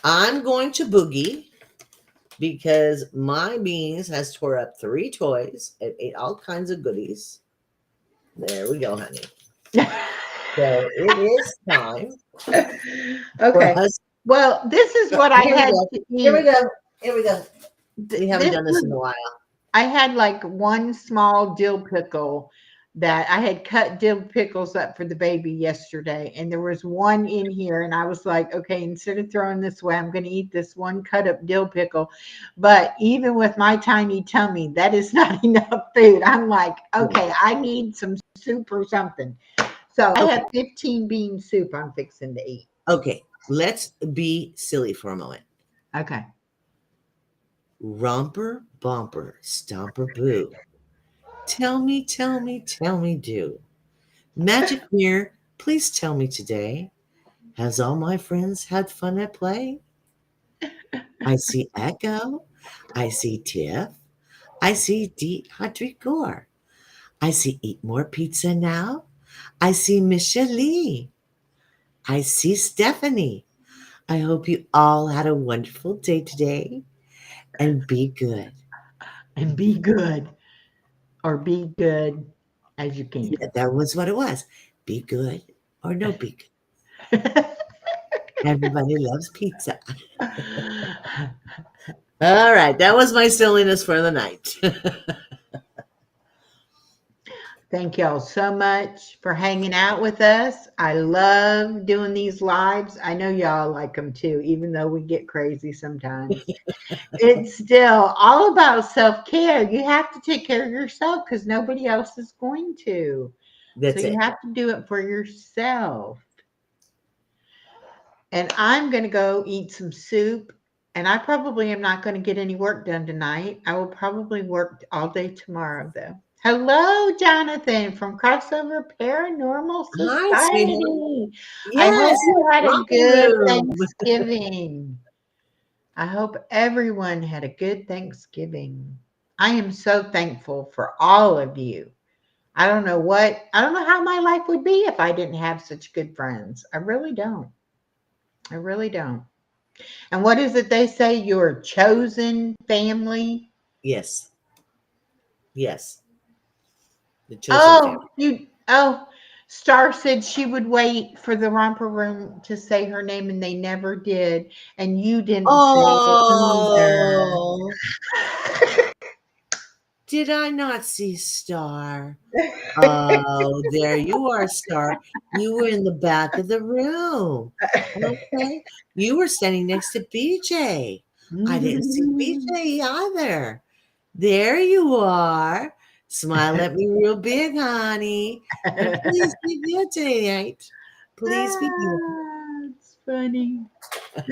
I'm going to boogie because my beans has tore up 3 toys and ate all kinds of goodies. There we go, honey. So it is time for Okay. us. Well, this is what I Here we had go. to Here we eat. go. Here we go. We haven't This done this was in a while. I had like one small dill pickle that I had cut dill pickles up for the baby yesterday. And there was one in here. And I was like, okay, instead of throwing this away, I'm going to eat this one cut up dill pickle. But even with my tiny tummy, that is not enough food. I'm like, okay, I need some soup or something. So I have 15 bean soup I'm fixing to eat. Okay, let's be silly for a moment. Okay. Romper, bumper, stomper, boo. Tell me, tell me, tell me, do. Magic mirror, please tell me today. Has all my friends had fun at play? I see Echo. I see Tiff. I see Hadrigor. I see Eat More Pizza Now. I see Michelle. I see Stephanie. I hope you all had a wonderful day today and be good. And be good, or be good as you can. Yeah, that was what it was. Be good or no be good. Everybody loves pizza. All right, that was my silliness for the night. Thank y'all so much for hanging out with us. I love doing these lives. I know y'all like them too, even though we get crazy sometimes. It's still all about self-care. You have to take care of yourself because nobody else is going to. So That's you it. have to do it for yourself. And I'm going to go eat some soup. And I probably am not going to get any work done tonight. I will probably work all day tomorrow, though. Hello, Jonathan from Crossover Paranormal Hi, sweetheart. Society. I hope Yes, you had a romper good room. Thanksgiving. I hope everyone had a good Thanksgiving. I am so thankful for all of you. I don't know how my life would be if I didn't have such good friends. I really don't. I really don't. And what is it they say? Your chosen family. Yes. Yes. The chosen family. Star said she would wait for the romper room to say her name, and they never did. And you didn't say it either. Oh, did I not see Star? Oh, there you are, Star. You were in the back of the room. Okay. You were standing next to BJ. I didn't see BJ either. There you are. Smile at me real big, honey. And please be good tonight. Please be good. It's funny. You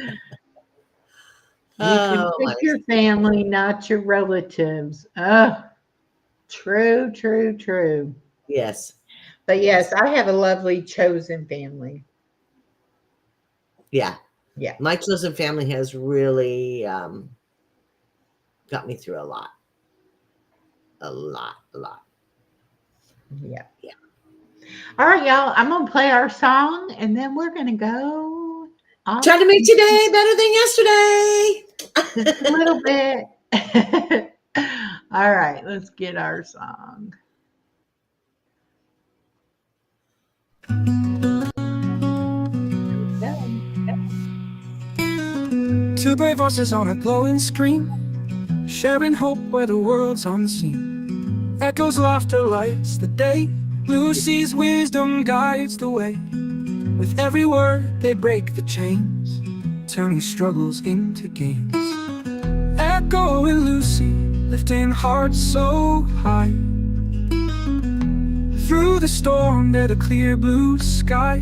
can Oh, pick your family, not your relatives. Oh, true, true, true. yes. But yes, I have a lovely chosen family. Yeah. Yeah. My chosen family has really got me through a lot. A lot. Yeah. Yeah. All right, y'all. I'm gonna play our song, and then we're gonna go off Try to make today better than yesterday. just a little bit. All right, let's get our song. Two brave voices on a glowing screen, sharing hope where the world's unseen. Echoes, laughter lights the day. Lucy's wisdom guides the way. With every word they break the chains, turning struggles into gains. Echo and Lucy, lifting hearts so high. Through the storm, they're the clear blue sky.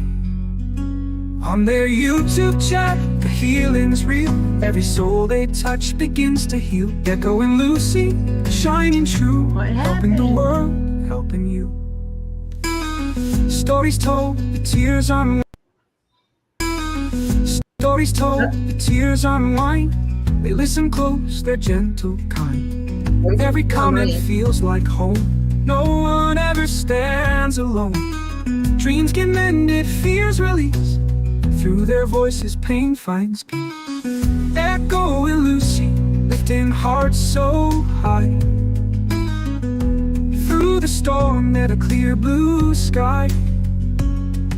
On their YouTube chat, the healing's real. Every soul they touch begins to heal. Echo and Lucy, shining true, helping the world, helping you. Stories told, the tears unwind. Stories told, the tears unwind. They listen close, they're gentle, kind. Every comment feels like home. No one ever stands alone. Dreams get mended, fears released. Through their voices, pain finds peace. Echo and Lucy, lifting hearts so high. Through the storm, they're the clear blue sky.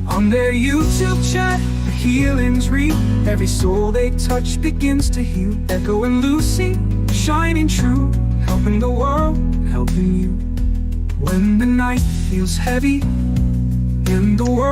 On their YouTube chat, the healing's real. Every soul they touch begins to heal. Echo and Lucy, shining true, helping the world, helping you. When the night feels heavy in the world,